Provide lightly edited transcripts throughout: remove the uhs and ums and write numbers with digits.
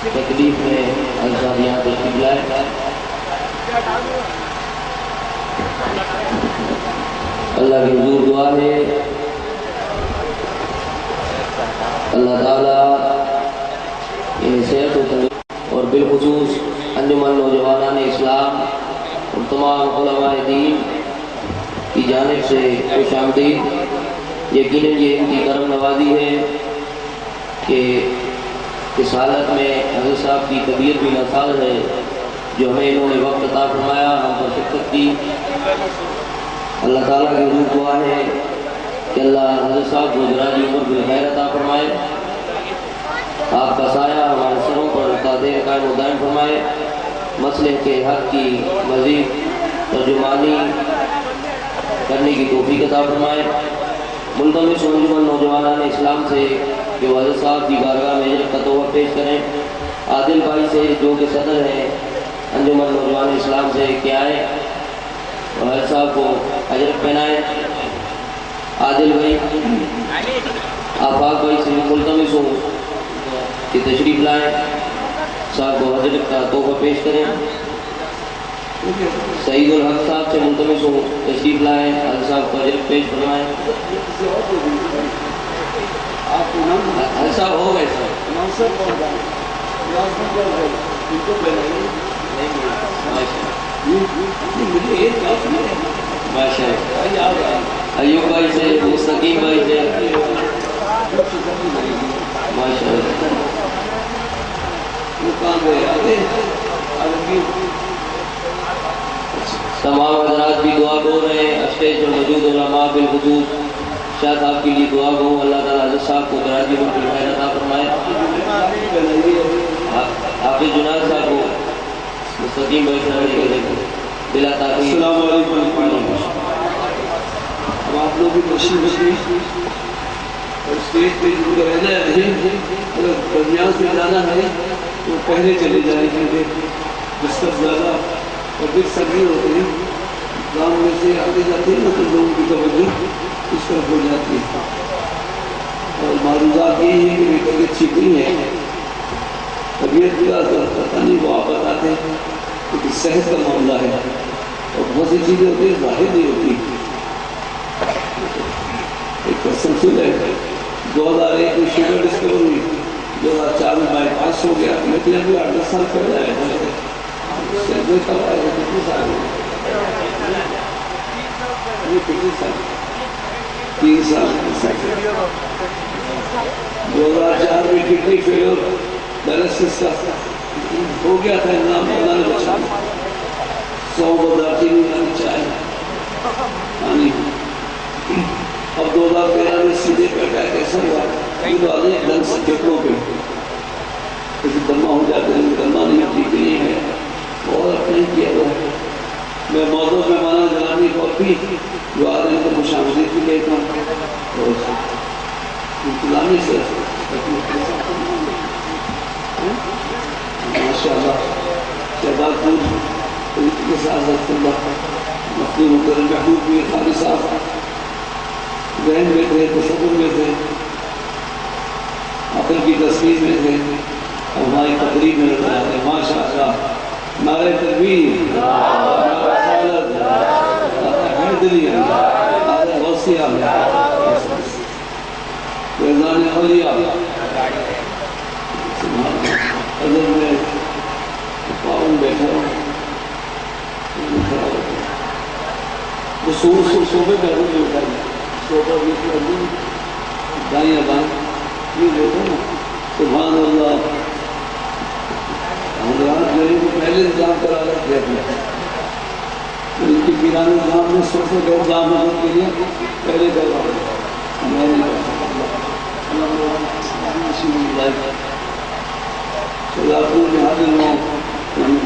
تکلیف میں حضرات یہاں تشریف لائے. اللہ کی حضور دعا ہے اللہ تعالیٰ انہیں صحت و تندرستی اور بالخصوص انجمن نوجوانان اسلام اور تمام علماء دین کی جانب سے خوش آمدید. یقیناً یہ ان کی کرم نوازی ہے کہ اس حالت میں حضرت صاحب کی طبیعت بھی ناساز ہے جو ہمیں انہوں نے وقت عطا فرمایا ہم پر شفقت کی. اللہ تعالیٰ کی حضور دعا ہے کہ اللہ حضرت صاحب کو دراز عمر بالخیر عطا فرمائے. آپ کا سایہ ہمارے سروں پر قادر قائم و دائم فرمائے. مسئلے کے حق کی مزید ترجمانی کرنے کی توفیق عطا فرمائے. ملتمس انجمن نوجوانان اسلام سے کہ حضرت صاحب کی بارگاہ میں اجر کا تحفہ پیش کریں. عادل بھائی سے جو کہ صدر ہیں انجمن نوجوان اسلام سے کہ آئیں اور حضرت صاحب کو اجر پہنائیں. عادل بھائی آفاق بھائی سے ملتمس ہوں کہ تشریف لائیں صاحب کو حضرت کا تحفہ پیش کریں. سعید الحق صاحب سے ملتمس ہوں تشریف لائیں حضرت صاحب کو اجر پیش فرمائیں. حضرت صاحب ہو گئے ایوب بھائی سے مستقیم بھائی سے ماشاء اللہ. تمام حضرات بھی دعا گو رہے ہیں. اسٹیج پر موجود علماء بالخصوص شاہ صاحب کے لیے دعا گو. اللہ تعالیٰ حضرت صاحب کو دراز عمر بالخیر عطا فرمائے. حافظ جناد صاحب کو مستقیم بھائی سے بلا تاخیر. السلام علیکم. اب آپ لوگ بھی تشریف رکھیے اور اسٹیج پہ جو رہنا ہے اگر درمیان میں جانا ہے تو پہلے چلے جائیں کیونکہ ڈسٹرب زیادہ اور پھر سبھی ہوتے ہیں گاؤں میں سے آگے جاتے ہیں نا تو لوگوں کی توجہ اس طرف ہو جاتی ہے. اور معروضات یہ ہے کہ میری طبیعت ٹھیک نہیں ہے. طبیعت کا پتہ نہیں وہ آپ بتاتے ہیں کیونکہ صحت کا معاملہ ہے اور بہت سی چیزیں ہوتی ہیں ظاہر نہیں ہوتی. ایک تسلسل ہے 2001 میں شوگر ڈسکور ہوئی 2004 میں بائی پاس ہو گیا. لیکن ابھی 8-10 سال پہلے آیا تھا. کتنے سال کتنے سال 3 سال 2004 میں کڈنی فیلور ڈائلسس کا ہو گیا تھا. انعام اللہ نے بچا 100 برداشتی نہیں چاہے پانی. اب 2013 میں سیدھے پہ اٹیک ایسا ہوا یہ تو آدھے لنگس پھیپھڑوں پہ کسی دمہ ہو جاتے ہیں دمہ نہیں ٹھیک نہیں ہے اور اپنے کیا ہوا ہے. میں موضوع میں مانا جنابی کافی جو آدھے کو خوش آمدید بھی کہتا ہوں اور انتظامی سے ماشاء اللہ شہباز پور کے ساتھ اللہ مفتی مکرم محبوب بھی خالی صاحب ذہن میں تھے تصور میں تھے عقل کی تصویر میں تھے اور ہماری تقریب میں رہتا ہے. ماشاء اللہ نعرہ تکبیر نعرہ رسالت نعرہ حیدریہ نعرہ غوثیہ فیضان اولیاء. حضرت میں پاؤں بیٹھا ہوں وہ صوبے پہ حضرت میں بیٹھا ہے صوبہ بھی دائیں بائیں یہ دیکھو نا سبحان اللہ. حضرات میرے کو پہلے انتظام کرا رکھتے ہیں ان کی پیران نظام میں صرف انتظام کے لیے پہلے کروا شلاپور میں حاضر ہوں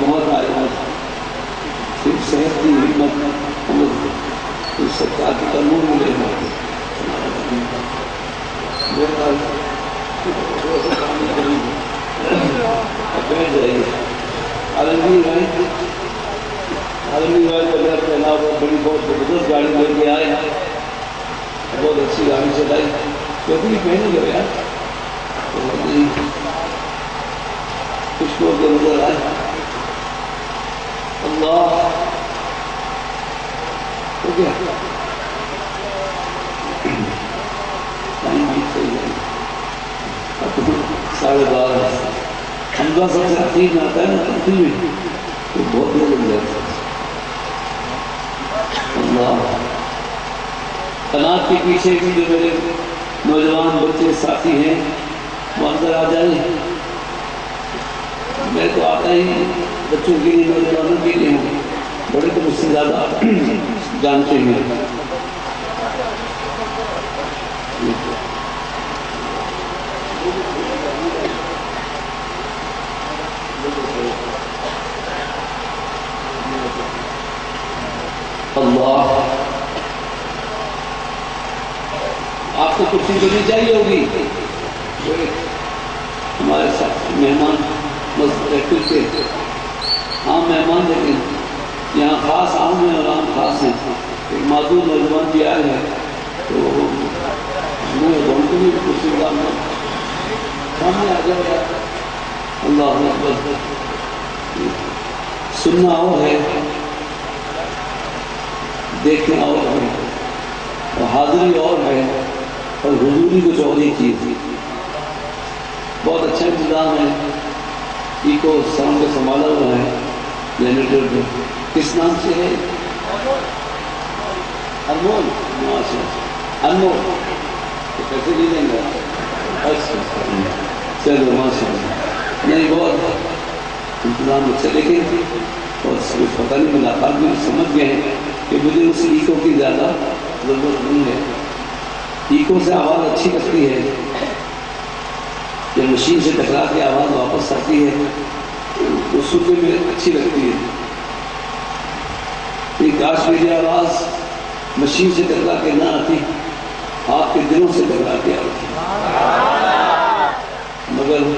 بہت آئے ہیں صرف صحت کی ہمت سرکار کی قانون ملے ہیں. بیٹھ جائیے. عالمگیر رائے بغیر کے علاوہ بڑی بہت زبردست گاڑی لے کے آئے ہیں بہت اچھی گاڑی چلائی کیونکہ پہنے گئے یار کچھ لوگ نظر آئے اللہ ہو گیا ٹائم بھی صحیح ہے 12:30 حمزہ سب سے عقید میں آتا ہے نا تقریب میں تو بہت دیر لگ جاتا ہے اللہ قناعت کے پیچھے بھی جو میرے نوجوان بچے ساتھی ہیں وہ اندر آ جائیں میں تو آتا ہی بچوں کے لیے نوجوانوں کے لیے ہوں بڑے تو مجھ سے زیادہ جانتے ہیں اللہ آپ کو کرسی دینی چاہیے ہوگی ہمارے ساتھ مہمان مسجد سے عام مہمان لیکن یہاں خاص عام ہیں اور عام خاص ہیں ایک معذور نوجوان بھی آئے ہیں تو میں کرسی ڈالنا سامنے آ جائے اللہ اکبر سننا اور ہے دیکھنا اور ہے اور حاضری اور ہے اور حضوری کچھ اور ہی چیز بہت اچھا انتظام ہے ایکو ساؤنڈ کا سنبھالا ہوا ہے جنریٹر پہ کس نام سے ہے انمول انمول تو کیسے لے لیں گے چلو ماشاء اللہ نہیں بہت انتظام اچھا لیکن اور پتہ نہیں ملاقات بھی سمجھ گئے ہیں کہ مجھے اس ایکو کی زیادہ ضرورت نہیں ہے ایکو سے آواز اچھی لگتی ہے جب مشین سے ٹکرا کے آواز واپس آتی ہے تو سننے میں اچھی لگتی ہے کہ کاش میری آواز مشین سے ٹکرا کے نہ آتی آپ کے دلوں سے ٹکرا کے آتی مگر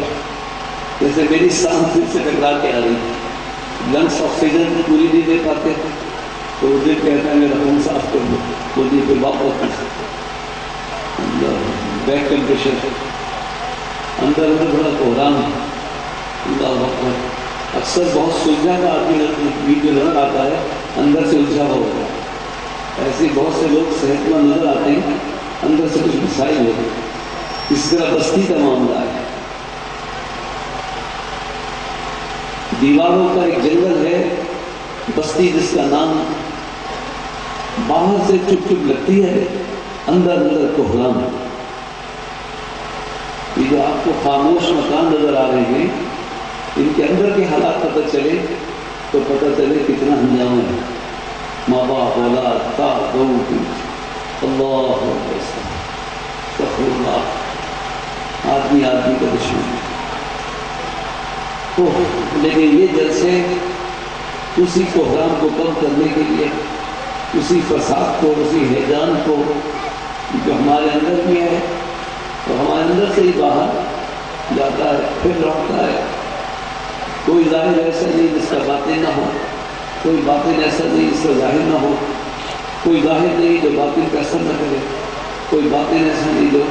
جیسے میری سانس دل سے ٹکرا کے آ رہی لنگس آکسیجن پوری نہیں دے پاتے تو وہ دل کہتا ہے میرا خون صاف کر دو وہ دل پہ واپس بیک ٹیمپریچر اندر اندر بڑا کوہرام ہے اللہ اکبر اکثر بہت سلجھا کا آدمی ویڈیو نظر آتا ہے اندر سے الجھا ہوا ہوتا ہے ایسے بہت سے لوگ صحت مند نظر آتے ہیں اندر سے کچھ مسائل ہوتے ہیں اس طرح بستی کا معاملہ ہے دیواروں کا ایک جنگل ہے بستی جس کا نام باہر سے چپ چپ لگتی ہے اندر اندر کوہرام ہے یہ جو آپ کو خاموش مکان نظر آ رہے ہیں ان کے اندر کے حالات پتہ چلے تو پتہ چلے کتنا ہنگامہ ہے ماں باپ اولاد تا دو اللہ آدمی آدمی کا دشمن تو لیکن یہ جلسے اسی کوہرام کو کم کرنے کے لیے اسی فساد کو اسی ہیجان کو جو ہمارے اندر بھی ہے اور ہمارے اندر سے ہی باہر جاتا ہے پھر لوٹتا ہے کوئی ظاہر ایسا نہیں جس کا باطن نہ ہو کوئی باطن ایسا نہیں جس کا ظاہر نہ ہو کوئی ظاہر نہیں جو باطن کا اثر نہ کرے کوئی باطن ایسا نہیں جو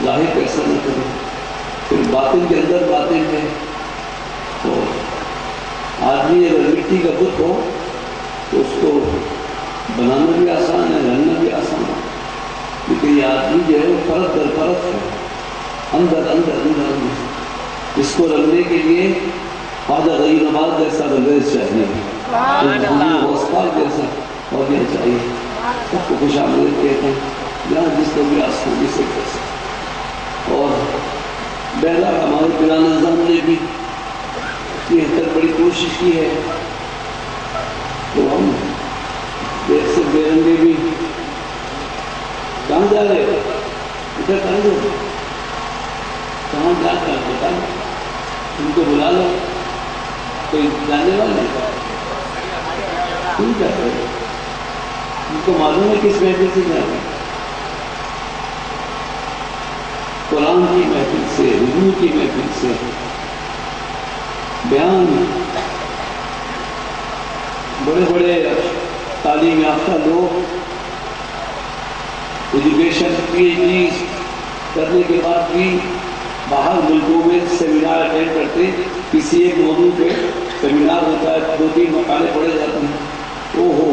ظاہر کا اثر نہ کرے پھر باطن کے اندر باطن ہے تو آدمی اگر مٹی کا بت ہو تو اس کو بنانا بھی آسان ہے رہنا بھی آسان ہے لیکن یہ آدمی جو ہے وہ پرت در پرت ہے اندر اندر اندر اندر اس کو رکھنے کے لیے خواجہ غریب نواز جیسا رویز چاہیے پاک جیسا ہونا چاہیے سب کو خوش آمدید کہتے ہیں جہاں جس کو بھی آسانی سے کر سکتے اور بیلا ہمارے پرانے نظام نے بھی یہ بڑی کوشش کی ہے تو ہم دیر سے بیرنگے بھی کہاں جا رہے ہو ادھر کہاں جا رہے کہاں جا کر بتا ان کو بلا لو کوئی جانے والے کیوں جا رہے ان کو معلوم ہے کس محفل سے جا رہے قرآن کی محفل سے حضور کی محفل سے بیان بڑے بڑے تعلیم یافتہ لوگ ایجوکیشن پی ایچ ڈی کرنے کے بعد بھی باہر ملکوں میں سیمینار اٹینڈ کرتے ہیں، کسی ایک موضوع پہ سیمینار ہوتا ہے، 2-3 مقالے پڑھے جاتے ہیں، او ہو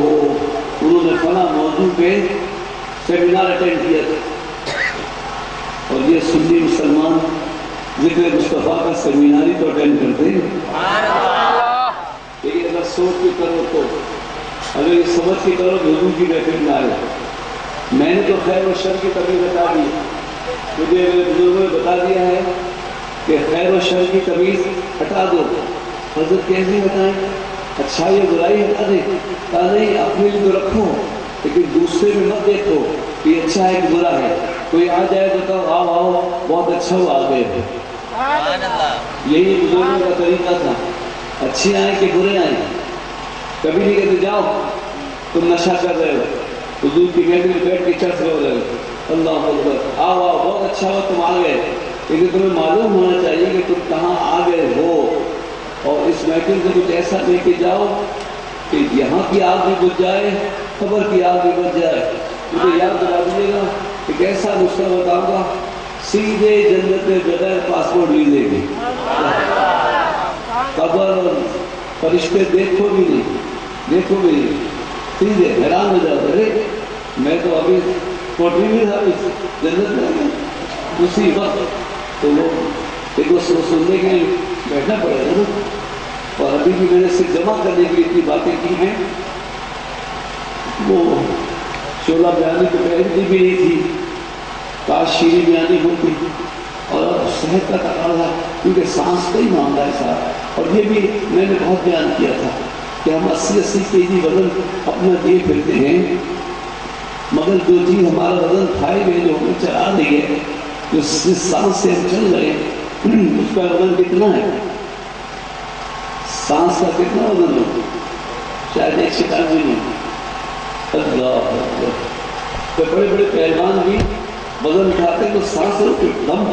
انہوں نے فلاں موضوع پہ سیمینار اٹینڈ کیا تھا، اور یہ سنی مسلمان ذکر مصطفیٰ کا سیمینار ہی تو اٹینڈ کرتے ہیں۔ لیکن اگر سوچ کے کرو تو، اگر یہ سمجھ کے کرو کہ حضور کی محفل میں آئے، میں نے تو خیر و شر کی کمی بتا دی، مجھے میرے بزرگوں نے بتا دیا ہے کہ خیر و شر کی تمیز ہٹا دو۔ حضرت کیسے ہٹائیں؟ اچھائی اور برائی ہٹا دیں، کہا نہیں اپنے لیے تو رکھو لیکن دوسرے میں مت دیکھو کہ یہ اچھا ہے کہ برا ہے۔ کوئی آ جائے تو کہو آؤ آؤ بہت اچھا ہوا آ گئے، یہی بزرگوں کا طریقہ تھا، اچھے آئیں کہ برے آئیں، کبھی نہیں کہتے جاؤ تم نشہ کر رہے ہو، حضور کی محفل میں بیٹھ کے چرچ ہو رہے ہو، اللہ اکبر، آؤ آؤ بہت اچھا ہوا تم آ گئے، لیکن تمہیں معلوم ہونا چاہیے کہ تم کہاں آ گئے ہو، اور اس محفل سے کچھ ایسا لے کے جاؤ کہ یہاں کی آگ بھی بجھ جائے، قبر کی آگ بھی بجھ جائے۔ مجھے یاد دلا دیجیے گا ایک ایسا نسخہ بتاؤں گا، سیدھے جنت میں بغیر پاسپورٹ ویزے کے، قبر اور فرشتے دیکھو بھی نہیں، سیدھے حیران ہو جاتا ہے، میں تو ابھی کوٹری میں تھا جنت میں، اسی وقت تو لوگ ایک سننے کے لیے بیٹھنا پڑے گا نا، اور ابھی بھی میں نے صرف جمع کرنے کے لیے اتنی باتیں کی ہیں، وہ شعلہ بیانی تو پہلے بھی نہیں تھی، کاش شیریں بیانی ہوتی، اور اب صحت کا تقاضا، کیونکہ سانس کا ہی معاملہ ہے صاحب، اور یہ بھی میں نے بہت بیان کیا تھا کہ ہم 80 kg وزن اپنا دیے پھرتے ہیں، مگر جو چیز ہمارا وزن کھائے ہوئے جو ہمیں چلا رہی ہے، جو سانس سے ہم چل رہے ہیں، اس کا وزن کتنا ہے؟ سانس کا کتنا وزن ہو؟ شاید 1 شکایت بھی نہیں۔ اللہ تو بڑے بڑے پہلوان بھی وزن اٹھاتے ہیں تو سانس روک کے دم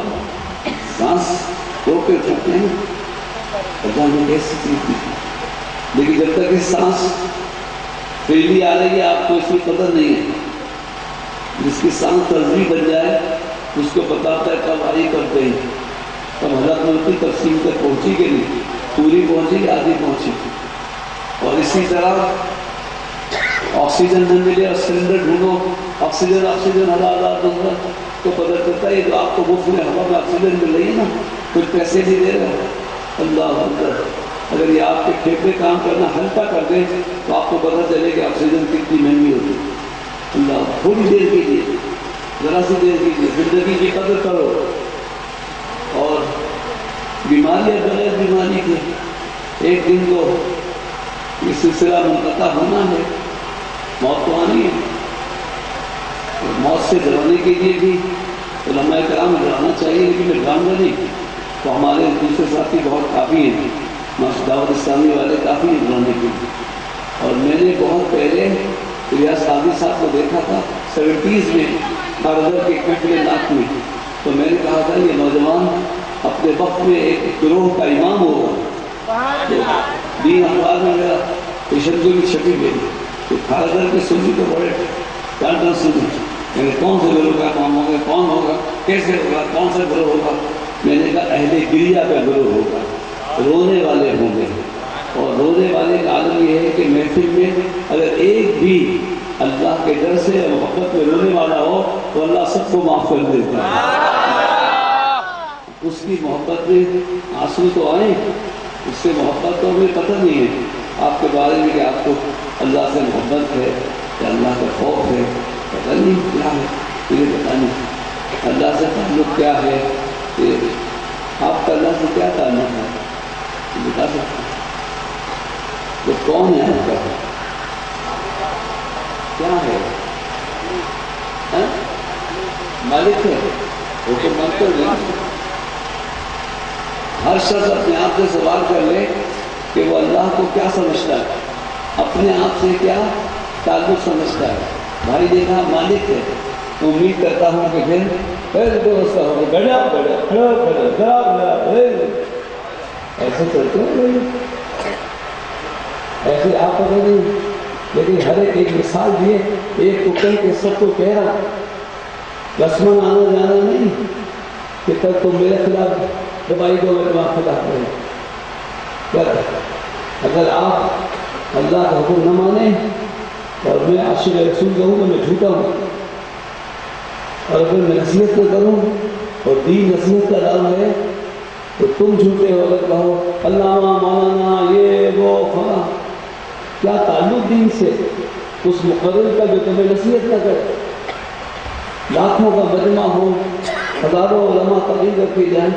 سانس روک کے اٹھاتے ہیں، پتہ نہیں کیسی چیز تھی، لیکن جب تک یہ سانس فریلی آ رہی ہے آپ کو اس کی قدر نہیں ہے، جس کی سانس ترجیح بن جائے اس کو پتہ ہوتا ہے کب آئی کب گئی، کب حضرت ملک کی تقسیم تک پہنچی کہ نہیں، پوری پہنچی آدھی پہنچی۔ اور اسی طرح آکسیجن نہ ملے اور سلنڈر ڈھونڈو، آکسیجن ہزار تو پتہ چلتا ہے جو آپ کو مفت میں ہوا میں آکسیجن مل رہی ہے نا، کچھ پیسے نہیں دے رہے۔ اللہ اکبر، اگر یہ آپ کے پھیپھڑے کام کرنا ہلکا کر دیں تو آپ کو پتہ چلے کہ آکسیجن کتنی مہنگی ہوتی ہے۔ اللہ تھوڑی دیر کیجیے، ذرا سی دیر کیجیے، زندگی کی قدر کرو، اور بیماریاں بغیر بیماری کی ایک دن تو یہ سلسلہ منقطع ہونا ہے، موت تو آنی ہے، موت سے ڈرانے کے لیے بھی علماء کرام ڈرانا چاہیے، لیکن میں ڈراؤں گا نہیں، تو ہمارے دوسرے ساتھی بہت کافی ہیں، دعوت اسلامی والے کافی ہیں ڈرانے کے لیے۔ اور میں نے بہت پہلے ریاض قاضی صاحب کو دیکھا تھا 70s میں کارگر کے کٹلے ناک میں، تو میں نے کہا تھا یہ نوجوان اپنے وقت میں ایک گروہ کا امام ہوگا، دین اخبار میں میرا پیشن کو بھی چھپی گئی، تو کارگر کے سنی تو بڑے ڈانٹا سنی، میں نے کون سے گروہ کا امام ہوگا، کون ہوگا، کیسے ہوگا، کون سا گروہ ہوگا؟ میں نے کہا اہل گریا کا گروہ ہوگا، رونے والے ہوں گے، اور رونے والے کا عالم یہ ہے کہ محفل میں اگر ایک بھی اللہ کے ڈر سے محبت میں رونے والا ہو تو اللہ سب کو معاف کر دیتا ہے۔ اس کی محبت میں آنسو تو آئیں، اس سے محبت تو ہمیں پتہ نہیں ہے آپ کے بارے میں کہ آپ کو اللہ سے محبت ہے یا اللہ کا خوف ہے، پتہ نہیں کیا ہے، مجھے پتہ نہیں اللہ سے تعلق کیا ہے، کہ آپ کا اللہ سے کیا تعلق ہے بتا سکتے ہیں؟ وہ کون ہے آپ کا، کیا ہے؟ مالک ہے، وہ تو منتر نہیں۔ ہر شخص اپنے آپ سے سوال کر لے کہ وہ اللہ کو کیا سمجھتا ہے، اپنے آپ سے کیا تعلق سمجھتا ہے۔ بھائی دیکھا مالک ہے، امید کرتا ہوں کہ پھر ایسے چلتے ہیں، ایسے آپ کو نہیں، لیکن ہر ایک مثال دیے، ایک تو کہیں کہ سب کو کہہ رہا، رسم آنا جانا نہیں، کہ کل تم میرے خلاف دبائی دو میرے وہاں خلاف رہے. اگر آپ اللہ کا حکم نہ مانیں اور میں عاشق رسول کہوں تو میں جھوٹا ہوں، اور اگر میں نصیحت نہ کروں اور دین نصیحت کا نام ہے تو تم جھوٹے ہو. اگر کہو علامہ مولانا یہ وہ فلاں، کیا تعلق دین سے اس مقرر کا جو تمہیں نصیحت نہ کرے؟ لاکھوں کا مجمع ہو، ہزاروں علماء تقریر کر کے جائیں،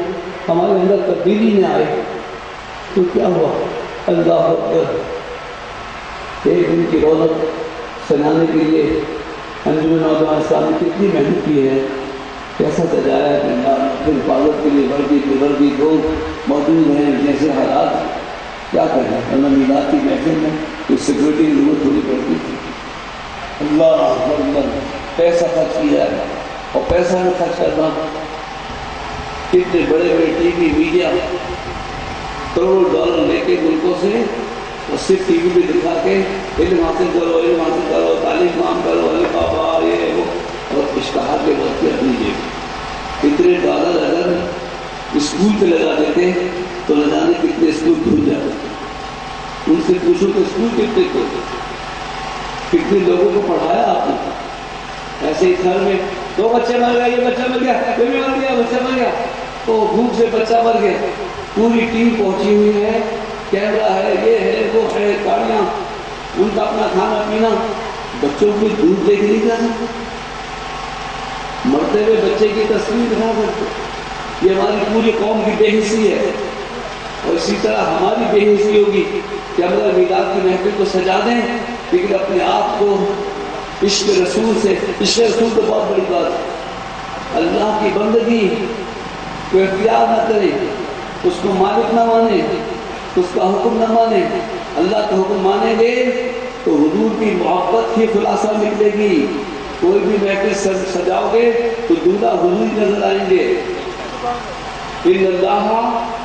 ہمارے اندر تبدیلی نہ آئے تو کیا ہوا؟ اللہ اکبر. ایک دن کی رونق سجانے کے لیے انجمن نوجوان اسلام نے کتنی محنت کی ہے، کیسا سجایا ہے. پھر حفاظت کے لیے وردی لوگ موجود ہیں، جیسے حالات کیا کریں. اللہ میلاد کی محفل میں تو سیکورٹی کی ضرورت تھوڑی پڑتی تھی. اللہ اکبر، پیسہ خرچ کیا ہے. اور پیسہ نہ خرچ کرنا، اتنے بڑے بڑے ٹی وی میڈیا کروڑوں ڈالر لے کے ملکوں سے اور صرف ٹی وی پہ دکھا کے علم حاصل کرو، تعلیم کام کرو، علی بابا یہ وہ، اور اشتہار کے وقت کی اپنی جیب. اتنے ڈالر اگر اسکول پہ لگا دیتے تو نہ جانے کتنے اسکول کھل جاتے. ان سے پوچھو کہ اسکول کتنے کھلتے، کتنے لوگوں کو پڑھایا آپ نے. ایسے ہی گھر میں دو بچے مر گئے، یہ بچہ مر گیا، یہ بھی مر گیا، بچہ مر گیا، تو بھوک سے بچہ مر گیا. پوری ٹیم پہنچی ہوئی ہے، کیمرہ ہے، یہ ہے وہ ہے، گاڑیاں، ان کا اپنا کھانا پینا. بچوں کو دودھ دے کے نہیں جا سکتے، مرتے ہوئے بچے کی تصویر دکھا سکتے. یہ ہماری پوری قوم کی بے حسی ہے. اور اسی طرح ہماری بے حسی ہوگی کہ ہم اگر میلاد کی محفل کو سجا دیں لیکن اپنے آپ کو عشق رسول سے، عشق رسول تو بہت بڑی بات ہے. اللہ کی بندگی کو اختیار نہ کرے، اس کو مالک نہ مانے، اس کا حکم نہ مانے. اللہ کا حکم مانیں گے تو حضور کی محبت کی خلاصہ نکلے گی. کوئی بھی محفل سجاؤ گے تو دودھا حضور نظر آئیں گے. ان اللہ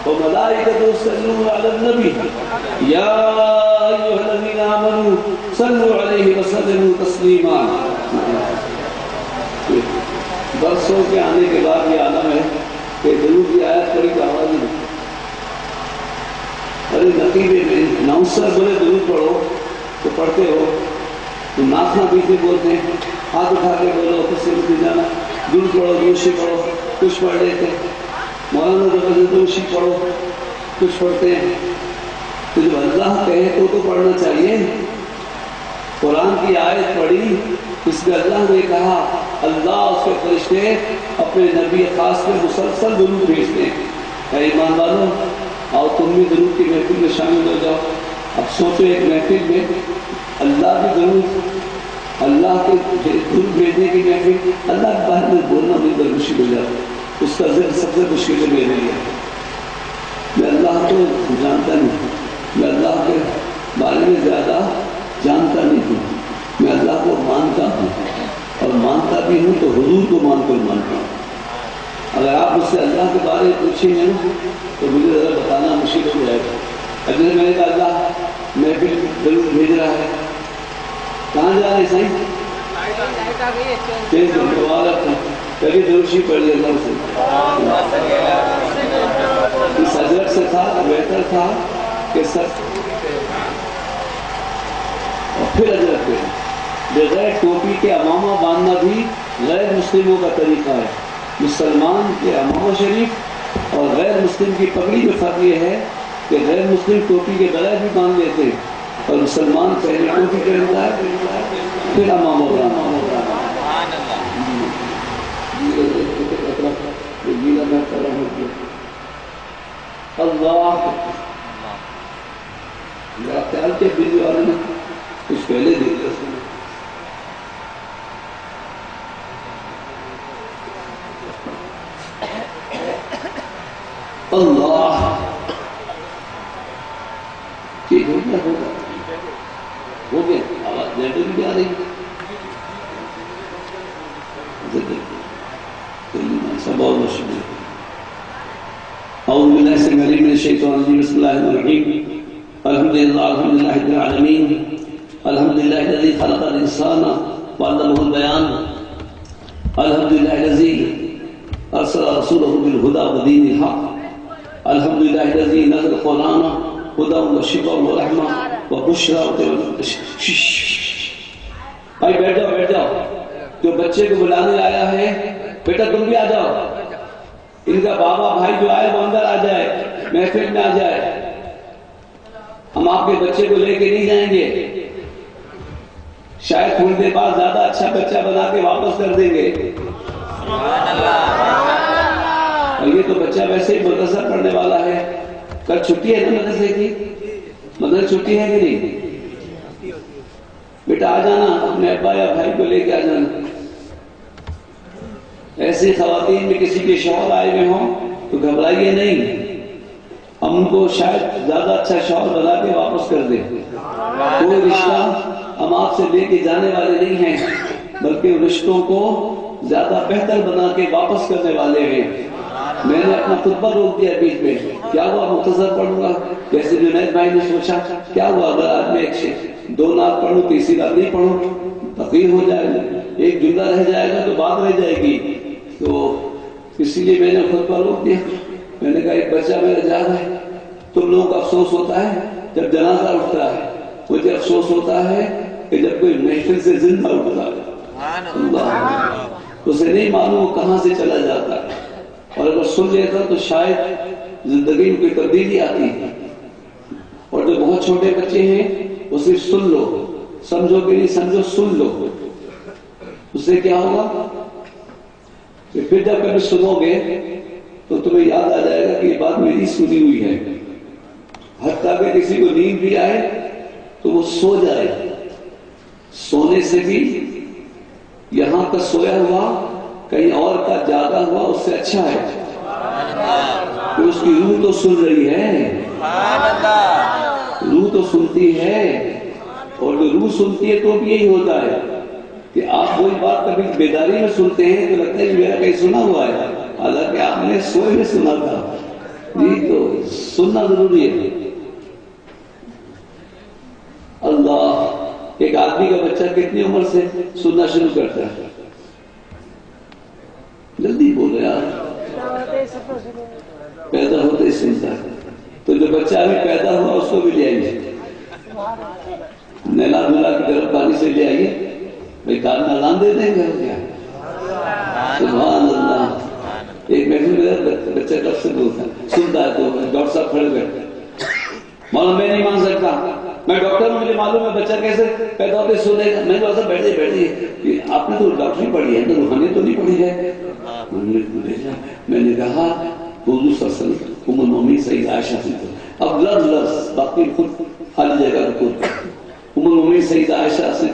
وملائکتہ یصلون علی النبی یا ایھا الذین آمنوا صلوا علیہ وسلموا تسلیما. برسوں کے آنے کے بعد یہ عالم ہے کہ درود کی آیت پڑھی تو آواز نہیں. ارے نقیبے میں ناؤنسر بولے درود پڑھو تو پڑھتے ہو، تو ناچنا بیچ میں بولتے ہیں، ہاتھ اٹھا کے بولو، کس سے بھی جانا، درود پڑھو، دوشی پڑھو، کچھ پڑھ لیتے ہیں. مولانا زبردست دوشی پڑھو، کچھ پڑھتے ہیں. تو جب اللہ کہے تو پڑھنا چاہیے. قرآن کی آیت پڑھی، اس میں اللہ نے کہا اللہ اس کے فرشتے اپنے نبی خاص میں مسلسل درود بھیجتے ہیں. اے ایمان والوں، آؤ تم بھی درود کی محفل میں شامل ہو جاؤ. اب سوچو ایک محفل میں اللہ کی درود، اللہ کے درود بھیجنے کی محفل، اللہ کے بارے میں بولنا مجھے مشکل ہو جاتا ہے. اس کا ذکر سب سے مشکل ہے میرے لیے. میں اللہ کو جانتا نہیں، میں اللہ کے بارے میں زیادہ جانتا نہیں ہوں. میں اللہ کو مانتا ہوں اور مانتا بھی ہوں تو حضور کو مان کر مانتا ہوں. اگر آپ مجھ سے اللہ کے بارے میں پوچھیں گے تو مجھے ذرا بتانا مشکل ہو جائے گا. اگر میں نے کہا اللہ محفل درود بھیج رہا ہے، کہاں جا رہے صحیح؟ کبھی دروشی پڑھی اللہ سے. اس حضرت سے تھا بہتر تھا کہ سب اور پھر حضرت پہ بغیر ٹوپی کے امامہ باندھنا بھی غیر مسلموں کا طریقہ ہے. مسلمان کے امامہ شریف اور غیر مسلم کی پگڑی میں فرق یہ ہے کہ غیر مسلم ٹوپی کے بغیر بھی باندھ لیتے ہیں اور مسلمان پہلے ٹوپی پہنتا ہے پھر امامہ باندھتا ہے. اللہ میرا خیال کے بجلی والے نے کچھ پہلے دیکھ لیا. اللہ ٹھیک ہو گیا، ہو گیا. آواز نیٹو بھی آ رہی سب اور مشہور. اعوذ باللہ السمیع العلیم من الشیطان الرجیم، بسم اللہ الرحمن الرحیم. الحمدللہ رب العالمین، الحمدللہ الذی خلق الانسان وعلمہ البیان، الحمدللہ الذی ارسل رسوله بالهدى ودين الحق الحمد لله الذي نزل القرآن هدى وشفاء ورحمة وبشرى. بھائی بیٹھ جاؤ. جو بچے کو بلانے آیا ہے بیٹا تم بھی آ جاؤ. ان کا بابا بھائی جو آئے وہ اندر آ جائے, محفل میں آ جائے. ہم آپ کے بچے کو لے کے نہیں جائیں گے, شاید تھوڑی دیر بعد زیادہ اچھا بچہ بنا کے واپس کر دیں گے. اور یہ تو بچہ ویسے ہی مدرسہ پڑھنے والا ہے. کل چھٹی ہے نا مدرسے کی, مدرسہ چھٹی ہے کہ نہیں؟ بیٹا آ جانا, اپنے ابا یا بھائی کو لے کے آ جانا. ایسی خواتین میں کسی کے شوہر آئے ہوئے ہوں تو گھبرائیے نہیں, ہم ان کو شاید زیادہ اچھا شوہر بنا کے واپس کر دیں. کوئی رشتہ ہم آپ سے لے کے جانے والے نہیں ہیں, بلکہ رشتوں کو زیادہ بہتر بنا کے واپس کرنے والے ہیں. میں نے اپنا خطبہ روک دیا بیچ میں, کیا ہوا مختصر پڑھوں گا. جیسے جنید بھائی نے سوچا کیا ہوا اگر آج میں 2 نعت پڑھوں, تیسری رات نہیں پڑھوں, تقریر ہو جائے گا, ایک جملہ رہ جائے گا تو بات رہ جائے گی. تو اسی لیے میں نے خطبہ روک دیا. میں نے کہا ایک بچہ میرا جا رہا ہے. تم لوگوں کو افسوس ہوتا ہے جب جنازہ اٹھتا ہے, مجھے افسوس ہوتا ہے کہ جب کوئی محفل سے زندہ اٹھتا ہے. اللہ, اسے نہیں معلوم وہ کہاں سے چلا جاتا ہے, اور اگر سن لیتا تو شاید زندگی میں کوئی تبدیلی آتی ہے. اور جو بہت چھوٹے بچے ہیں وہ صرف سن لو, سمجھو کہ نہیں سمجھو, سن لو. اس سے کیا ہوگا کہ پھر جب کبھی سنو گے تو تمہیں یاد آ جائے گا کہ یہ بات میری سنی ہوئی ہے. حتیٰ کہ کسی کو نیند بھی آئے تو وہ سو جائے. سونے سے بھی یہاں کا سویا ہوا کہیں اور کا جاگا ہوا اس سے اچھا ہے, کہ اس کی روح تو سن رہی ہے, روح تو سنتی ہے. اور جو روح سنتی ہے تو بھی یہی ہوتا ہے کہ آپ کوئی بات کبھی بیداری میں سنتے ہیں تو لگتا ہے کہ میرا کہیں سنا ہوا ہے, حالانکہ آپ نے سوئے میں سنا تھا. جی تو سننا ضروری ہے. اللہ, ایک آدمی کا بچہ کتنی عمر سے سننا شروع کرتا ہے؟ جلدی بولو یار. پیدا ہوتے ہی سنتا ہے. تو جو بچہ ابھی پیدا ہوا اس کو بھی لے آئیے, نیلا دھلا کی طرف پانی سے لے آئیے. بھائی کار نالان دے دیں گے کیا؟ سبحان اللہ. ایک محفل میں بچہ کب سے بولتا ہے, سنتا ہے تو ڈاکٹر صاحب کھڑے بیٹھے, مولانا میں نہیں مان سکتا, میں ڈاکٹر ہوں, مجھے معلوم ہے بچہ کیسے پیدا ہوتے سنے گا. میں نے کہا بیٹھے بیٹھے, آپ نے تو ڈاکٹری پڑھی ہے, تو روحانی تو نہیں پڑھی ہے. میں نے کہا حضور صلی اللہ علیہ وسلم ام المؤمنین سیدہ عائشہ سے, اب لفظ باقی خود خالی جگہ رکھو. ام المؤمنین سیدہ عائشہ سے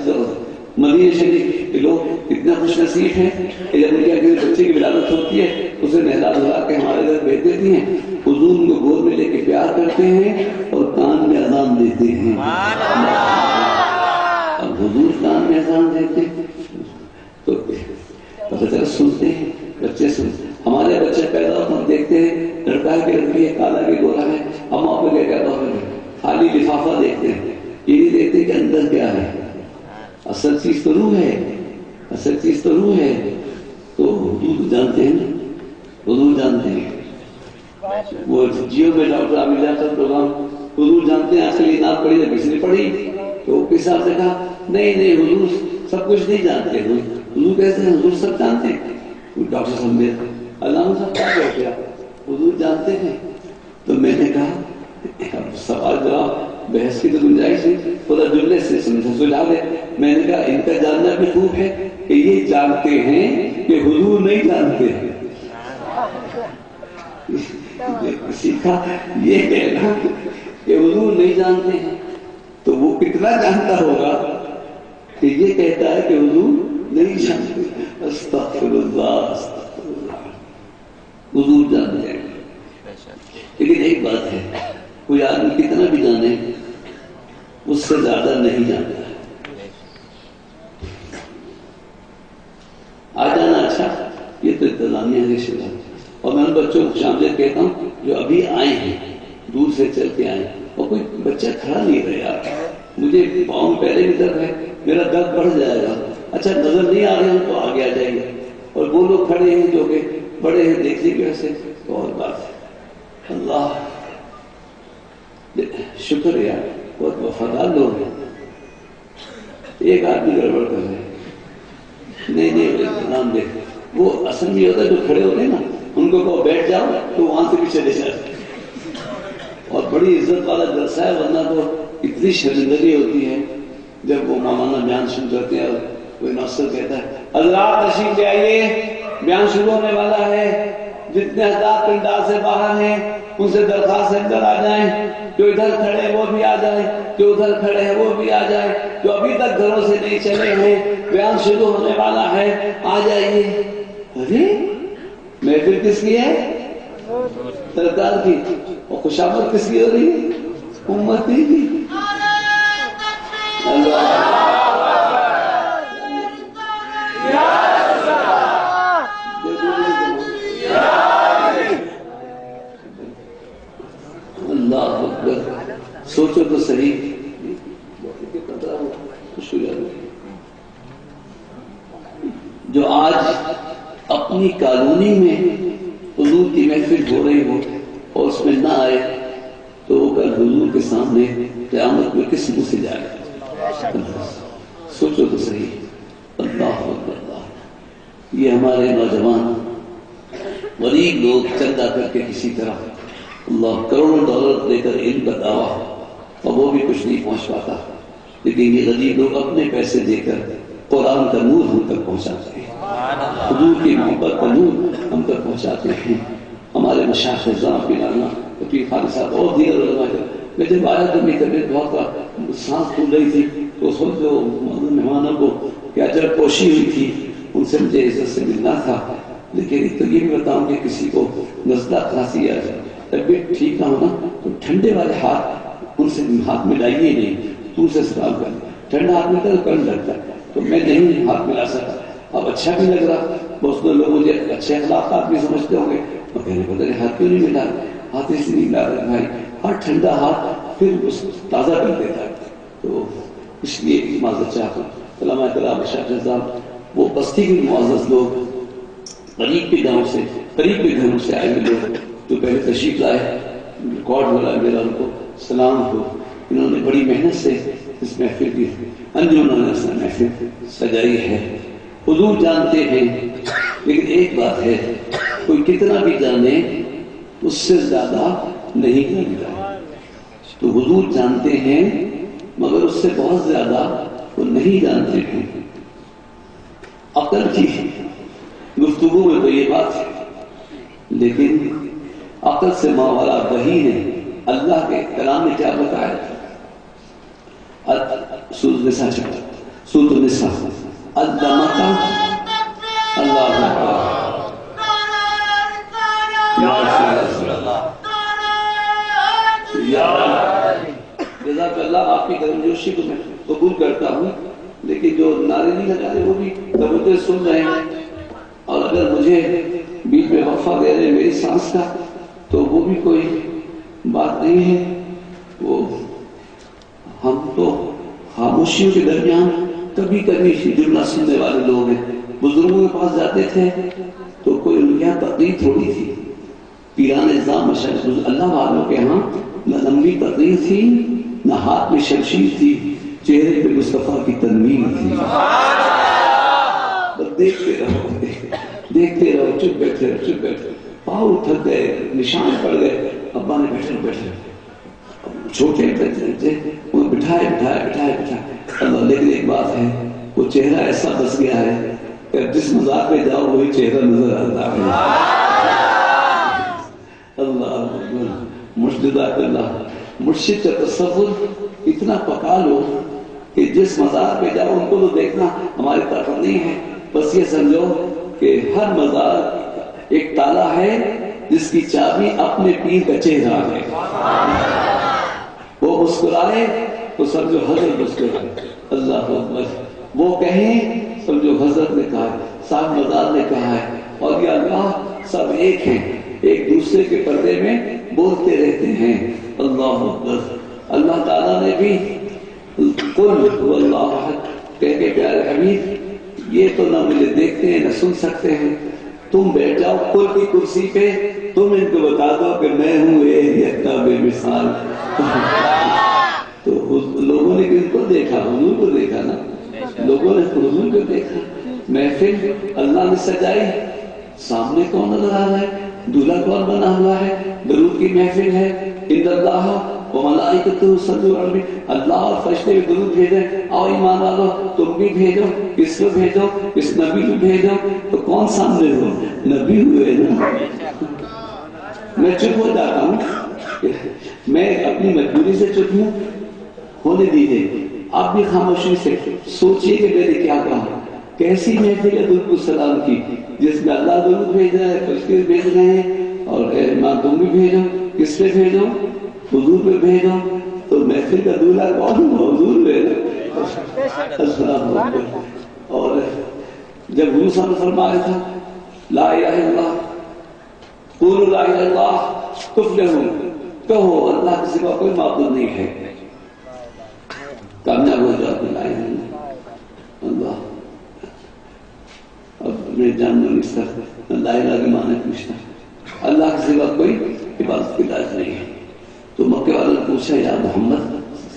مدینہ شریف کے لوگ اتنا خوش نصیب ہیں کہ جب ان کے بچے کی ولادت ہوتی ہے اسے نہلا دھلا کے ہمارے گھر بھیج دیتی ہیں. حضور ان کو گود میں لے کے پیار کرتے ہیں اور کان میں اذان دیتے ہیں. اب حضور کان میں اذان دیتے تو پتہ چلا سنتے ہیں, بچے سنتے ہیں. ہمارے بچے پیدا ہوتے ہم دیکھتے ہیں لڑکا ہے کہ لڑکی ہے, کالا کہ گورا ہے, ہم آپ کو لے کر خالی لفافہ دیکھتے ہیں, یہ نہیں دیکھتے کہ اندر کیا ہے. اصل چیز تو روح ہے, اصل چیز تو روح ہے. تو حضور جانتے ہیں, حضور جانتے ہیں. وہ جیو میں ڈاکٹر عامر جاتا پروگرام, حضور جانتے ہیں اصل یہ نعت پڑھی ہے, کسی نے پڑھی تو کس حساب سے کہا نہیں حضور سب کچھ نہیں جانتے. حضور کہتے ہیں حضور سب جانتے ہیں. ڈاکٹر صاحب نے علامہ صاحب کیا کہہ دیا, حضور جانتے ہیں. تو میں نے کہا سوال جواب بحث کی تو گنجائش نہیں, خدا جملے سے سمجھا دے. میں نے کہا ان کا جاننا بھی خوب ہے کہ یہ جانتے ہیں کہ حضور نہیں جانتے ہیں. سیکھا یہ کہنا کہ حضور نہیں جانتے ہیں, تو وہ کتنا جانتا ہوگا کہ یہ کہتا ہے کہ حضور نہیں جانتے. استغفر اللہ, استغفر اللہ. حضور جانتے ہیں. لیکن ایک بات ہے, کوئی آدمی کتنا بھی جانے اس سے زیادہ نہیں جانتا ہے. آ جانا اچھا, یہ تو انتظامیہ ہے شبہ. اور میں ان بچوں کو شامل کہتا ہوں جو ابھی آئے ہیں, دور سے چل کے آئے, اور کوئی بچہ کھڑا نہیں رہا. مجھے پاؤں پہلے بھی درد ہے, میرا درد بڑھ جائے گا. اچھا نظر نہیں آ رہے ہیں تو آگے آ جائیں گے. اور وہ لوگ کھڑے ہیں جو کہ بڑے ہیں دیکھنے کی وجہ سے تو اور بات ہے. اللہ شکر ہے یار، بہت وفادار لوگ ہیں. ایک آدمی گڑبڑ کر رہے ہیں، نہیں نام دے. وہ اصل میں ہوتا ہے جو کھڑے ہوتے ہیں نا، ان کو کہو بیٹھ جاؤ تو وہاں سے بھی چلے جاتے. اور بڑی عزت والا جلسہ ہے، ورنہ تو اتنی شرمندگی ہوتی ہے جب وہ مولانا بیان شروع کرتے ہیں اور کوئی ناصر کہتا ہے حضرات تشریف لے آئیے، بیان شروع ہونے والا ہے. جتنے حضرات پنڈال سے باہر ہیں ان سے درخواست اندر آ جائیں، جو ادھر کھڑے ہیں وہ بھی آ جائیں، جو ادھر کھڑے ہیں وہ بھی آ جائیں، جو ابھی تک گھروں سے نہیں چلے ہیں بیان شروع ہونے والا ہے آ جائیے. ارے محفل کس کی ہے؟ سرکار کی. اور خوشامد کس کی ہو رہی ہے؟ امتی کی. اللہ اکبر. سوچو تو صحیح، جو آج اپنی کالونی میں حضور کی محفل ہو رہی ہو اور اس میں نہ آئے تو وہ کل حضور کے سامنے قیامت میں کس منہ سے جائے. سوچو تو صحیح. اللہ اکبر. یہ ہمارے نوجوان غریب لوگ چندہ کر کے کسی طرح اللہ کروڑوں ڈالر دے کر علم کا دعویٰ، اور وہ بھی کچھ نہیں پہنچ پاتا، لیکن یہ غریب لوگ اپنے پیسے دے کر قرآن کا نور ہم تک پہنچاتے ہیں، حضور کی محبت کا نور ہم تک پہنچاتے ہیں. ہمارے مشائخ نظام پیرانا پیر خالد صاحب اور دیگر علماء، میں جب آیا تو میری طبیعت بہت سانس پھول رہی تھی تو اس وقت جو مہمانوں کو کیا جب پوشی ہوئی تھی ان سے مجھے عزت سے ملنا تھا. لیکن تو یہ بھی بتاؤں کہ کسی کو نزلہ کھانسی آ جائے طبیعت ٹھیک نہ ہونا تو ٹھنڈے والے ہاتھ ان سے ہاتھ ملائیے نہیں، تو سے سلام کر. ٹھنڈا ہاتھ ملتا ہے کم لگتا ہے، تو میں نہیں ہاتھ ملا سکا. اب اچھا بھی لگ رہا، بہت سے لوگ مجھے اچھے اخلاقات بھی سمجھتے ہوں گے، اور کہنے پتہ نہیں ہاتھ کیوں نہیں ملا، ہاتھ اس لیے نہیں ملا رہے بھائی. ہر ٹھنڈا ہاتھ پھر اس تازہ کر دیتا ہے. تو اس لیے معذرت چاہتا ہوں. علماء کرام مشائخ نظام وہ بستی کے معزز لوگ، قریب کے گاؤں سے قریب کے گھروں سے آئے ہوئے لوگ جو پہلے تشریف لائے، ریکارڈ ہو رہا ہے میرا ان کو سلام ہو. انہوں نے بڑی محنت سے اس محفل کی انجمن محفل سجائی ہے. حضور جانتے ہیں، لیکن ایک بات ہے کوئی کتنا بھی جانے اس سے زیادہ نہیں جانتا. تو حضور جانتے ہیں مگر اس سے بہت زیادہ وہ نہیں جانتے ہیں. عقل کی گفتگو میں تو یہ بات ہے، لیکن عقل سے ماوراء وحی نے اللہ کے کلام میں کیا بتایا؟ سورۃ النساء علمک اللہ جزاک اللہ. آپ کی گرمجوشی کو میں قبول کرتا ہوں، لیکن جو نعرے نہیں لگاتے وہ بھی کبوتر سن رہے ہیں. اور اگر مجھے بیچ میں وقفہ دے رہے میری سانس کا تو وہ بھی کوئی بات نہیں ہے. وہ ہم تو خاموشیوں کے درمیان کبھی کبھی جملہ سننے والے لوگ ہیں. بزرگوں کے پاس جاتے تھے تو کوئی ان کے یہاں تقریر تھوڑی تھی. پیران نظام مشائخ اللہ والوں کے ہاں نہ لمبی تقریر تھی، نہ ہاتھ میں شمشیر تھی، چہرے پہ مصطفیٰ کی تنویر تھی. دیکھتے رہو چپ بیٹھے پاؤں تھک گئے، نشان پڑ گئے. ابا نے بیٹھے چھوٹے بچے بٹھائے. اللہ. لیکن ایک بات ہے، وہ چہرہ ایسا بس گیا ہے کہ جس مزار پہ جاؤ وہی چہرہ نظر آتا ہے. اللہ مرشد کا تصور اتنا پکا لو کہ جس مزار پہ جاؤ ان کو تو دیکھنا ہماری طرف نہیں ہے. بس یہ سمجھو کہ ہر مزار ایک تالا ہے جس کی چابی اپنے پیر کا چہرہ ہے. وہ مسکرائے تو سمجھو حضرت مسکرائے. اللہ اکبر. وہ کہیں سمجھو حضرت نے کہا ہے، صاحب مزار نے کہا ہے. اور یہ اللہ سب ایک ہیں، ایک دوسرے کے پردے میں بولتے رہتے ہیں. اللہ اکبر. اللہ تعالیٰ نے بھی قل هو اللہ احد کہہ کے پیارے حبیب یہ تو نہ مجھے دیکھتے ہیں نہ سن سکتے ہیں، تم بیٹھ جاؤ کل کی کرسی پہ, تم ان کو بتا دو کہ میں ہوں ایک یکتا بے مثال. تو لوگوں نے کن کو دیکھا؟ حضور کو دیکھا نا. لوگوں نے حضور کو دیکھا. محفل اللہ نے سجائی, سامنے کون نظر آ رہا ہے؟ دولہا کون بنا ہوا ہے؟ درود کی محفل ہے. ان اللہ وملائکتہ یصلون علی النبی, اللہ اور فرشتے بھی درود بھیجیں. آؤ ایمان والو تم بھی بھیجو, کس کو بھیجو؟ اس نبی کو بھیجو. تو کون سامنے ہو؟ نبی ہوئے نا. میں چپ ہو جاتا ہوں, میں اپنی مجبوری سے چپ ہوں, ہونے دیجیے. آپ بھی خاموشی سے سوچئے کہ میں نے کیا کہا. کیسی محفل ہے درود السلام کی, جس میں اللہ درود بھیج رہا ہے, فرشتے بھیج رہے ہیں, اور اے ایمان تم بھی بھیجو. کس پہ بھیجو؟ حضور پہ بھیجو. تو محفل کا دولہا کون ہے؟ حضور بھیجو. السلام علیکم. اور جب حضور صلی اللہ علیہ وسلم فرمایا تھا لا الہ الا اللہ, قولوا لا الہ الا اللہ تفلحوا, کہو اللہ کے سوا کوئی معبود نہیں ہے, کامیاب ہو جاؤ. لا الہ الا اللہ. اب میں جاننا نہیں سکتا لا الہ کے معنی پوچھتا, اللہ کے سوا کوئی عبادت کی لاج نہیں ہے. تو مکے والوں نے پوچھا یا محمد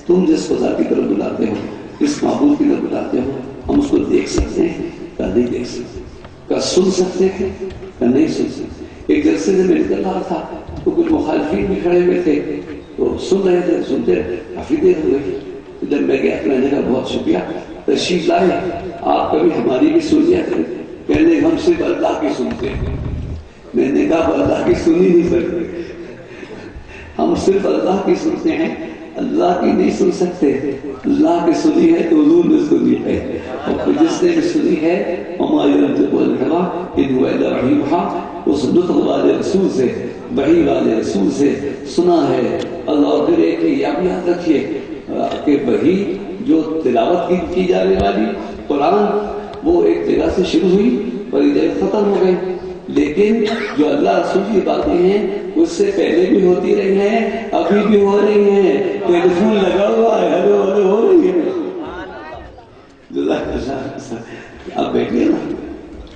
تم جس خدا کی طرف بلاتے ہو, اس معبود کی طرف بلاتے ہو, ہم اس کو دیکھ سکتے ہیں؟ کہا نہیں دیکھ سکتے. کہا سن سکتے ہیں؟ کہا نہیں سن سکتے. ایک جلسے سے میں نکل رہا تھا تو کچھ مخالفین بھی کھڑے ہوئے تھے, تو سن رہے تھے, سنتے کافی دیر ہو گئی. جب میں گیا تو میں نے کہا بہت شکریہ, تشریف لائے, آپ کبھی ہماری بھی سنیا کریں. کہنے ہم صرف اللہ کی سنتے ہیں. میں نے کہا اللہ کی سنی نہیں سکتے, ہم صرف اللہ کی سنتے ہیں, اللہ کی نہیں سن سکتے. اللہ کی سنی ہے تو حضور نے سنی ہے, اور جس نے بھی سنی ہے وما ينطق عن الهوى ان هو الا وحی یوحی, اس نطق والے رسول سے, وحی والے رسول سے سنا ہے. اللہ پھر ایک یہ بھی یاد رکھیے کہ وحی جو تلاوت کی جانے والی قرآن وہ ایک جگہ سے شروع ہوئی اور ایک جگہ ختم ہو گئی, لیکن جو اللہ رسول کی باتیں ہیں اس سے پہلے بھی ہوتی رہی ہیں, ابھی بھی ہو رہی ہیں. ٹیلیفون لگا ہوا ہے, ہلو ہلو ہو رہی ہے. آپ بیٹھیے نا,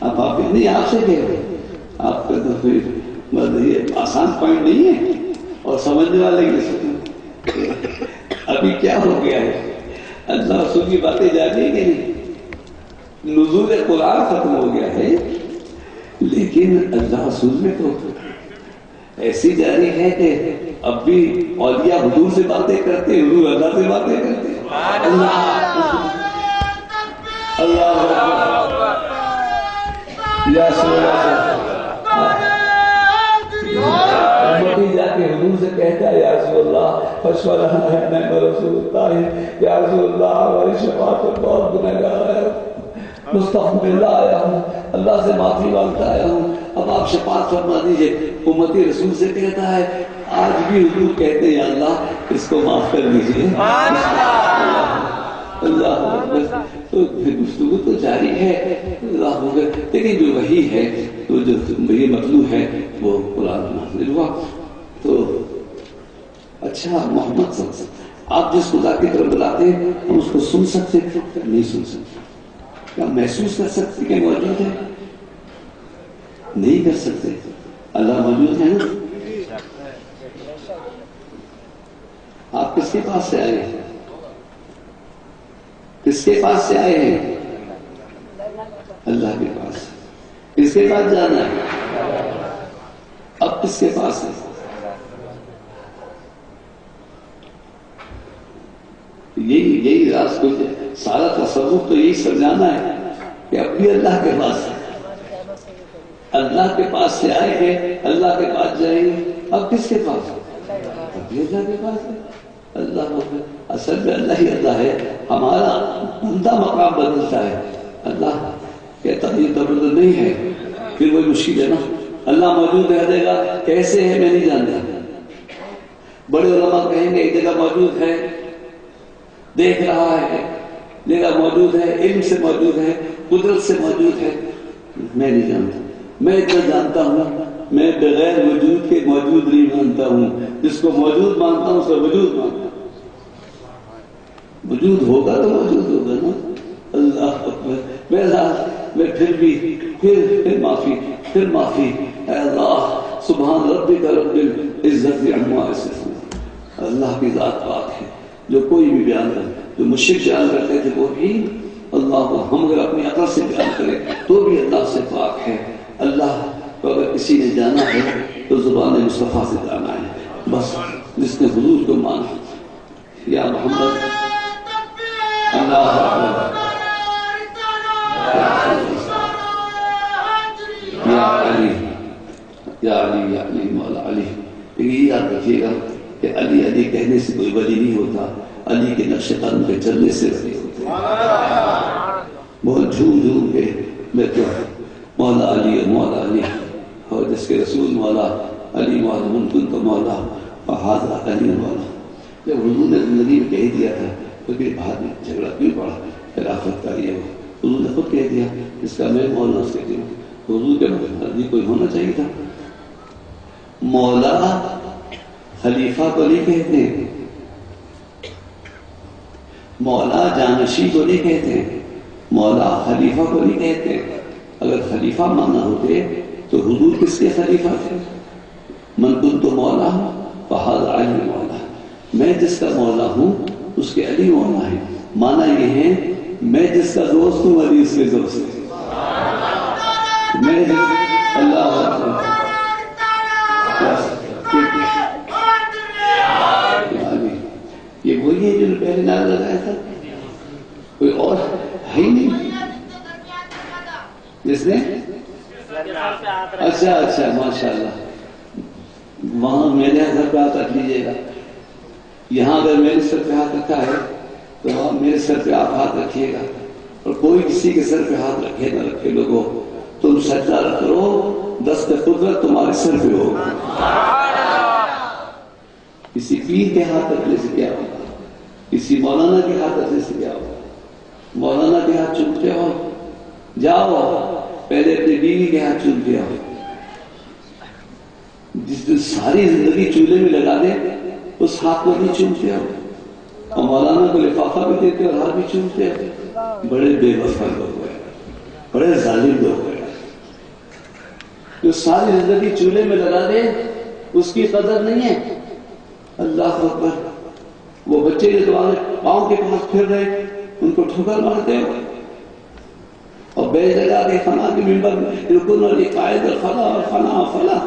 آپ نہیں آپ سے کہہ, آپ کا تو پھر یہ آسان پوائنٹ نہیں ہے, اور سمجھنے والے کی ابھی کیا ہو گیا ہے, اللہ رسول کی باتیں جانیں گے نہیں. نزول قرآن ختم ہو گیا ہے, لیکن اللہ رسول میں تو ایسی جاری ہے کہ اب بھی اولیاء حضور سے باتیں کرتے, حضور اللہ سے باتیں کرتے. اللہ یا جا کے حضور سے کہتا ہے یا رسول اللہ فشورہ ہے, میں رسول اللہ ہے, یا رسول اللہ ہماری شفاعت میں بہت گنہگار ہے, مستغفر اللہ آیا ہوں, اللہ سے معافی مانگتا آیا ہوں, اب آپ شفاعت فرما دیجئے. امتی رسول سے کہتا ہے, آج بھی حضور کہتے ہیں یا اللہ اس کو معاف کر دیجئے. اللہ اکبر. تو گفتگو تو جاری ہے, اللہ اکبر. لیکن جو وحی ہے, تو جو یہ مطلوب ہے وہ قرآن نازل ہوا. تو اچھا محمد صلی اللہ علیہ وسلم آپ جس خدا کی طرف بلاتے ہیں ہم اس کو سن سکتے نہیں سن سکتے؟ کیا محسوس کر سکتے کہ موجود ہے؟ نہیں کر سکتے. اللہ موجود ہے نا. آپ کس کے پاس سے آئے ہیں؟ کس کے پاس سے آئے ہیں؟ اللہ کے پاس. کس کے پاس جانا ہے؟ اب کس کے پاس ہے؟ یہی راز کچھ سارا تصور تو یہی سمجھانا ہے کہ اب بھی اللہ کے پاس ہے. اللہ کے پاس سے آئے ہیں, اللہ کے پاس جائیں گے. اب کس کے پاس ہے؟ اب بھی اللہ کے پاس ہے. اللہ اصل میں اللہ ہی اللہ ہے. ہمارا بندہ مقام بدلتا ہے. اللہ کہتا یہ تبدل نہیں ہے, پھر وہی مشکل ہے نا. اللہ موجود رہ دے گا, کیسے ہے میں نہیں جانتا. بڑے علماء کہیں گے ایک جگہ موجود ہے, دیکھ رہا ہے, جگہ موجود ہے, علم سے موجود ہے, قدرت سے موجود ہے. میں نہیں جانتا. میں اتنا جانتا ہوں, میں بغیر وجود کے موجود نہیں مانتا ہوں. جس کو موجود مانتا ہوں اس کا وجود مانتا ہوں. وجود ہوگا تو موجود ہوگا نا. اللہ اکبر. میں پھر معافی پھر معافی. اے اللہ سبحان ربک رب العزت عما یصفون. اللہ کی ذات پاک ہے. جو کوئی بھی بیان کرے، جو مشرک بیان کرتے تھے وہ بھی اللہ کو، ہم اگر اپنی عقل سے بیان کریں تو بھی اللہ سے پاک ہے. اللہ کو اگر کسی نے جانا ہے تو زبان مصطفیٰ سے جانا ہے. بس جس نے حضور کو مانا، یا محمد اللہ اکبر، یا علی یا علی یا علی مولا علی. یہ یاد رکھیے گا کہ علی علی کہنے سے کوئی ولی نہیں ہوتا، علی کے نقش قدم پہ چلنے سے ولی ہوتے ہیں. بہت جھوم جھوم کے میں تو مولا علی مولا علی، اور جس کے رسول مولا علی مولا منکن تو مولا حاضر علی مولا. جب حضور نے زندگی میں کہہ دیا تھا تو پھر بعد میں جھگڑا کیوں پڑا؟ خلافت کا یہ حضور نے خود کہہ دیا اس کا میں مولا اس کہتی ہوں. حضور کے نزدیک کوئی ہونا چاہیے تھا. مولا خلیفہ کو نہیں کہتے، مولا جانشی کو نہیں کہتے، مولا خلیفہ کو نہیں کہتے. اگر خلیفہ مانا ہوتے تو حضور کس کے خلیفہ تھے؟ من کنت مولا فہذا علی مولا. میں جس کا مولا ہوں اس کے علی مولا ہے. مانا یہ ہے میں جس کا دوست ہوں علی اس کے دوست ہے. میں اللہ یہ وہی ہے جو نے پہلے نعرہ لگایا تھا، کوئی اور ہے ہی نہیں جس نے. اچھا ماشاء اللہ. وہاں میرے گھر پہ ہاتھ رکھ لیجیے گا. یہاں اگر میرے سر پہ ہاتھ رکھا ہے تو وہاں میرے سر پہ آپ ہاتھ رکھیے گا. اور کوئی کسی کے سر پہ ہاتھ رکھے نہ رکھے، لوگو تم سجدہ کرو، دست قدرت تمہارے سر پہ ہوگا. کسی پیر کے ہاتھ رکھنے سے کیا ہوگا؟ کسی مولانا کے ہاتھ رکھنے سے کیا ہوگا؟ مولانا کے ہاتھ چومتے ہو، جاؤ پہلے اپنی بیوی کے ہاتھ چومتے ہو. جس دن ساری زندگی چولہے میں لگا دے اس ہاتھ کو بھی چومتے ہو، اور مولانا کو لفافہ بھی دیتے اور ہاتھ بھی چومتے ہو. بڑے بے وفا لوگ ہوئے، بڑے ظالم لوگ ہوئے. جو ساری زندگی چولہے میں لگا دے اس کی قدر نہیں ہے. اللہ اکبر. وہ بچے جو تمہارے پاؤں کے پاس پھر رہے ان کو ٹھوکر مارتے ہو، اور بیچ لگا کے فنا کے ممبر میں رکن اور قائد فلا اور فنا فلا.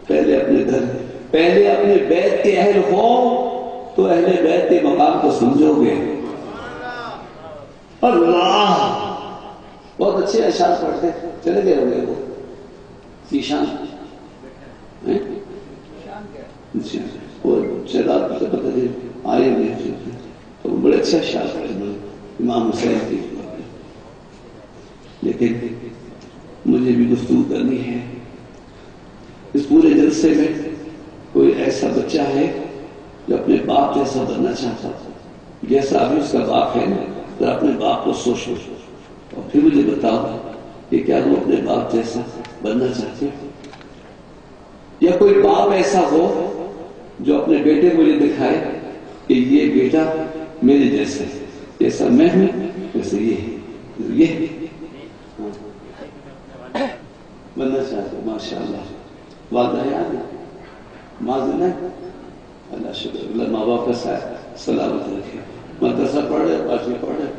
پہلے اپنے گھر، پہلے اپنے بیت کے اہل ہو تو اہل بیت کے مقام کو سمجھو گے. اللہ بہت اچھے اشعار پڑھتے ہیں. چلے گئے ہوں گے وہ شیشان وہ شہزاد سے پتہ دے آئے ہوئے تو بڑے اچھے اشعار پڑھے امام حسین کی. لیکن مجھے بھی گفتگو کرنی ہے. اس پورے جلسے میں کوئی ایسا بچہ ہے جو اپنے باپ جیسا بننا چاہتا جیسا ابھی اس کا باپ ہے نا، تو اپنے باپ کو سوچو اور پھر مجھے بتاؤ کہ کیا تم اپنے باپ جیسا بننا چاہتے ہو؟ یا کوئی باپ ایسا ہو جو اپنے بیٹے کو یہ دکھائے کہ یہ بیٹا میرے جیسا ہے، جیسا میں ہوں ویسے یہ بننا چاہتے ہو. ماشاء اللہ. والدہ یاد ہے، ماں زندہ ہے؟ اللہ شکر. اللہ ماں باپ کا سلامت رکھے. مدرسہ پڑھ رہے، پارٹی پڑھ رہے،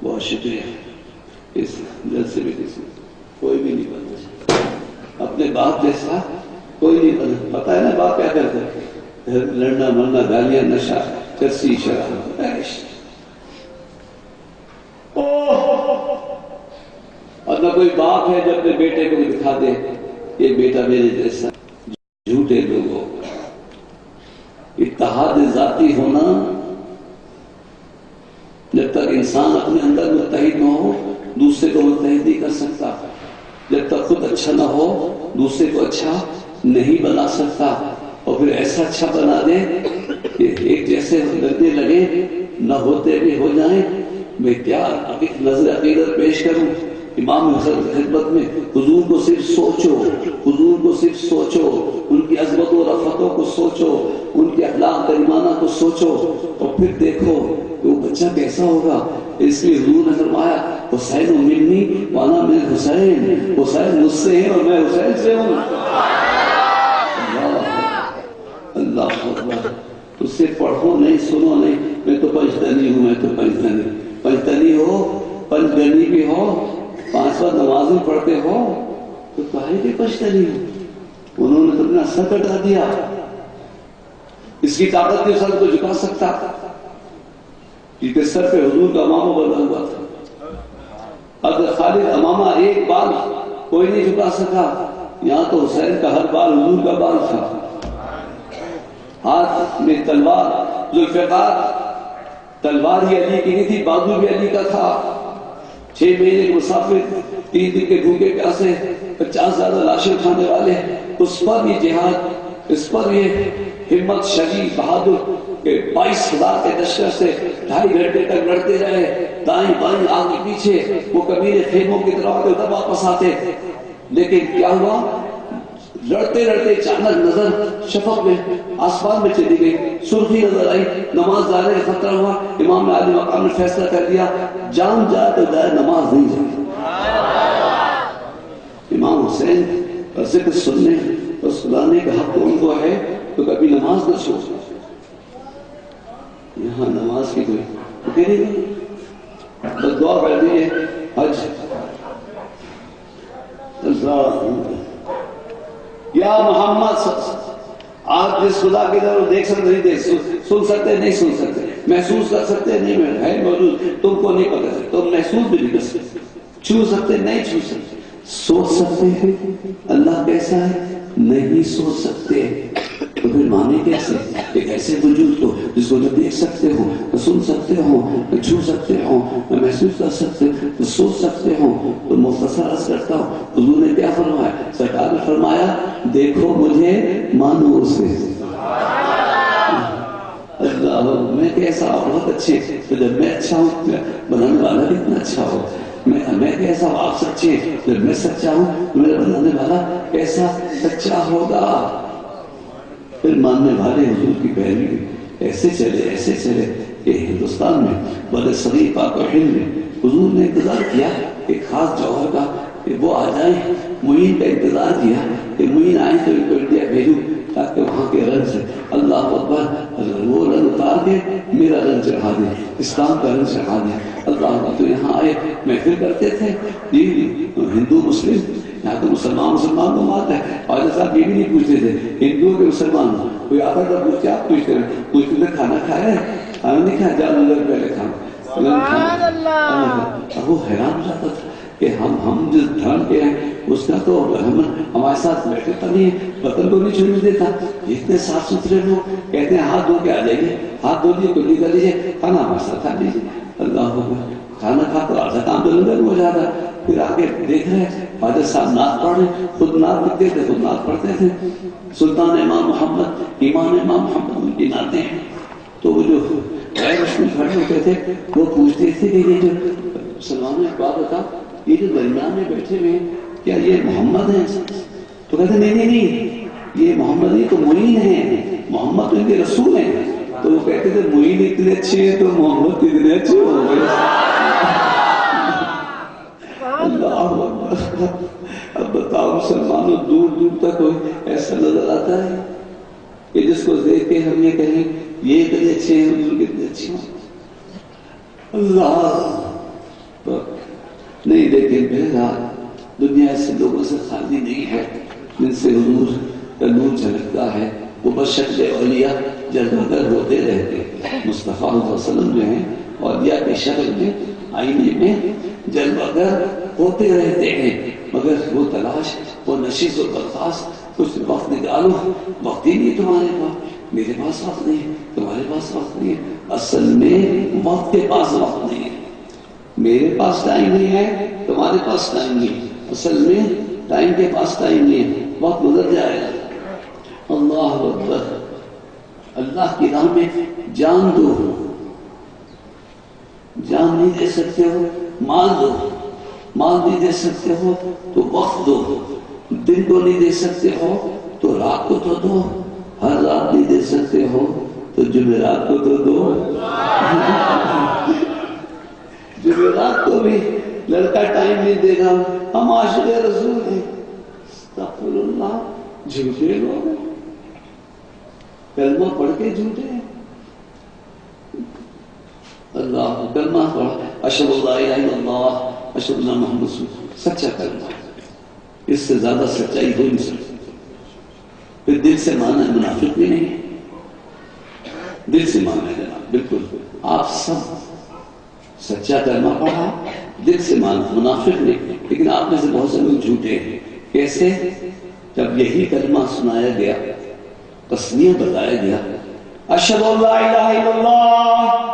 بہت شکریہ. اس جلسے میں کسی کوئی بھی نہیں بننا چاہتا اپنے باپ جیسا، کوئی نہیں بننا. پتا ہے نا باپ کیا کرتے ہیں؟ لڑنا مرنا، گالیاں، نشہ، چرسی، شراب، عیش. اور نہ کوئی باپ ہے جو اپنے بیٹے کو دکھا دے کہ بیٹا میرے جیسا. جھوٹے لوگوں. اتحاد ذاتی ہونا، جب تک انسان اپنے اندر متحد نہ ہو دوسرے کو متحد نہیں کر سکتا. جب تک خود اچھا نہ ہو دوسرے کو اچھا نہیں بنا سکتا. اور پھر ایسا اچھا بنا دے کہ ایک جیسے لگنے لگے، نہ ہوتے بھی ہو جائیں. میں کیا نظر عقیدت پیش کروں امام حسن کی خدمت میں؟ حضور کو صرف سوچو، حضور کو صرف سوچو، ان کی عظمت و رفتوں کو سوچو، ان کے اخلاق کریمانہ کو سوچو، اور پھر دیکھو کہ وہ بچہ کیسا ہوگا. اس لیے حضور نے فرمایا حسین منی وانا من حسین، حسین مجھ سے ہے اور میں حسین سے ہوں۔ اللہ اکبر، اس سے پڑھو نہیں سنو نہیں، میں تو پنجتنی ہوں، میں تو پنجتنی ہو، پنجگنی بھی ہو، 5 وقت نماز بھی پڑھتے ہو تو کہے کہ پنجتنی ہو۔ انہوں نے تو اپنا سر کٹا دیا، اس کی طاقت کے سر کو جھکا سکتا، کیونکہ سر پہ حضور کا امامہ بنا ہوا تھا۔ اگر خالد امامہ ایک بال کوئی نہیں جھکا سکا، یہاں تو حسین کا ہر بال حضور کا بال تھا۔ ہاتھ میں تلوار، ذوالفقار، تلوار ہی علی کی نہیں تھی، بازو بھی علی کا تھا۔ 6 مہینے کے مسافر، 3 دن کے بھوکے پیاسے، 50 زیادہ لاشیں کھانے والے، اس پر یہ جہاد، اس پر یہ ہمت شریف بہادر کہ 22,000 کے لشکر سے 2.5 گھنٹے تک لڑتے رہے، دائیں بائیں آگے پیچھے، وہ کبیرے خیموں کی طرف آتے تب واپس آتے۔ لیکن کیا ہوا؟ لڑتے لڑتے اچانک نظر شفق میں آسمان میں چلی گئی، سرخی نظر آئی، نماز جانے کا خطرہ ہوا۔ امام علی مقام نے فیصلہ کر دیا جان جائے تو جائے، نماز نہیں جائے۔ امام حسین کا ذکر سننے اور سنانے کا حق ان کو ہے تو کبھی نماز نہ چھوڑ۔ یہاں نماز کی کوئی نہیں، بس دعا کر دیے حج یا محمد، آپ جس خدا کی طرف دیکھ سکتے نہیں دیکھ سن سکتے نہیں سن سکتے، محسوس کر سکتے نہیں ہے موجود، تم کو نہیں پتا، تم محسوس بھی نہیں کر سکتے، چھو سکتے نہیں چھو سکتے، سوچ سکتے ہیں اللہ کیسا ہے نہیں سوچ سکتے، تو پھر مانے کیسے ایک ایسے وجود کو جس کو نہ دیکھ سکتے ہو، نہ سن سکتے ہو، نہ چھو سکتے ہو، نہ محسوس کر سکتے، نہ سوچ سکتے ہو۔ تو مختصر عرض کرتا ہوں، حضور نے کیا فرمایا؟ سرکار نے فرمایا دیکھو مجھے مانو اسے۔ اللہ، میں کیسا بہت اچھے، تو جب میں اچھا ہوں بنانے والا کتنا اچھا ہو، میں کیسا آپ سچے، جب میں سچا ہوں میرا بنانے والا کیسا سچا ہوگا۔ پھر ماننے والے حضور کی پیروی ایسے چلے کہ ہندوستان میں بڑے صغیر پاک و ہند میں حضور نے انتظار کیا ایک خاص جوہر کا کہ وہ آ جائیں، معین کا انتظار کیا کہ معین آئیں تو ان کو انڈیا بھیجوں تاکہ وہاں کے رنگ سے اللہ اکبر وہ رنگ اتار کے میرا رنگ چڑھا دے، اسلام کا رنگ چڑھا دے۔ اللہ تو یہاں آئے محفل کرتے تھے، ہندو مسلم، یہاں تو مسلمان کو مات ہے، اور صاحب یہ بھی نہیں پوچھتے تھے ہندو کے مسلمان، کوئی آتا تھا پوچھتے آپ پوچھتے ہیں پوچھتے تھے کھانا کھایا ہے؟ کھانا نہیں کھایا، جا نظر پہلے کھانا۔ وہ حیران ہو جاتا تھا کہ ہم جس دھرم کے ہیں اس کا تو ہمارے ساتھ بیٹھتا نہیں ہے، بطن کو نہیں چھوڑنے دیتا۔ اتنے صاف ستھرے لوگ کہتے ہیں ہاتھ دھو کے آ جائیے، ہاتھ دھو لیے کلی کر لیجیے، کھانا ہمارے ساتھ کھا لیجیے۔ اللہ کھانا کھا تو آدھا کام تو لنگر ہو جاتا۔ پھر آگے دیکھ رہے فادر صاحب نعت پڑھ رہے، خود نعت لکھتے تھے، خود نعت پڑھتے تھے۔ سلطان امام محمد، امام محمد ان کی نعتیں ہیں۔ تو وہ جو غیر رسمی کھڑے ہوتے تھے وہ پوچھتے تھے کہ یہ جو سلمان نے ایک بات بتا، یہ جو درمیان میں بیٹھے ہوئے کیا یہ محمد ہیں؟ تو کہتے نہیں، یہ محمد نہیں تو معین ہیں، محمد تو ان کے رسول ہیں۔ تو وہ کہتے تھے معین اتنے اچھے ہیں تو محمد اتنے اچھے ہو گئے۔ اللہ اکبر۔ اب بتاؤ مسلمانوں، دور دور تک کوئی ایسا نظر آتا ہے کہ جس کو دیکھ کے ہم یہ کہیں یہ اتنے اچھے ہیں، حضور کتنے اچھے ہیں؟ اللہ نہیں، لیکن بہرحال دنیا ایسے لوگوں سے خالی نہیں ہے جن سے حضور کا نور جھلکتا ہے۔ وہ بشکل اولیاء جلوگر ہوتے رہتے ہیں۔ مصطفیٰ صلی اللہ علیہ وسلم جو ہیں اولیاء کی شکل میں آئینے میں جلوگر ہوتے رہتے ہیں، مگر وہ تلاش، وہ نشیز و برخاست، کچھ وقت نکالو، وقت ہی نہیں تمہارے پاس، میرے پاس وقت نہیں ہے، تمہارے پاس وقت نہیں ہے۔ اصل میں وقت کے پاس وقت نہیں ہے، میرے پاس ٹائم نہیں ہے، تمہارے پاس ٹائم نہیں ہے۔ اصل میں ٹائم کے پاس ٹائم نہیں ہے، وقت گزر جائے گا۔ اللہ اکبر۔ اللہ کی راہ میں جان دو، جان نہیں دے سکتے ہو مال دو، مال نہیں دے سکتے ہو تو وقت دو، دن کو نہیں دے سکتے ہو تو رات کو تو دو، ہر رات نہیں دے سکتے ہو تو جمعرات کو تو دو۔ جمعرات کو بھی لڑکا ٹائم نہیں دے گا، ہم عاشق رسول ہیں، استغفر اللہ، جھوٹے لوگ ہیں، کلمہ پڑھ کے جھوٹے ہیں۔ اللہ کلمہ پڑھ، اشہد ان لا الہ الا اللہ اشہد ان محمد رسول اللہ، سچا کلمہ، اس سے زیادہ سچائی ہو نہیں سکتی۔ پھر دل سے مانا ہے، منافق بھی نہیں ہے، دل سے مانا ہے جناب، بالکل آپ سب سچا کلمہ پڑھا، دل سے مانا، منافق نہیں، لیکن آپ میں سے بہت سے لوگ جھوٹے ہیں۔ کیسے؟ جب یہی کلمہ سنایا گیا، تسمیہ بتایا گیا، اشہد ان لا الہ الا اللہ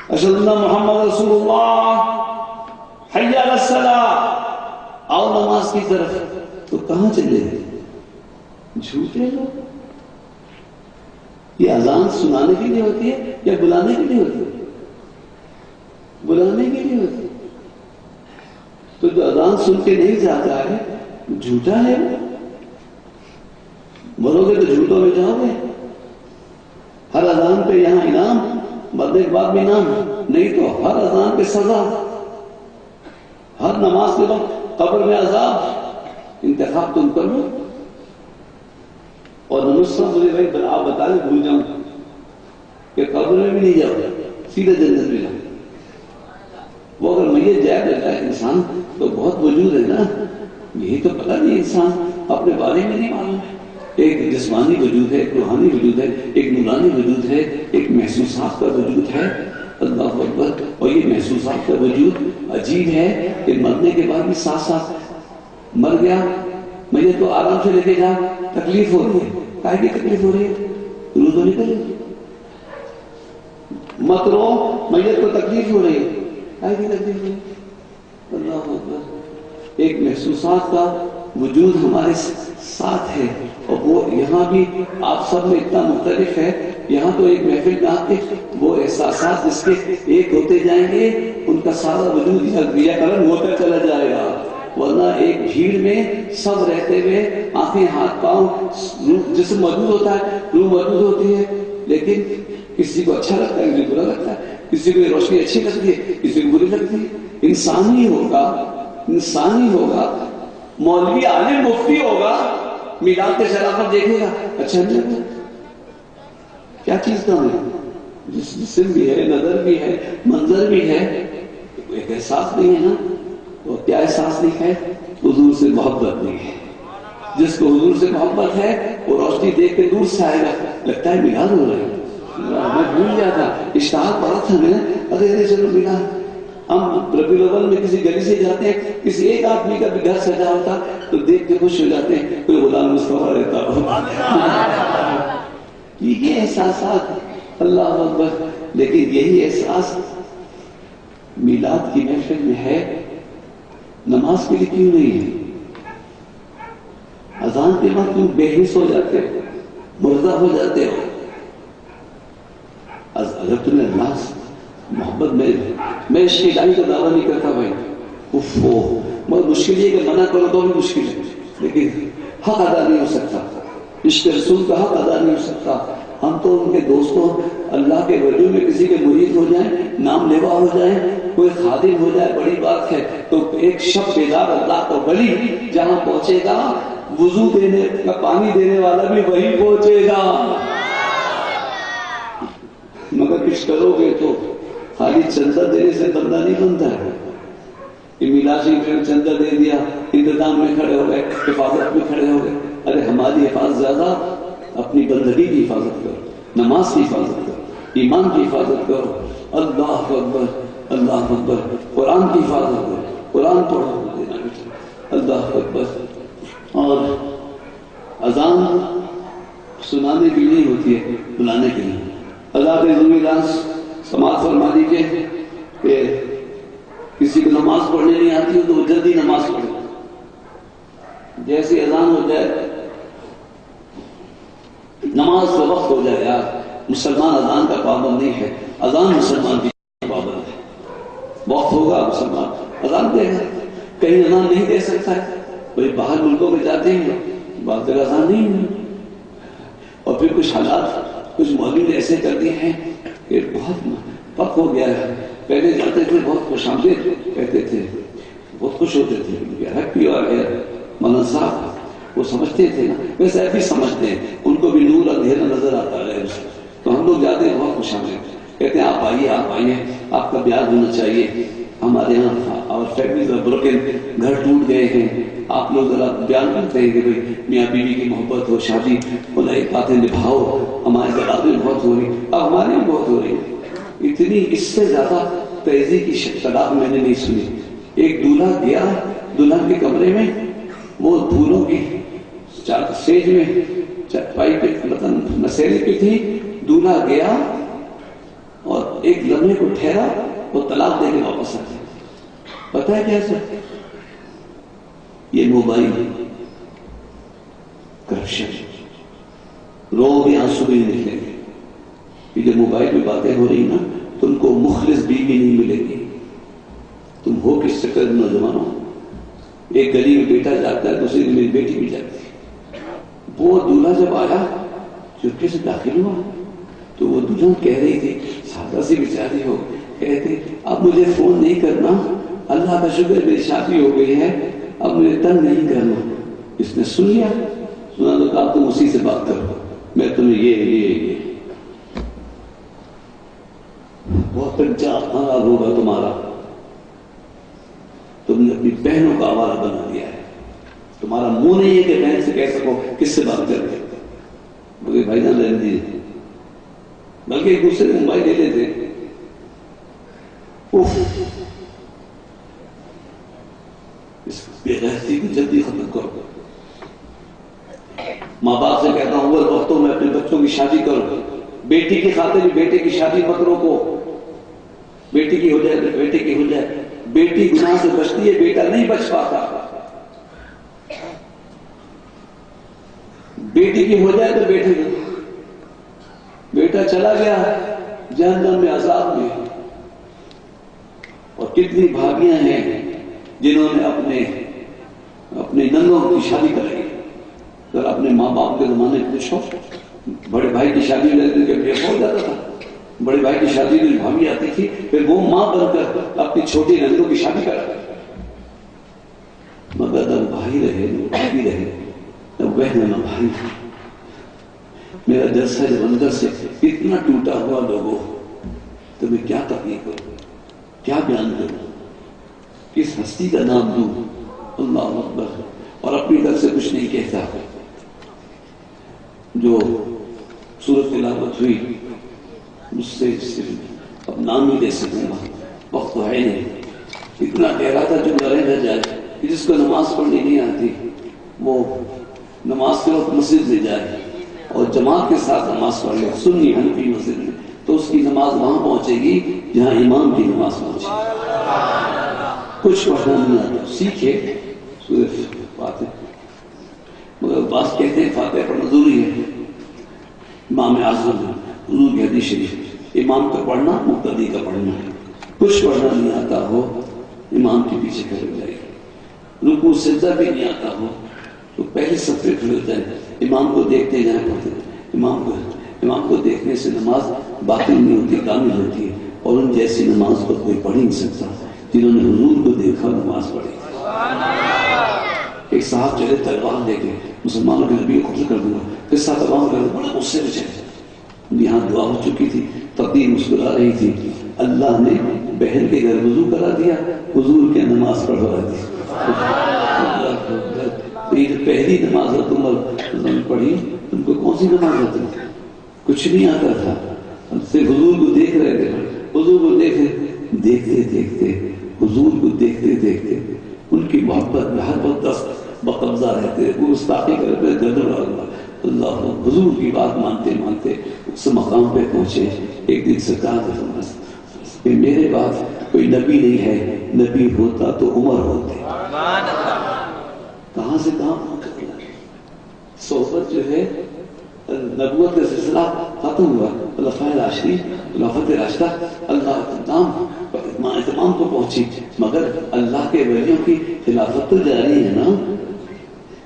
اشہد ان محمد رسول اللہ، حی علی الصلاۃ، آؤ نماز کی طرف، تو کہاں چلے گئے؟ جھوٹے لوگ۔ یہ اذان سنانے کے لیے ہوتی ہے یا بلانے کے لیے ہوتی ہے؟ بلانے کے لیے ہوتی ہے۔ تو جو اذان سن کے نہیں جاتا ہے جھوٹا ہے، مرو گے تو جھوٹوں میں جاؤ گے۔ ہر اذان پہ یہاں انعام، مرنے کے بعد بھی انعام، نہیں تو ہر اذان پہ سزا، ہر نماز کے وقت قبر میں عذاب۔ انتخاب تم کر لو۔ اور مجھے بھائی آپ بتا دیں، بھول جاؤں کہ قبر میں بھی نہیں جاؤ، سیدھے جنت میں جاؤ۔ وہ اگر میت جائے بیٹھا ہے انسان تو بہت وجود ہے نا، یہی تو پتہ نہیں انسان اپنے بارے میں نہیں معلوم ہے۔ ایک جسمانی وجود ہے، ایک روحانی وجود ہے، ایک نورانی وجود ہے، ایک محسوسات کا وجود ہے۔ اللہ اکبر۔ اور یہ محسوسات کا وجود عجیب ہے کہ مرنے کے بعد بھی ساتھ ساتھ مر گیا میت تو آرام سے لے کے جا، تکلیف ہو رہی ہے، کائے کی تکلیف ہو رہی ہے؟ روح تو نکل گئی، مت رو، میت کو تکلیف ہو رہی ہے، کائے کی تکلیف ہو رہی ہے؟ اللہ اکبر۔ ایک محسوسات کا وجود ہمارے ساتھ ہے، اور وہ یہاں بھی آپ سب میں اتنا مختلف ہے۔ یہاں تو ایک محفل میں آتے وہ احساسات جس کے ایک ہوتے جائیں گے، ان کا سارا وجود کرن ہوتا چلا جائے گا، ورنہ ایک بھیڑ میں سب رہتے ہوئے آنکھیں ہاتھ پاؤں جسم موجود ہوتا ہے، روح موجود ہوتی ہے، لیکن کسی کو اچھا لگتا ہے، کسی کو برا لگتا ہے، کسی کو روشنی اچھی لگتی ہے، کسی کو بری لگتی ہے۔ انسانی ہوگا، مولوی عالم مفتی ہوگا، میلاد کے شرافت دیکھے گا، اچھا نہیں لگتا۔ کیا چیز کا ہے؟ جسم بھی ہے، نظر بھی ہے، منظر بھی ہے، ایک احساس نہیں ہے نا۔ تو کیا احساس نہیں ہے؟ حضور سے محبت نہیں ہے۔ جس کو حضور سے محبت ہے وہ روشنی دیکھ کے دور سے آئے گا، لگتا ہے میلاد ہو رہا ہے، میں بھول گیا تھا، اشتہار پڑا تھا میں نے، ارے چلو میلاد۔ ہم ربیع الاول میں کسی گلی سے جاتے ہیں، کسی ایک آدمی کا بھی گھر سجا ہوتا تو دیکھ کے خوش ہو جاتے ہیں، کوئی غلام مصطفیٰ رہتا ہو۔ یہ احساسات، اللہ اکبر۔ لیکن یہی احساس میلاد کی محفل میں ہے، نماز کے لیے کیوں نہیں ہے؟ اذان کے بعد تم بے حس ہو جاتے ہو، مردہ ہو جاتے ہو۔ اگر تمہیں اللہ سے محبت میں اس کی لائی کا دعویٰ نہیں کرتا بھائی، بہت مشکل ہے کہ منع کرو تو بھی مشکل ہے، لیکن حق ادا نہیں ہو سکتا، عشق رسول کا حق ادا نہیں ہو سکتا۔ ہم تو ان کے دوستوں، اللہ کے وجود میں کسی کے مرید ہو جائیں، نام لیوا ہو جائیں، کوئی خادم ہو جائے، بڑی بات ہے۔ تو ایک شب بیدار اللہ کا ولی جہاں پہنچے گا، وضو دینے کا پانی دینے والا بھی وہی پہنچے گا۔ مگر کچھ کرو گے تو خالی چندہ دینے سے بندہ نہیں بنتا ہے۔ کہ میلاد شریف میں چندہ دے دیا، انتظام میں کھڑے ہو گئے، حفاظت میں کھڑے ہو گئے۔ ارے ہماری حفاظت زیادہ، اپنی بندگی کی حفاظت کرو، نماز کی حفاظت کرو، ایمان کی حفاظت کرو، اللہ اکبر، اللہ اکبر، قرآن کی حفاظت کرو، قرآن پڑھو، اللہ اکبر۔ اور اذان سنانے کے لیے ہوتی ہے، بلانے کے لیے۔ اللہ کے ذمہ سماعت فرما دیجیے کہ کسی کو نماز پڑھنے نہیں آتی ہو تو وہ جلدی نماز پڑھے، جیسی اذان ہو جائے نماز کا وقت ہو جائے۔ یار مسلمان اذان کا پابند نہیں ہے، اذان مسلمان کی پابند ہے۔ وقت ہوگا مسلمان اذان دے گا، کہیں اذان نہیں دے سکتا ہے، وہی باہر ملکوں میں جاتے ہیں، بعض جگہ اذان نہیں ہے۔ اور پھر کچھ حالات، کچھ مولوی ایسے کر دیے ہیں کہ بہت فرق ہو گیا ہے. پہلے جاتے تھے بہت خوش آمدید کہتے تھے, بہت خوش ہوتے تھے, ہیپی اور مولانا صاحب وہ سمجھتے تھے نا, ویسے ایسے سمجھتے ہیں, ان کو بھی نور اندھیرا نظر آتا ہے. تو ہم لوگ جاتے ہیں بہت خوش آمدید, کہتے ہیں آپ آئیے, آپ کا بیاہ ہونا چاہیے. ہمارے یہاں اور فیملیز بروکن, گھر ٹوٹ گئے ہیں, آپ لوگ ذرا بیان کرتے ہیں کہ بھائی میاں بیوی کی محبت ہو, شادی ایک باتیں نبھاؤ. ہمارے گھر میں بہت ہو رہی, اب ہماری بھی بہت ہو رہی. اتنی اس سے زیادہ تیزی کی شکلات میں نے نہیں سنی. ایک دولہا گیا دلہن کے کمرے میں, وہ دھولوں کی سیج میں چٹائی پہ مطلب نسیرے پہ تھی. دولہا گیا اور ایک لمحے کو ٹھہرا, وہ طلاق دے کے واپس آ گیا. پتہ ہے کیا سر, یہ موبائل کرپشن. رو بھی آنسو بھی نہیں نکلیں گے. یہ جو موبائل میں باتیں ہو رہی نا, تم کو مخلص بیوی نہیں ملے گی. تم ہو کس چکر میں نوجوانوں. ایک گلی میں بیٹا جاتا ہے, دوسری گلی میں بیٹی بھی جاتی ہے. وہ دولہا جب آیا چپکے سے داخل ہوا تو وہ دلہن کہہ رہی تھی, سادہ سی بیچاری ہو, کہتے اب مجھے فون نہیں کرنا, اللہ کا شکر میری شادی ہو گئی ہے, اب مجھے تنگ نہیں کرنا. اس نے سن لیا, سنا تو کہا تم اسی سے بات کرو, میں تمہیں یہ بہت پنچات خراب ہوگا تمہارا. تم نے اپنی بہنوں کا آوارہ بنا دیا ہے. تمہارا منہ نہیں ہے کہ بہن سے کہہ سکو کس سے بات کر رہے. مجھے بھائی جان رہنے دیجیے, بلکہ ایک دوسرے کو موبائل دے لیتے. اس بے غیرتی کو جلدی ختم کرو. ماں باپ سے کہتا ہوں اول وقتوں میں اپنے بچوں کی شادی کرو. بیٹی کی خاطر بیٹے کی شادی مت روکو. بیٹی کی ہو جائے تو بیٹے کی ہو جائے. بیٹی گناہ سے بچتی ہے, بیٹا نہیں بچ پاتا. بیٹی کی ہو جائے تو بیٹے کی. بیٹا چلا گیا جہنم میں, عذاب میں. اور کتنی بھابیاں ہیں جنہوں نے اپنے ننوں کی شادی کرائی. اگر اپنے ماں باپ کے زمانے میں پوچھو, بڑے بھائی کی شادی کے بیف ہو جاتا تھا. بڑے بھائی کی شادی میں بھابھی آتی تھی, پھر وہ ماں بن کر اپنی چھوٹی نندوں کی شادی کراتی. مگر نہ بھائی رہے نہ بھابھی رہے, نہ بہن نہ بھائی. میرا جلسہ جلندھر سے اتنا ٹوٹا ہوا لوگوں, تو میں کیا تقریر کروں, کیا بیان کروں, کس ہستی کا نام دوں. اللہ اکبر. اور اپنی طرف سے کچھ نہیں کہتا. جو سورت تلاوت ہوئی مجھ سے صرف اب نام ہی دے سکوں گا, وقت تو ہے نہیں. اتنا گہرا تھا جو نہ رہ جائے کہ جس کو نماز پڑھنی نہیں آتی وہ نماز کے وقت مسجد میں جائے اور جماعت کے ساتھ نماز پڑھ لے, سنی حنفی مسجد میں, تو اس کی نماز وہاں پہنچے گی جہاں امام کی نماز پہنچے گی. کچھ پڑھنا نہیں آتا, سیکھے صرف باتیں. مگر بعض کہتے ہیں فاتحہ پڑھنا ضروری ہے. امام اعظم حضور کی حدیث شریف, امام کا پڑھنا مقتدی کا پڑھنا. کچھ پڑھنا نہیں آتا ہو امام کے پیچھے کھڑے ہو جائے. رکوع سجدہ بھی نہیں آتا ہو تو پہلے صف پہ کھڑے ہو جائیں, امام کو دیکھتے جائیں پڑھتے. امام کو دیکھنے سے نماز باطل نہیں ہوتی, کامل ہوتی ہے. اور ان جیسی نماز کو کوئی پڑھ نہیں سکتا جنہوں نے حضور کو دیکھا نماز پڑھی. ایک صاحب چلے تلوار لے کے, مسلمانوں کے نبی کو قتل کر دوں گا, پھر ساتھ تمام کر دوں, بڑے غصے میں چلے. یہاں دعا ہو چکی تھی, تقدیر مسکرا رہی تھی, اللہ نے بہن کے گھر وضو کرا دیا, حضور کے نماز پڑھوا دی. یہ جو پہلی نماز تم پڑھی, تم کو کون سی نماز آتی, کچھ نہیں آتا تھا, صرف حضور کو دیکھ رہے تھے. حضور کو دیکھتے دیکھتے حضور کو دیکھتے دیکھتے ان کی محبت میں ہر وقت دست بقبضہ رہتے, وہ گستاخی کرتے گدر. اللہ حضور کی بات مانتے مانتے اس مقام پہ پہنچے. ایک دن سرکار کہ میرے بعد کوئی نبی نہیں ہے, نبی ہوتا تو عمر ہوتے. کہاں سے کہاں پہنچ گیا. صحبت جو ہے نبوت کا سلسلہ ختم ہوا. خلافت راشدہ اللہ اہتمام کو پہنچی, مگر اللہ کے ولیوں کی خلافت تو جاری ہے نا.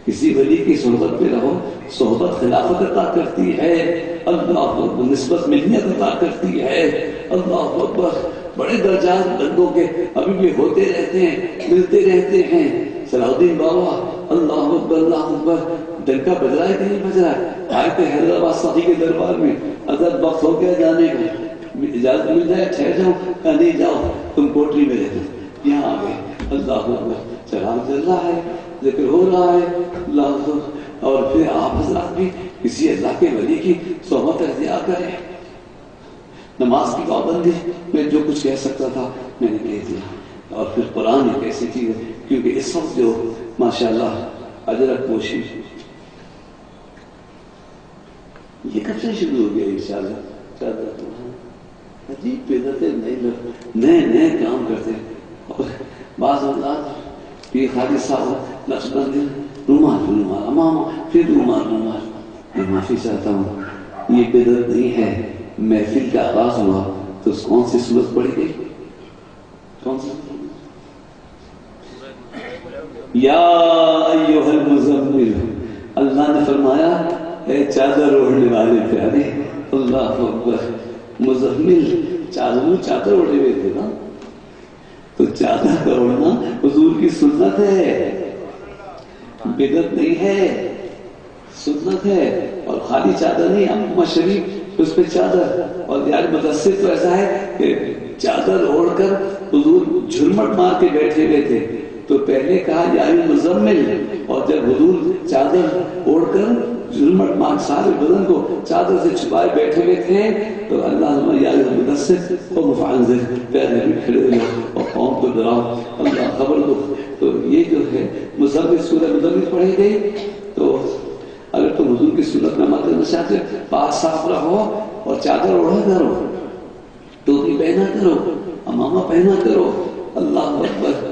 کسی ولی کی صحبت میں رہو، صحبت خلافت عطا کرتی ہے، اللہ اکبر، نسبت ملنیت عطا کرتی ہے، اللہ اکبر، بڑے درجات بندوں کے ابھی بھی ہوتے رہتے ہیں، ملتے رہتے ہیں۔ صلاح الدین بابا، اللہ اکبر اللہ اکبر، ڈنکا بج رہا ہے کہ نہیں بج رہا ہے؟ آئے تھے حیدرآباد سخی کے دربار میں، اگر وقت ہو گیا جانے کا، اجازت مل جائے ٹھہر جاؤ، کہا نہیں جاؤ تم کوٹری میں رہتے، یہاں آ گئے، اللہ اکبر، چراغ جل رہا ہے، ذکر ہو رہا ہے، اللہ اکبر، اور پھر آپ حضرات بھی کسی اللہ کے ولی کی صحبت اختیار کریں۔ نماز کی پابندی میں جو کچھ کہہ سکتا تھا میں نے کہہ دیا، اور پھر قرآن ایک ایسی چیز ہے، کیونکہ اس وقت جو ماشاءاللہ اجرک پوشی یہ کب سے شروع ہو گیا انشاءاللہ، عجیب بدعتیں، نئے کام کرتے ہیں، اور بعض اوقات پیر خالد صاحب نقش بندی، رومال امام، پھر رومال، میں معافی چاہتا ہوں، یہ بدعت نہیں ہے۔ محفل کا آغاز ہوا تو کون سی صورت پڑھی گئی؟ کون سی؟ یا ایھا المزمل، اللہ نے فرمایا اے چادر اوڑھنے والے پیارے، اللہ اکبر، مزمل، چادر اوڑھے ہوئے تھے نا، تو چادر کا اوڑھنا حضور کی سنت ہے، بدعت نہیں ہے، سنت ہے۔ اور خالی چادر نہیں، امامہ شریف اس پہ چادر، اور یار مدثر تو ایسا ہے کہ چادر اوڑھ کر حضور جھرمٹ مار کے بیٹھے ہوئے تھے، تو پہلے کہا یا مزمل، اور جب حضور چادر اوڑھ کر جھرمٹ مار سارے بدن کو چادر سے چھپائے بیٹھے ہوئے تھے، تو اللہ یا مدثر قم فانذر، پیارے بھی کھڑے ہو جاؤ اور قوم کو ڈراؤ، اللہ خبر دو۔ تو یہ جو ہے مزمل، سورہ مزمل پڑھی گئی۔ تو اگر تم حضور کی سنت میں عمل کرنا چاہتے ہو، پاک صاف رہو اور چادر اوڑھا کرو، ٹوپی پہنا کرو، امامہ پہنا کرو، اللہ اکبر۔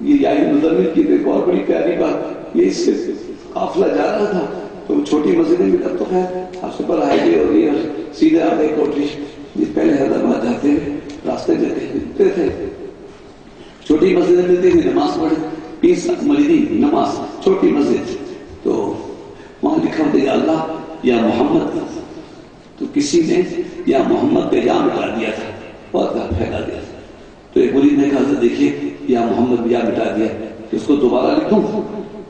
یہ یا مزمل کی ایک اور بڑی پیاری بات، یہ اس سے قافلہ جا رہا تھا تو چھوٹی مسجدیں میں تب تو خیر آپ سے پر آئے گی اور یہ سیدھے آ گئے کوٹری، یہ پہلے حیدرآباد جاتے ہیں راستے جاتے تھے، چھوٹی مسجدیں ملتی تھی، نماز پڑھے 20 مریدین نماز، چھوٹی مسجد، تو وہاں لکھا ہوتا یا اللہ یا محمد، تو کسی نے یا محمد کا یا مٹا دیا تھا، بہت پھیلا دیا تھا، تو ایک مرید نے کہا دیکھیے یا محمد یا مٹا دیا، اس کو دوبارہ لکھوں؟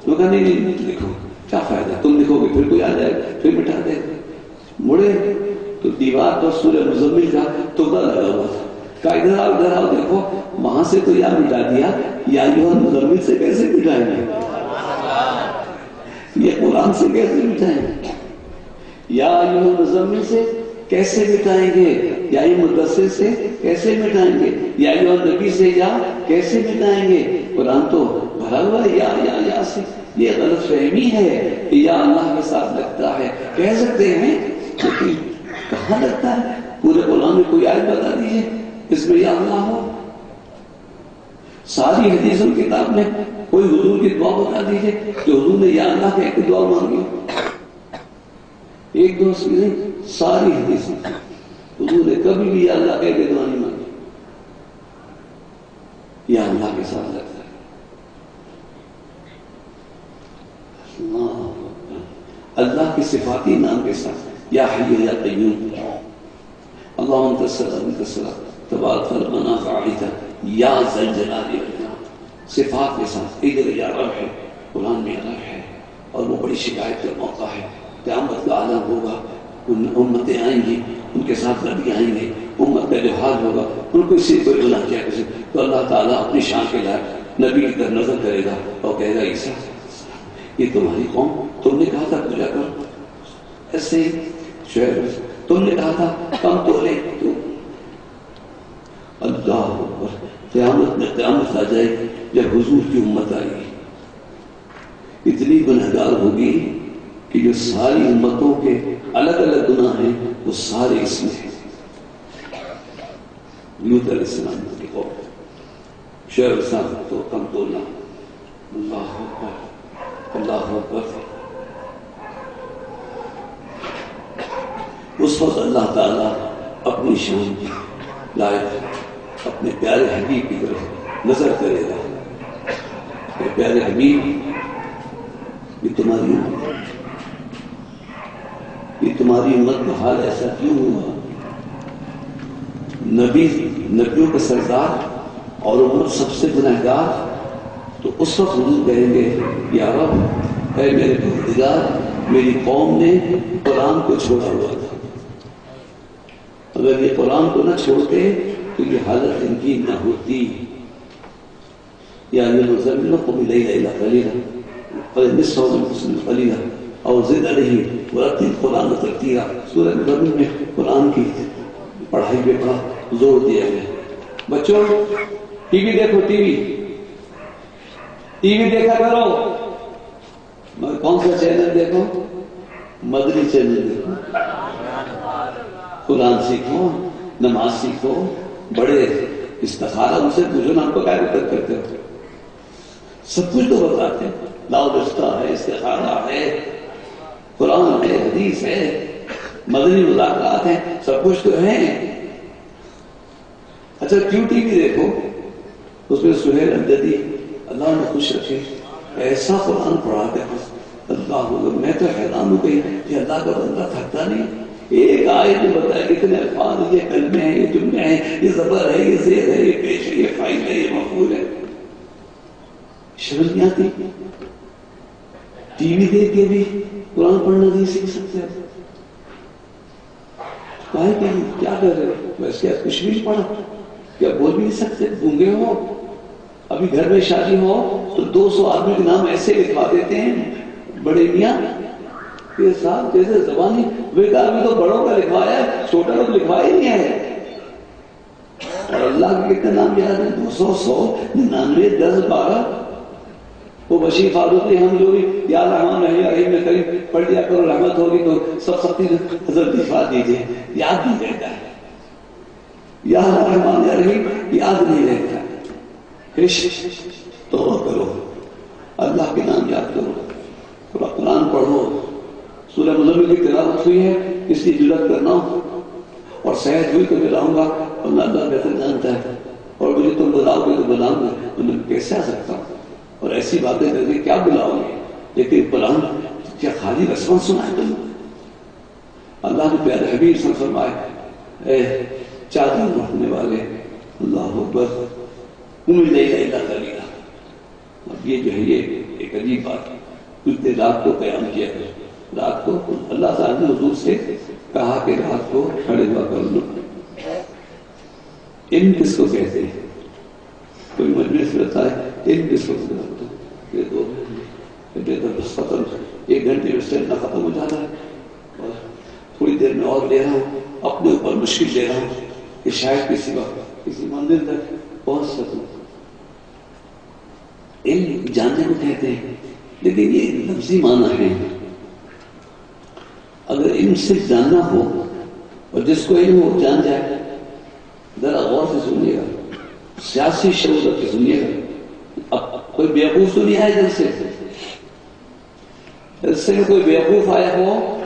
وہ کہا نہیں لکھو، کیا فائدہ، تم لکھو گے پھر کوئی آ جائے گا پھر مٹا دے گا۔ مڑے تو دیوار پر سورہ مزمل کا توبہ لگا ہوا تھا، کہا ادھر آؤ دیکھو، وہاں سے تو یا مٹا دیا، یا مزمل سے کیسے مٹائیں گے، یہ قرآن سے کیسے مٹائیں گے، یا مزمل سے کیسے مٹائیں گے، یا مدثر سے کیسے مٹائیں گے، یا نبی سے یا کیسے مٹائیں گے، قرآن تو بھرا ہوا ہے یا سے۔ یہ غلط فہمی ہے کہ یا اللہ کے ساتھ لگتا ہے، کہہ سکتے ہیں لیکن کہاں لگتا ہے؟ پورے قرآن میں کوئی آیت بتا دیجیے اس میں یا اللہ ہو، ساری حدیثوں کی کتاب میں کوئی حضور کی دعا بتا دیجیے کہ حضور نے یا اللہ کہہ کے دعا مانگی، ایک دو سے نہیں، ساری حدیث حضور نے کبھی بھی یا اللہ کہہ کے دعا نہیں مانگی، یا اللہ کے ساتھ لگتا ہے۔ اللہ کی صفاتی نام کے ساتھ یا حی یا قیوم، اللہم انت السلام منک السلام تبارک ربنا فعلیت یا ذا الجلال والاکرام، صفات کے ساتھ۔ ادھر یا رب ہے، قرآن میں رب ہے، اور وہ بڑی شکایت کا موقع ہے، قیامت کا عالم ہوگا، امتیں آئیں گی، ان کے ساتھ نبی آئیں گے، امت کا جو حال ہوگا، ان کو اسی کوئی گناہ کیا کر سکے، تو اللہ تعالیٰ اپنی شان کے لائق نبی کی طرف نظر کرے گا اور کہے گا عیسیٰ یہ تمہاری قوم، تم نے کہا تھا پوجا کرو، ایسے ہی شعیب تم نے کہا تھا کم تولے تو، اللہ اکبر، قیامت میں قیامت آ جائے گی جب حضور کی امت آئے گی، اتنی گنہگار ہوگی کہ جو ساری امتوں کے الگ الگ گناہ ہیں وہ سارے اس میں ہیں۔ لوط علیہ السلام کی قوم، شعیب صاحب تو کم تولنا، اللہ اکبر اللہ اکبر۔ اس وقت اللہ تعالیٰ اپنی شان کی لائق اپنے پیارے حبیب کی طرف نظر کرے گا کہ پیارے حبیب یہ تمہاری امت، یہ تمہاری امت کا حال ایسا کیوں ہوا؟ نبیوں کا سردار اور امت سب سے گنہگار، تو اس وقت حضور کہیں گے یا رب اے میرے پروردگار، میری قوم نے قرآن کو چھوڑا ہوا تھا، اگر یہ قرآن کو نہ چھوڑتے تو یہ حالت ان کی نہ ہوتی۔ یا المزمل قم الليل الا قليلا نصفه او انقص منه قليلا او زد عليه ورتل القرآن ترتیلا۔ سورہ مزمل میں قرآن کی پڑھائی پہ بڑا زور دیا گیا۔ بچوں ٹی وی دیکھو، ٹی وی دیکھا کرو، مگر کون سا چینل دیکھو؟ مدنی چینل دیکھو، قرآن سیکھو، نماز سیکھو، بڑے استخارہ ان سے پوچھو نا، ہم کو کیا کرتے ہو؟ سب کچھ تو بتاتے ہیں، لاؤ رشتہ ہے، استخارہ ہے، قرآن ہے، حدیث ہے، مدنی مذاکرات ہیں، سب کچھ تو ہے۔ اچھا کیوں ٹی وی دیکھو؟ اس میں سہیل امجدی اللہ نے خوش رکھے ایسا قرآن پڑھا کرتے، اللہ میں تو حیران ہو گئی کہ اللہ کا بندہ تھکتا نہیں، ایک آیت میں بتایا کتنے الفاظ، یہ کلمے ہیں، یہ جملے ہیں، یہ زبر ہے، یہ زیر ہے، یہ پیش ہے، یہ فائل ہے، یہ مفعول ہے، شرم نہیں آتی؟ ٹی وی دیکھ کے بھی قرآن پڑھنا نہیں سیکھ سکتے؟ کیا کر رہے ہو؟ بس کیا کچھ بھی نہیں پڑھا؟ کیا بول بھی نہیں سکتے؟ گونگے ہو؟ ابھی گھر میں شادی ہو تو 200 آدمی کے نام ایسے لکھوا دیتے ہیں بڑے میاں کے ساتھ، جیسے زبانی ایک آدمی تو بڑوں کا لکھوایا ہے، چھوٹا تو لکھوایا ہی نہیں ہے۔ اور اللہ کے کتنے نام یاد ہیں؟ 200 100 99 10 12۔ وہ بشیر فاروقی ہم جو بھی یا رحمان رحیم رحیم میں کریم پڑھ دیا کرو، رحمت ہوگی تو سب سختی حضرت دفاع دیجیے، یاد نہیں رہتا ہے، یا رحمان یا رحیم یاد نہیں رہتا ہے۔ توبہ کرو، اللہ کے نام یاد کرو، قرآن پڑھو۔ سورہ مزمل کی تلاوت ہوئی ہے، اس کی جرات کرنا ہو اور صحت ہوئی تو میں لاؤں گا، اللہ بہتر جانتا ہے، اور مجھے تم بلاؤ گے تو بلاؤں گے، میں کیسے آ سکتا ہوں اور ایسی باتیں کر کے کیا بلاؤ گے؟ لیکن قرآن کیا خالی رسم سنائے تم؟ اللہ نے پیارے حبیب سے فرمائے اے چادر رکھنے والے، اللہ اکبر، امید نہیں اللہ تعالیٰ۔ اب یہ جو ہے یہ ایک عجیب بات ہے، اس نے رات کو قیام کیا ہے، رات کو اللہ تعالیٰ نے حضور سے کہا کہ رات کو کھڑے ہوا کر لو۔ علم کس کو کہتے ہیں؟ کوئی مجلس میں بتائے علم کس کو کہتے ہیں؟ یہ دو بس ختم، 1 گھنٹے میں سٹیمنا ختم ہو جاتا ہے، اور تھوڑی دیر میں اور لے رہا ہوں، اپنے اوپر مشکل لے رہا ہوں کہ شاید کسی وقت کسی منزل تک پہنچ سکوں۔ علم جاننے کو کہتے ہیں، لیکن یہ لفظی معنی ہے۔ اگر علم صرف جاننا ہو اور جس کو علم ہو جان جائے، ذرا غور سے سنیے گا، سیاسی شعور رکھ کے سنیے گا۔ اب کوئی بیوقوف تو نہیں آیا جلسے میں کوئی بیوقوف آیا ہو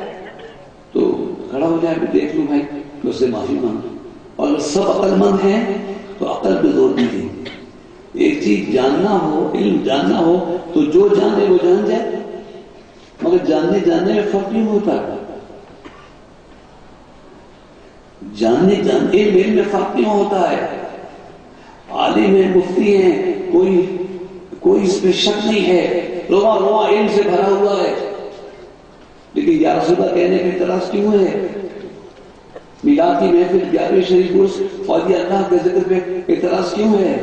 تو کھڑا ہو جائے، میں دیکھ لوں بھائی، میں اس سے معافی مانگوں، اور سب عقل مند ہیں تو عقل پہ زور نہیں دیں۔ ایک چیز جاننا ہو، علم جاننا ہو تو جو جانے وہ جان جائے، مگر جاننے میں فرق نہیں ہوتا، علم میں فرق نہیں ہوتا ہے۔ عالم ہیں، مفتی ہیں، کوئی اس میں شک نہیں ہے، رواں علم سے بھرا ہوا ہے، لیکن یا رسول اللہ کہنے کے اعتراض کیوں ہے؟ میلاد کی محفل 11ویں شریف عرس فوجی اللہ کے ذکر پہ اعتراض کیوں ہے؟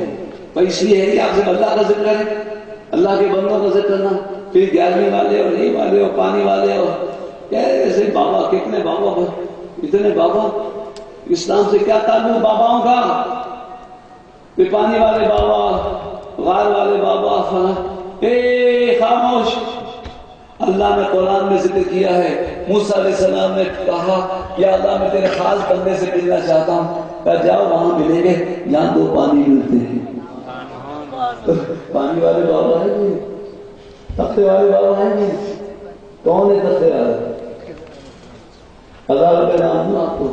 بھائی اس لیے ہے کہ آپ سے اللہ کا ذکر ہے، اللہ کے بندوں کا ذکر کرنا، پھر 11ویں والے اور یہ والے اور پانی والے اور کیسے بابا، کتنے بابا، اتنے بابا، اسلام سے کیا تعلق باباؤں کا؟ پھر پانی والے بابا، غار والے بابا، خاموش۔ اللہ نے قرآن میں ذکر کیا ہے، موسیٰ علیہ السلام نے کہا یا اللہ میں تیرے خاص بندے سے ملنا چاہتا ہوں، کہا جاؤ وہاں ملیں گے جہاں 2 پانی ملتے ہیں۔ پانی والے بابا ہے جی، تختے والے بابا ہے جی، کون ہے تختے والے؟ 1000 روپے نام دوں آپ کو،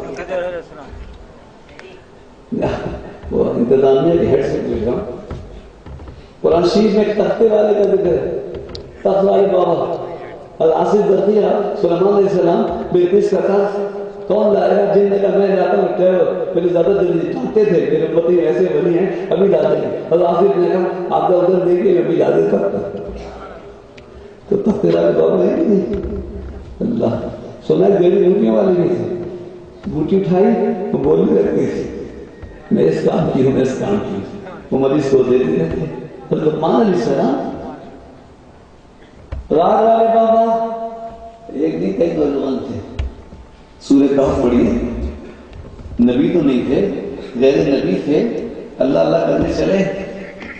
وہ انتظامیہ کے ہیڈ سے پوچھ رہا ہوں۔ قرآن شریف میں تختے والے کا ذکر ہے، تخت والے بابا، اور آصف برقیہ سلیمان علیہ السلام بلقیس کا تھا، کون لائے گا؟ جن نے کہا میں جاتا ہوں ٹھہرو، پہلے زیادہ دل چاہتے تھے میرے پتی ایسے بنی ہیں ابھی لا دیں گے، اور آصف نے کہا آپ کا ادھر دیکھیے ابھی لا دیتا تو تختہ کے بابا ہے کہ نہیں؟ اللہ سنا گیری بوٹیوں والی نہیں تھی، بوٹی اٹھائی وہ بولنے لگتی تھی میں اس کام کی ہوں، میں اس کام کی ہوں، وہ مریض کو دیتے رہتے۔ حضرت لقمان علیہ السلام راگ والے بابا ایک دن کئی نوجوان تھے، سورہ کہف پڑھی، نبی تو نہیں تھے، غیر نبی تھے، اللہ اللہ کرنے چلے،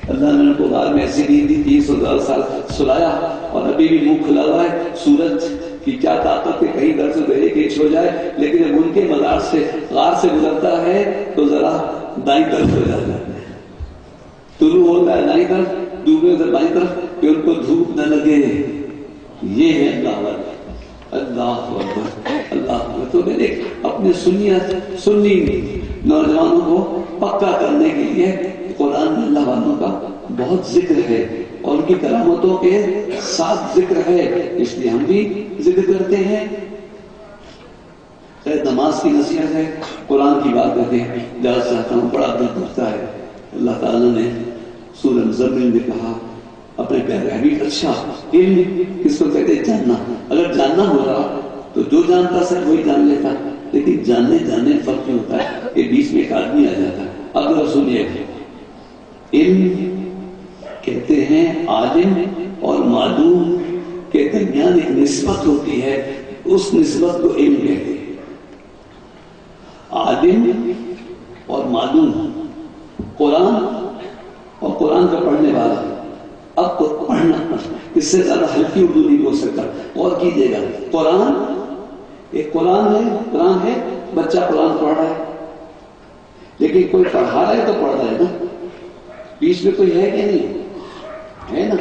اللہ نے ان کو غار میں ایسی نیند دی 30,000 سال سلایا، اور ابھی بھی منہ کھلا ہوا ہے، سورج کی کیا طاقت ہے کہیں در سے دہے کیچ ہو جائے، لیکن جب ان کے مزار سے غار سے گزرتا ہے تو ذرا دائیں طرف ہو جاتا ہے، طلوع ہوتا ہے دائیں طرف، ڈوبے سے بائیں طرف کہ ان کو دھوپ نہ لگے، یہ ہے اللہ اکبر اللہ اکبر اللہ اکبر۔ تو میں نے اپنے سنی نوجوانوں کو پکا کرنے کے لیے قرآن میں اللہ والوں کا بہت ذکر ہے اور ان کی کرامتوں کے ساتھ ذکر ہے، اس لیے ہم بھی ذکر کرتے ہیں۔ نماز کی نصیحت ہے، قرآن کی بات کرتے ہیں، جہاں چاہتا ہوں بڑا دل دکھتا ہے۔ اللہ تعالیٰ نے سورہ مزمل میں کہا اپنے پیارے حبیب، اچھا علم کس کو کہتے ہیں؟ جاننا۔ اگر جاننا ہو رہا تو جو جانتا سر وہی جان لیتا، لیکن جاننے فرق نہیں ہوتا ہے کہ بیچ میں ایک آدمی آ جاتا ہے۔ اب سنیے، علم کہتے ہیں عالم اور معلوم کے درمیان ایک نسبت ہوتی ہے، اس نسبت کو علم کہتے ہیں۔ عالم اور معلوم، قرآن اور قرآن کا پڑھنے والا، اب تو پڑھنا اس سے زیادہ ہلکی اردو نہیں بول سکتا، اور کیجیے گا، قرآن ایک قرآن ہے، بچہ قرآن پڑھ رہا ہے، لیکن کوئی پڑھا رہا ہے تو پڑھ رہا ہے نا، بیچ میں کوئی ہے کہ نہیں ہے نا۔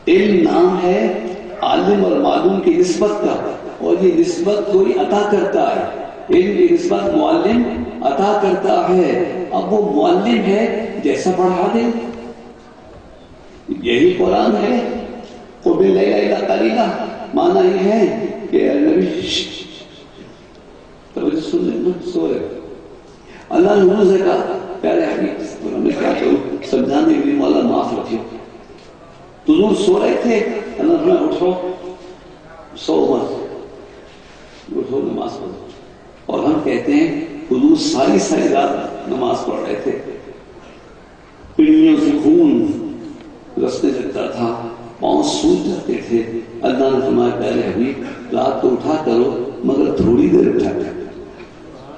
علم نام ہے عالم اور معلوم کی نسبت کا، اور یہ نسبت کوئی عطا کرتا ہے، علم کی نسبت معلم عطا کرتا ہے۔ اب وہ معلم ہے جیسا پڑھا دے، یہی قرآن ہے۔ قُمِ اللَّيْلَ قَلِيلًا معنی یہ ہے کہ نبی توجہ سن لیں نا، سو رہے اللہ نے انہوں سے کہا پیارے حبیب، میں کیا کروں سمجھانے کے لیے، مولا معاف رکھے، حضور سو رہے تھے، اللہ نے اٹھو، سو مت، اٹھو نماز پڑھو۔ اور ہم کہتے ہیں حضور ساری رات نماز پڑھ رہے تھے، پنڈلیوں سے خون رستے لگتا تھا، پاؤں سوج جاتے تھے، اللہ نے فرمایا پیارے حبیب رات کو اٹھا کرو مگر تھوڑی دیر اٹھا کر،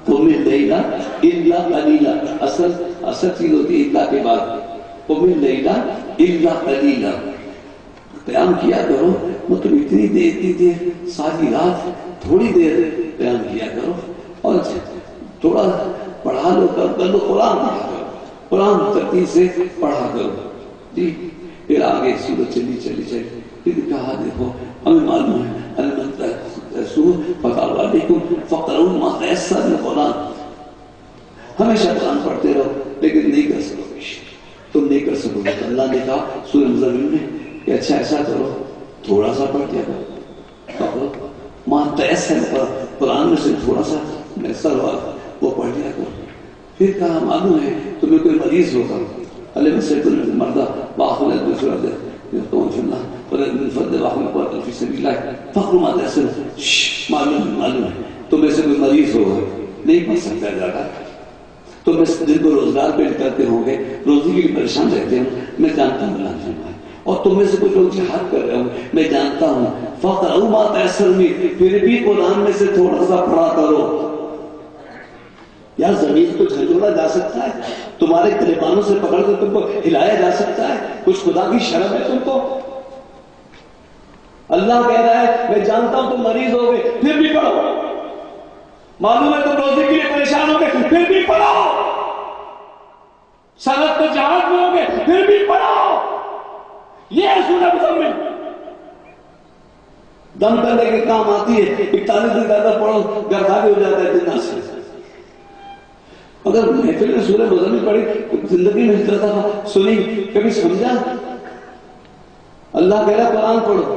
قُمِ اللَّيْلَ إِلَّا قَلِيلًا، اصل چیز ہوتی ہے الا کے بعد، قُمِ اللَّيْلَ إِلَّا قَلِيلًا، قیام کیا کرو، مطلب اتنی دیر ساری رات تھوڑی دیر قیام کیا کرو، اور تھوڑا پڑھا لو، کر لو، قرآن پڑھا کرو، قرآن ترتیب سے پڑھا کرو جی۔ پھر آگے سورج چلی پھر کہا دیکھو ہمیں معلوم ہے فقرؤ ما تيسر من القرآن، ہمیشہ قرآن پڑھتے رہو، لیکن نہیں کر سکو گے، تم نہیں کر سکو گے۔ اللہ نے کہا سورہ مزمل میں کہ اچھا ایسا کرو، تھوڑا سا پڑھ دیا کرو، ما تيسر، قرآن میں سے تھوڑا سا میسر ہوا وہ پڑھ لیا کرو۔ پھر کہا معلوم ہے تمہیں کوئی مریض ہوگا، علیہ وسلم المرضى واخذ بالفرد يقوم في الله ولد من فرد واخذ قوة في سبيل الله فقر ما تيسر، معلوم ہے تم میں سے کوئی مریض ہوگا نہیں پڑھ سکتا زیادہ، تم جن کو روزگار پہ کرتے ہوں گے، روزی کے لیے پریشان رہتے ہوں، میں جانتا ہوں اللہ فرمائے، اور تم میں سے کوئی لوگ جہاد کر رہے ہوں، میں جانتا ہوں، فقرؤ ما تيسر من، پھر بھی قرآن میں سے تھوڑا سا پڑھا کرو۔ یا زمین کو جھنجھوڑا جا سکتا ہے، تمہارے گریبانوں سے پکڑ کر تم کو ہلایا جا سکتا ہے، کچھ خدا کی شرم ہے تم کو؟ اللہ کہہ رہا ہے میں جانتا ہوں تم مریض ہو گے پھر بھی پڑھو، معلوم ہے تم روزی کے لیے پریشان ہو گے پھر بھی پڑھو، سرحد پہ جہاد میں ہو گے پھر بھی پڑھو۔ یہ ہے سورہ مزمل، دم کرنے کے کام آتی ہے، 41 دن زیادہ پڑھو گردابی ہو جاتا ہے دن سے۔ اگر محفل میں سورہ مزمل پڑھی زندگی میں اس طرح سنی کبھی سمجھا؟ اللہ کہہ رہا قرآن پڑھو،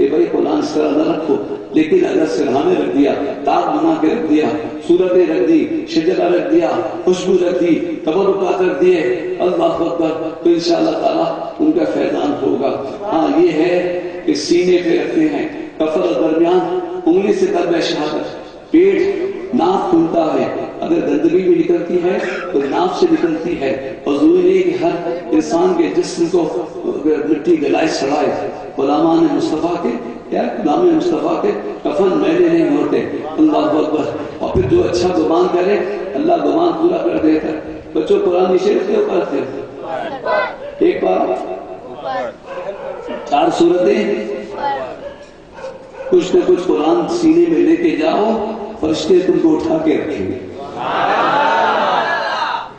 کہ بھائی قرآن اس طرح نہ رکھو، لیکن اگر سرہانے رکھ دیا، تاج بنا کے رکھ دیا، صورتیں رکھ دی، شجرہ رکھ دیا، خوشبو رکھ دی، تبرکات رکھ دیے، اللہ اکبر، تو انشاءاللہ تعالیٰ ان کا فیضان ہوگا۔ ہاں یہ ہے کہ سینے پہ رکھتے ہیں، کفر درمیان انگلی سے کلمہ شہادت، پیٹ ناف کھلتا ہے، اگر گندگی بھی نکلتی ہے تو ناف سے نکلتی ہے، اور ضروری ہے کہ ہر انسان کے جسم کو مٹی گلائے سڑائے۔ غلامان مصطفیٰ کے یا غلام مصطفیٰ کے کفن میلے نہیں ہوتے، اللہ اکبر۔ اور پھر جو اچھا گمان کرے اللہ گمان پورا کر دیتا ہے۔ بچوں قرآن شریف کے اوپر تھے ایک بار 4 سورتیں کچھ نہ کچھ قرآن سینے میں لے کے جاؤ، فرشتے تم کو اٹھا کے رکھیں گے۔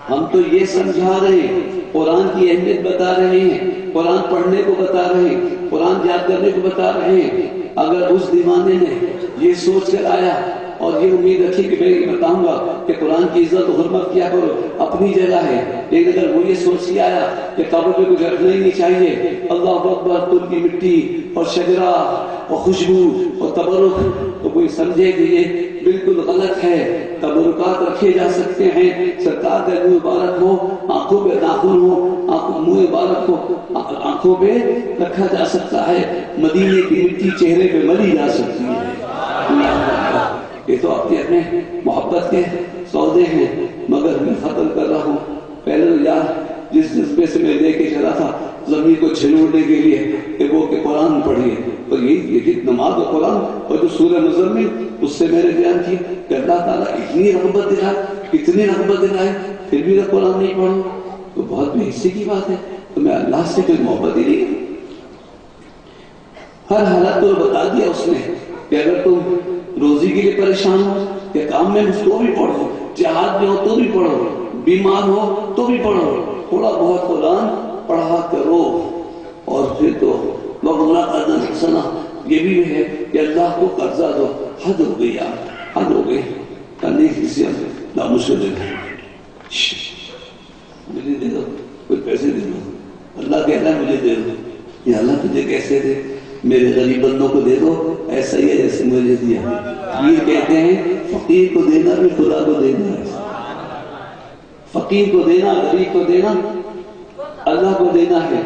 ہم تو یہ سمجھا رہے ہیں، قرآن کی اہمیت بتا رہے ہیں، قرآن پڑھنے کو بتا رہے ہیں، قرآن یاد کرنے کو بتا رہے ہیں۔ اگر اس دیوانے نے یہ سوچ کر آیا اور یہ امید رکھی کہ میں بتاؤں گا کہ قرآن کی عزت و حرمت کیا کرو، اپنی جگہ ہے، لیکن اگر وہ یہ سوچ کے آیا کہ قبر پہ کچھ رکھنا ہی نہیں چاہیے، اللہ اکبر، تل کی مٹی اور شجرہ اور خوشبو اور تبرک، تو کوئی سمجھے کہ یہ بالکل غلط ہے۔ تبرکات رکھے جا سکتے ہیں، سرکار کا منہ مبارک ہو، آنکھوں پہ ناخن ہو، منہ مبارک ہو، آنکھوں پہ رکھا جا سکتا ہے، مدینے کی مٹی چہرے پہ ملی جا سکتی ہے۔ یہ تو اپنے محبت کے سودے ہیں، مگر میں ختم کر رہا ہوں۔ پہلے تو یار جس جذبے سے میں لے کے چلا تھا زمین کو چھلوڑنے کے لیے کہ وہ کہ قرآن پڑھیے، اور یہی نماز و قرآن اور جو سورہ مزمل اس سے میں نے بیان کی کہ اللہ تعالیٰ اتنی رغبت دلائے، اتنی رغبت دلائے، پھر بھی قرآن نہیں پڑھو تو بہت بے حسی کی بات ہے۔ تو میں اللہ سے کوئی محبت ہی نہیں، ہر حالت کو بتا دیا اس نے کہ اگر تم روزی کے لیے پریشان ہو یا کام میں اس کو بھی پڑھو، جہاد میں ہو تو بھی پڑھو، بیمار ہو تو بھی پڑھو، تھوڑا بہت قرآن پڑھا کرو۔ اور پھر تو وَقُلْ قَدْ حَسَنًا، یہ بھی ہے کہ اللہ کو قرضہ دو۔ حد ہو گئی یار، حد ہو گئی، کرنے کسی نہ مجھ کو دے دو، مجھے دے دو، کوئی پیسے دے دو۔ اللہ کہتا ہے مجھے دے دو، یا اللہ تجھے کیسے دے؟ میرے غریب بندوں کو دے دو، ایسا ہی ہے جیسے مجھے دیا۔ یہ کہتے ہیں فقیر کو دینا بھی خدا کو دینا ہے، فقیر کو دینا، غریب کو دینا، اللہ کو دینا ہے۔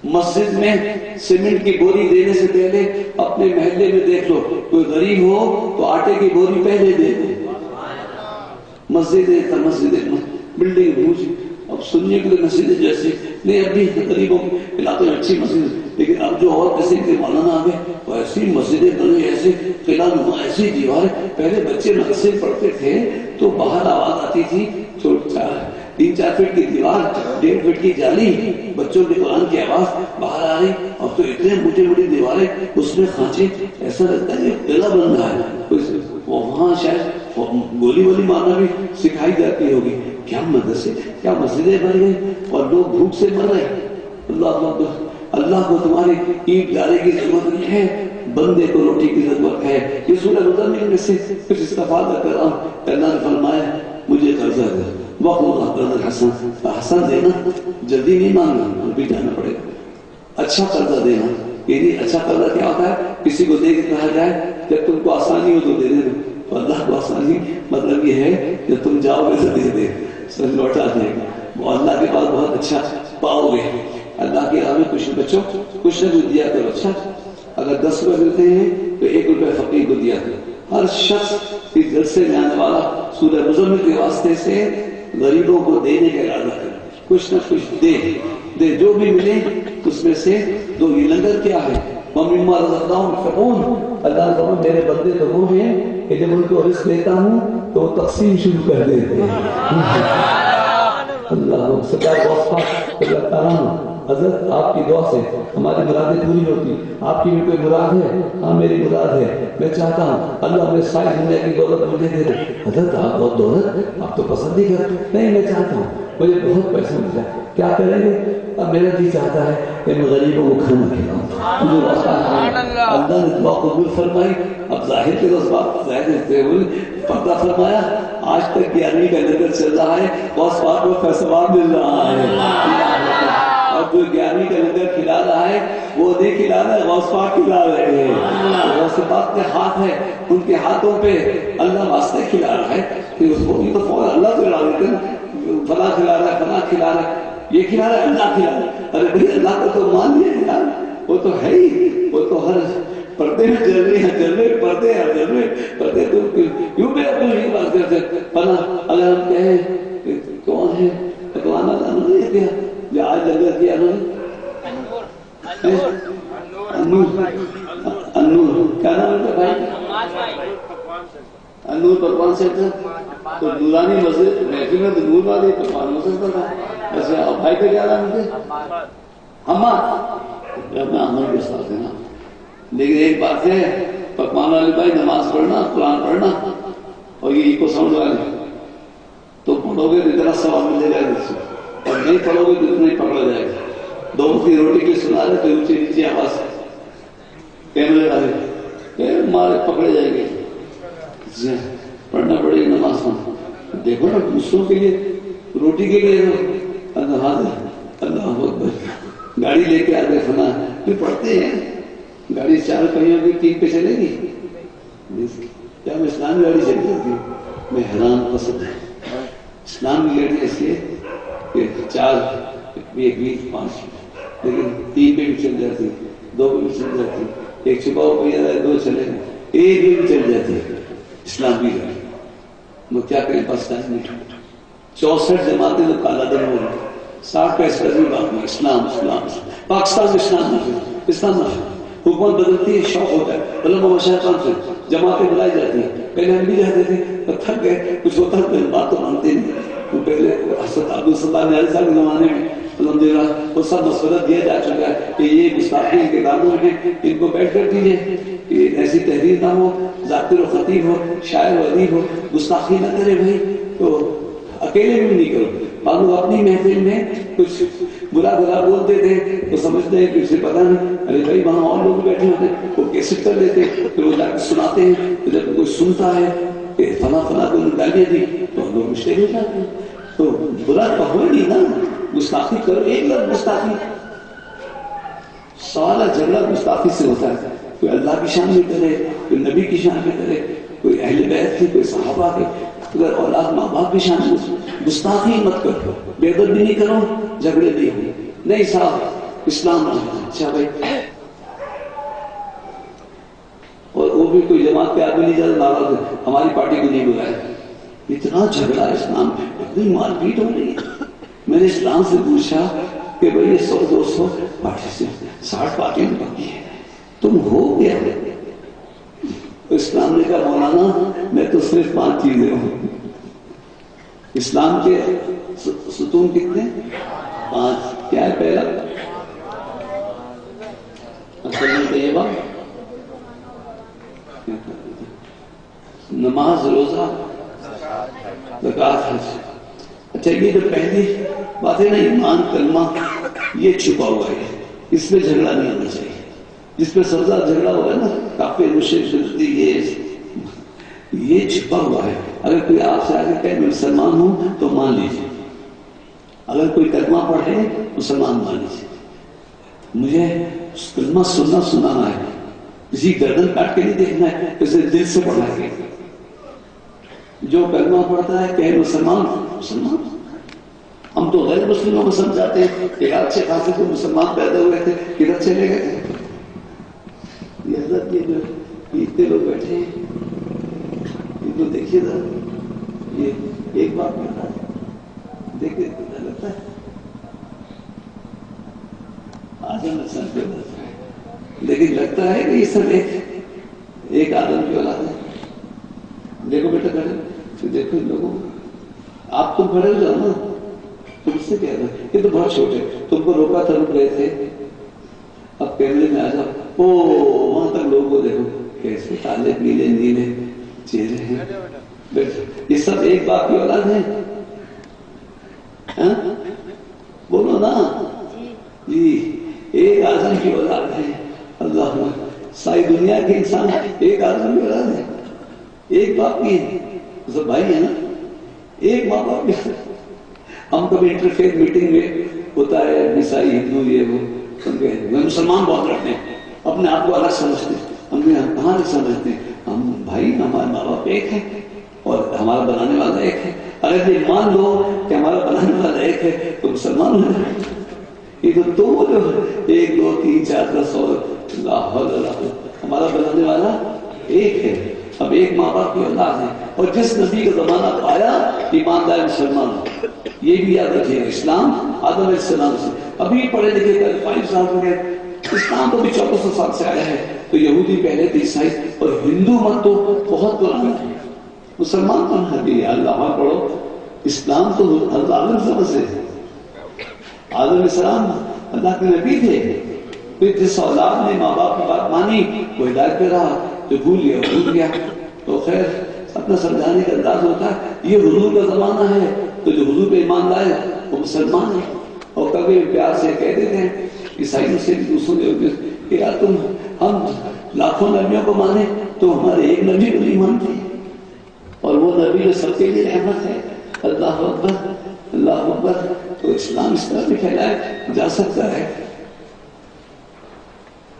مسجد میں سیمنٹ کی بوری دینے سے پہلے اپنے محلے میں دیکھ لو، کوئی غریب ہو تو آٹے کی بوری پہلے دے دو۔ مسجد بلڈنگ پوچھ، اب سننے کے لیے مسجد جیسی نہیں، اب بھی غریبوں کے علاقے میں اچھی مسجد، لیکن اب جو اور کسی کے مولانا آ گئے وہ ایسی مسجدیں بنی، ایسے قلعہ نما، ایسی دیواریں۔ پہلے بچے مدرسے پڑھتے تھے تو باہر آواز آتی تھی، 3-4 فٹ کی دیوار، 1.5 فٹ کی جالی، بچوں کے قرآن کی آواز باہر آ رہی۔ اب تو اتنے موٹی دیواریں، اس میں خانچے، ایسا لگتا ہے کہ قلعہ بن رہا ہے۔ وہاں شاید گولی وولی مارنا بھی سکھائی جاتی ہوگی۔ کیا مدرسے، کیا مسجدیں بن گئی، اور لوگ بھوک سے مر رہے ہیں۔ اللہ کو تمہارے اینٹ گارے کی ضرورت نہیں ہے، بندے کو روٹی کی ضرورت ہے۔ یہ سورہ مزمل میں سے کچھ استفادہ کر رہا ہوں۔ اللہ نے فرمایا مجھے قرضہ دے، وَقُلْ قَرْضًا حَسَنًا، حسن دینا، جلدی نہیں مانگنا، بھی جانا پڑے گا۔ اچھا قرضہ دینا، یعنی اچھا قرضہ کیا ہوتا ہے؟ کسی کو دے کے کہا جائے جب تم کو آسانی ہو تو دے دینا، تو اللہ کو آسانی مطلب یہ ہے جب تم جاؤ گے تو دے دے، سب لوٹا دے گا، وہ اللہ کے پاس بہت اچھا پاؤ گے۔ اللہ کے راہ میں کچھ بچوں کچھ نہ کچھ دیا کرو۔ اچھا اگر 10 روپے ملتے ہیں تو 1 روپے فقیر کو دیا کرو۔ ہر شخص اس جلسے میں آنے والا سورہ مزمل کے واسطے سے غریبوں کو دینے کا ارادہ کرے، کچھ نہ کچھ دے، جو بھی ملے اس میں سے دو۔ یہ لنگر کیا ہے؟ وَمِمَّا رَزَقْنَاهُمْ يُنْفِقُونَ، اللہ نے کہا میرے بندے تو وہ ہیں کہ جب ان کو رزق دیتا ہوں تو وہ تقسیم شروع کر دیتے ہیں۔ اللہ سرکار واسطہ اللہ تعالیٰ حضرت آپ کی دعا سے ہماری مرادیں پوری ہوتی۔ آپ کی بھی کوئی مراد ہے؟ ہاں میری مراد ہے، میں چاہتا ہوں اللہ میں ساری دنیا کی دولت مجھے دے دے۔ حضرت آپ بہت دولت آپ تو پسند ہی کرتے نہیں، میں چاہتا ہوں مجھے بہت پیسہ مل جائے، کیا کریں گے؟ اب میرا جی چاہتا ہے کہ میں غریبوں کو کھانا کھلاؤں، مجھے اللہ نے دعا قبول فرمائی۔ اب ظاہر کے اس بات ظاہر ہوئے پردہ فرمایا، آج تک 11ویں کا لنگر چل رہا ہے، بہت بار کو فیصلہ مل رہا ہے، اور جو 11ویں کا لنگر کھلا رہا ہے وہ نہیں کھلا رہا ہے، غوث پاک کھلا رہے ہیں. غوث پاک کے ہاتھ ہے، ان کے ہاتھوں پہ اللہ واسطے کھلا رہا ہے. اس کو تو فوراً اللہ کھلا دیتے ہیں، فلاں کھلا رہا ہے، فلاں کھلا رہا ہے، یہ کھلا رہا ہے، اللہ کھلا رہا ہے. ارے بھائی اللہ کو تو مان لیا یار، وہ تو ہے ہی، وہ تو ہر پردے میں چل رہے ہیں، چل رہے پردے ہیں، چل رہے پردے. تو کیوں میں اپنی یہ بات کرتے فلاں اگر ہم کہیں کون ہے پکوانا جانا نہیں کیا جو آج لگا کیا انور کیا نام ہے بھائی؟ انور پکوان سینٹر. تو نورانی مسجد محفل میں تو نور والے پکوان ہو سکتا تھا. ایسے اور بھائی کا کیا نام ہے؟ حماد. میں عمل کے ساتھ ہے نا. لیکن ایک بات ہے، پکوان والے بھائی نماز پڑھنا، قرآن پڑھنا اور یہ کو سمجھ والے تو پڑھو گے تو اتنا ثواب ملے گا اور نہیں پڑھو گے تو اتنا ہی پکڑا جائے گا. دو کی روٹی کے سنا رہے تو اونچی نیچے آواز کیمرے والے مارے پکڑے جائیں گے. پڑھنا پڑے گی نماز پڑھنا. دیکھو نا دوسروں کے لیے روٹی کے لیے اللہ اکبر گاڑی لے کے آگے فنا پھر پڑھتے ہیں. گاڑی 4 پہیوں کی 3 پہ چلے گی کیا؟ میں اسلامی گاڑی چلی جاتی ہوں. میں حیران پسند ہے اسلام کی گاڑی ایسی ہے کہ 4 1 20 5 لیکن 3 پہ بھی چل جاتی، 2 پہ بھی چل جاتی، ایک چھپاؤ پہ جاتا ہے، 2 چلے گا، ایک بھی چل جاتی ہے اسلام کی گاڑی. وہ کیا کریں پاس ٹائم نہیں. 64 جماعتیں تو کالا دن ہو گئی، 60 کا اس کا بھی بات نہیں. اسلام اسلام پاکستان میں اسلام نہ اسلام نہ حکومت بدلتی ہے، شوق ہوتا ہے. علماء مشائخ سے جماعتیں بلائی جاتی ہیں. پہلے ہم بھی جاتے تھے تو تھک گئے، کچھ ہوتا ہے بات تو مانتے نہیں. تو پہلے عبدالستار نہاری صاحب کے زمانے میں الحمدللہ وہ سب مشورہ دیا جا چکا ہے کہ یہ گستاخی کے کتابوں میں ان کو بیٹھ کر دیجیے کہ ایسی تحریر نہ ہو، ذاکر و خطیب ہو، شاعر و ادیب ہو، گستاخی نہ کرے بھائی. تو اکیلے بھی نہیں کرو. اور لوگ اپنی محفل میں کچھ برا بھلا بولتے تھے تو سمجھتے ہیں کہ اسے پتا نہیں. ارے بھائی وہاں اور لوگ بیٹھے ہوتے وہ کیسے کر لیتے، پھر وہ جا کے سناتے ہیں. جب کوئی سنتا ہے کہ فلاں فلاں کو نکالیے دی تو ہم لوگ مشکل ہو جاتے ہیں. تو برا کہو نہیں نا، گستاخی کرو. ایک لفظ گستاخی، سوال جھگڑا گستاخی سے ہوتا ہے. کوئی اللہ کی شان میں کرے، کوئی نبی کی شان میں کرے، کوئی اہل بیت کی، کوئی صحابہ کی، اگر اولاد ماں باپ کی شان میں. گستاخی مت کرو، بے ادب بھی نہیں کرو، جھگڑے بھی نہیں. صاحب اسلام اچھا بھائی. اور وہ بھی کوئی جماعت کے آدمی نہیں جاتا ناراض ہے ہماری پارٹی کو نہیں بلایا. اتنا جھگڑا اسلام میں، اتنی مار پیٹ ہو رہی ہے. میں نے اسلام سے پوچھا کہ بھائی یہ 100-200 پارٹی سے 60 پارٹیاں باقی ہیں، تم ہو گیا؟ اسلام نے کہا مولانا میں تو صرف 5 چیزیں ہوں. اسلام کے ستون کتنے؟ 5. کیا ہے پہلا؟ طیبہ، نماز، روزہ، زکوٰۃ، حج. اچھا یہ جو پہلی بات ہے نا ایمان کلمہ، یہ چھپا ہوا ہے، اس پہ جھگڑا نہیں ہونا چاہیے. جس پہ سب سے زیادہ جھگڑا ہوا ہے نا کافی مشرک یہ چھپا ہوا ہے. اگر کوئی آپ سے آگے کہے میں مسلمان ہوں تو مان لیجیے. اگر کوئی کلمہ پڑھے مسلمان مان لیجیے. مجھے کلمہ سنانا ہے، کسی گردن کاٹ کے نہیں دیکھنا ہے، اسے دل سے پڑھنا ہے. جو کلمہ پڑھتا ہے کہ مسلمان مسلمان. ہم تو غیر مسلموں کو سمجھاتے ہیں کہ اچھے خاصے کو مسلمان پیدا ہوئے تھے کدھر چلے گئے تھے. یہ حضرت یہ جو اتنے لوگ بیٹھے ہیں ان کو دیکھیے ذرا، یہ ایک بات کرتا ہے دیکھیے لگتا ہے آدم انسان پہ ہوتا ہے، لیکن لگتا ہے کہ یہ سب ایک آدم کی اولاد ہے. دیکھو بیٹا کھڑے، دیکھو ان لوگوں آپ تم کھڑے ہو جاؤ نا، تم اس سے کہہ رہے یہ تو بہت چھوٹے، تم کو روکا تھا رک رہے تھے، اب کیمرے میں آ جاؤ. وہاں تک لوگوں کو دیکھو کیسے کالے پیلے نیلے چہرے ہیں. یہ سب ایک باپ کی اولاد ہے. بولو نا جی، ایک آدم کی اولاد ہے. اللہ ساری دنیا کے انسان ایک آدم کی اولاد ہے، ایک باپ کی ہے. سب بھائی ہے نا، ایک ماں باپ کی. ہم کبھی انٹرفیت میٹنگ میں ہوتا ہے عیسائی ہندو یہ وہ سمجھے مسلمان بہت رکھتے ہیں اپنے آپ کو الگ سمجھتے ہیں ہم کہاں نہیں سمجھتے ہم بھائی ہمارے ماں باپ ایک ہے اور ہمارا بنانے والا ایک ہے اگر یہ مان لو کہ ہمارا بنانے والا ایک ہے تو مسلمان ہو جائے یہ تو جو 1 2 3 4 10 اور ہمارا بنانے والا ایک ہے اب ایک ماں باپ کی اولاد ہے اور جس نبی کا زمانہ پایا ایماندار مسلمان ہو یہ بھی یاد رکھیے اسلام آدم علیہ السلام سے ابھی پڑھے لکھے کر 5 سال ہو گئے اسلام تو بھی 1400 سال سے آیا ہے تو یہودی پہلے تھے عیسائی اور ہندو مت تو بہت پرانا ہے مسلمان تو نبی اللہ پڑھو اسلام تو حضرت آدم سے آدم علیہ السلام اللہ کے نبی تھے پھر جس اولاد نے ماں باپ کی بات مانی وہ ہدایت پہ رہا جو بھول گیا تو خیر اپنا سمجھانے کا انداز ہوتا ہے یہ حضور کا زمانہ ہے تو جو حضور پہ ایمان لائے وہ مسلمان ہے اور کبھی پیار سے کہہ دیتے ہیں عیسائیوں سے بھی دوسروں نے کہ یار تم ہم لاکھوں نبیوں کو مانے تو ہمارے ایک نبی کو نہیں مانتے اور وہ نبی جو سب کے لیے رحمت ہے اللہ اکبر تو اسلام اس طرح بھی پھیلایا جا سکتا ہے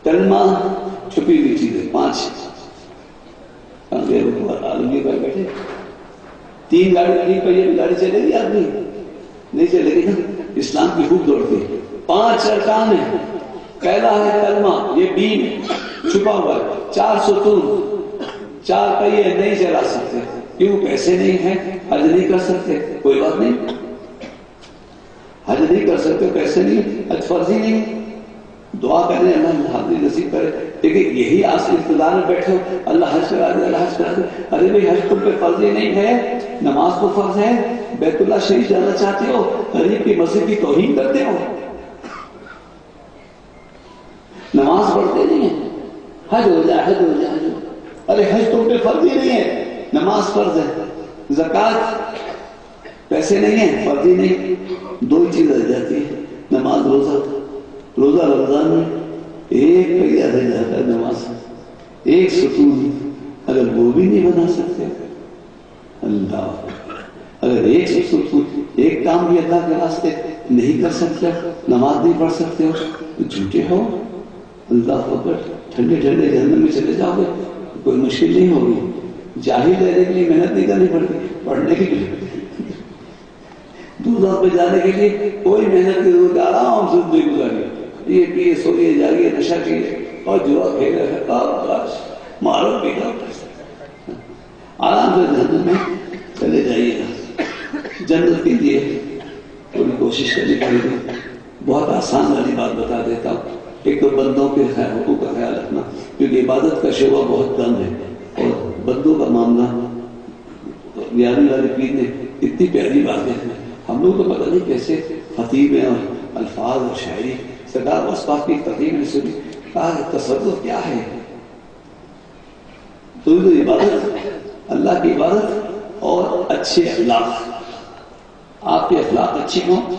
کلمہ چھپی ہوئی چیزیں 5 عالمگیر بھائی بیٹھے 3 گاڑی چلے گی آدمی نہیں چلے گی نا اسلام کی خوب دوڑتی 5 ارکان ہیں پہلا ہے کلمہ یہ دین چھپا ہوا ہے 4 ستون 4 پہیے نہیں چلا سکتے کیوں پیسے نہیں ہیں حج نہیں کر سکتے کوئی بات نہیں حج نہیں کر سکتے پیسے نہیں حج فرضی نہیں دعا کریں اللہ حاضری نصیب کرے لیکن یہی آس انتظار میں بیٹھے ہو اللہ حج کرا دے اللہ حج کرا دے ارے بھائی حج تم پہ فرض ہی نہیں ہے نماز تو فرض ہے بیت اللہ شریف جانا چاہتے ہو غریب کی مسجد کی توہین کرتے ہو نماز پڑھتے نہیں ہیں حج ہو جائے ارے حج تم پہ فرض ہی نہیں ہے نماز فرض ہے زکوٰۃ پیسے نہیں ہیں فرض ہی نہیں 2 ہی چیز رہ جاتی ہے نماز روزہ رمضان میں 1 پہیہ رہ جاتا ہے نماز 1 ستون اگر وہ بھی نہیں بنا سکتے اللہ اگر 1 ستون 1 کام بھی اللہ کے راستے نہیں کر سکتے نماز نہیں پڑھ سکتے ہو تو جھوٹے ہو اللہ اکبر ٹھنڈے جہنم میں چلے جاؤ گے کوئی مشکل نہیں ہوگی جاہل رہنے کے لیے محنت نہیں کرنی پڑتی پڑھنے کے لیے دوزخ پہ جانے کے لیے کوئی محنت کی ضرورت آرام سے زندگی گزاری یہ پیے سوئیے جاگیے نشہ کیے اور جوا کھیلے مارو پیٹو آرام سے جنت میں چلے جائیے گا جنت کے لیے پوری کوشش کرنی پڑے گی بہت آسان والی بات بتا دیتا ہوں ایک تو بندوں کے حقوق کا خیال رکھنا کیونکہ عبادت کا شعبہ بہت کم ہے اور بندوں کا معاملہ یاری والے پیر نے اتنی پیاری باتیں ہیں ہم لوگ تو پتہ نہیں کیسے خطیب ہیں اور الفاظ اور شاعری سرکار اسباب کی تقریب نے سنی کہا تصوف کیا ہے تو عبادت اللہ کی عبادت اور اچھے اخلاق آپ کے اخلاق اچھے ہوں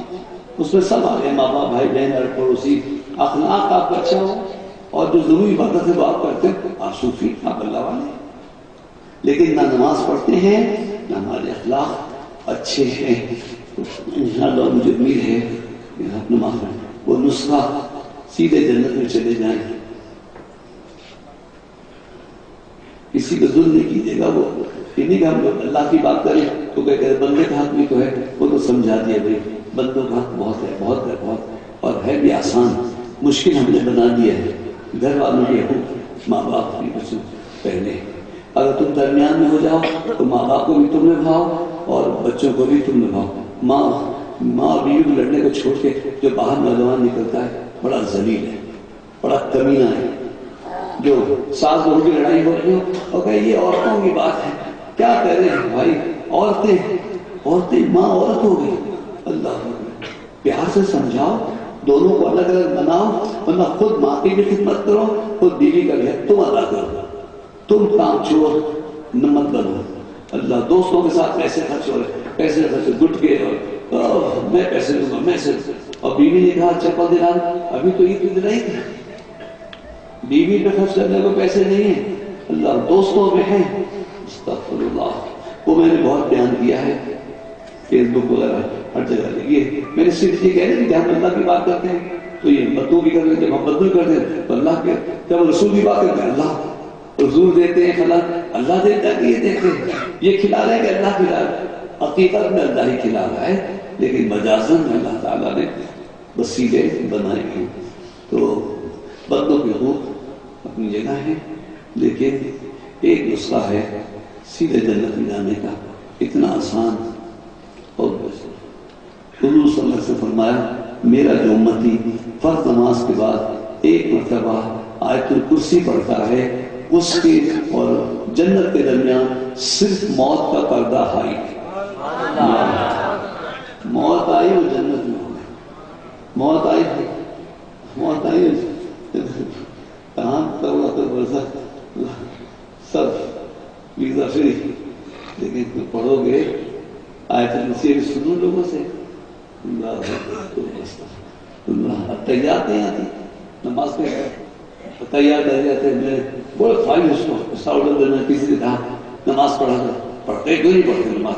اس میں سب آ گئے ماں باپ بھائی بہن اور پڑوسی اخلاق آپ کا اچھا ہو اور جو ضروری عبادت ہے وہ آپ کرتے ہیں آپ صوفی آپ اللہ والے لیکن نہ نماز پڑھتے ہیں نہ ہمارے اخلاق اچھے ہیں انشاءاللہ مجھے امید ہے کہ آپ نماز پڑھیں وہ نسخہ سیدھے جنت میں چلے جائیں کسی کو ظلم نہیں کیجیے گا وہ نہیں کہ ہم لوگ اللہ کی بات کریں تو کہتے ہیں بندے کا حق بھی تو ہے وہ تو سمجھا دیا بھائی بندوں کا حق بہت ہے بہت ہے بہت اور ہے بھی آسان مشکل ہم نے بنا دیا ہے گھر والوں کے حقوق ماں باپ کی بچوں پہلے اگر تم درمیان میں ہو جاؤ تو ماں باپ کو بھی تم نبھاؤ اور بچوں کو بھی تم نبھاؤ ماں اور بیوی کو لڑنے کو چھوڑ کے جو باہر نوجوان نکلتا ہے بڑا ذلیل ہے بڑا کمینہ ہے جو ساس بہو کی لڑائی ہو رہی ہو اور کہ یہ عورتوں کی بات ہے کیا کہہ رہے ہیں بھائی عورتیں ماں عورت ہو گئی اللہ پیار سے سمجھاؤ دونوں کو الگ الگ بناؤ ورنہ خود ماں کی بھی خدمت کرو خود بیوی کا بھی تم ادا کرو تم کام چور نمت بنو اللہ دوستوں کے ساتھ پیسے خرچ ہو رہے پیسے خرچ گٹ کے اور میں پیسے دوں گا میں سے اور بیوی نے کہا چپل دلا ابھی تو عید دن رہی تھی بیوی پہ خرچ کرنے کو پیسے نہیں ہیں اللہ دوستوں میں ہیں استغفر اللہ وہ میں نے بہت بیان کیا ہے فیس بک وغیرہ ہر جگہ یہ میں نے صرف یہ کہہ رہا کہ جب اللہ کی بات کرتے ہیں تو یہ بدو بھی کرتے ہیں، جب ہم بدو کرتے ہیں تو اللہ کے، جب رسول کی بات کرتے ہیں اللہ رسول دیتے ہیں، کھلا اللہ دیتا ہے کہ یہ دیتے ہیں، یہ کھلا رہے ہیں کہ اللہ کھلا رہا ہے، حقیقت میں اللہ ہی کھلا رہا ہے، لیکن مجازاً اللہ تعالیٰ نے وسیلے بنائے ہیں۔ تو بندوں کے حقوق اپنی جگہ ہے، لیکن ایک نسخہ ہے سیدھے جنت میں جانے کا، اتنا آسان اور حضور صلی اللہ علیہ وسلم نے فرمایا میرا جو امتی فرض نماز کے بعد ایک مرتبہ آیت الکرسی پڑھتا ہے اس کے اور جنت کے درمیان صرف موت کا پردہ ہائی، موت آئی وہ جنت میں ہو گئی، موت آئی کہاں سب ویزا فری، لیکن تم پڑھو گے آیت الکرسی بھی سنو لوگوں سے، تیار نہیں آتی نماز پہ تیار کر جاتے ہیں، میں بڑے فائل اس کو ساؤڈر میں کسی نے کہا نماز پڑھا تھا، پڑھتے کیوں نہیں پڑھتے نماز؟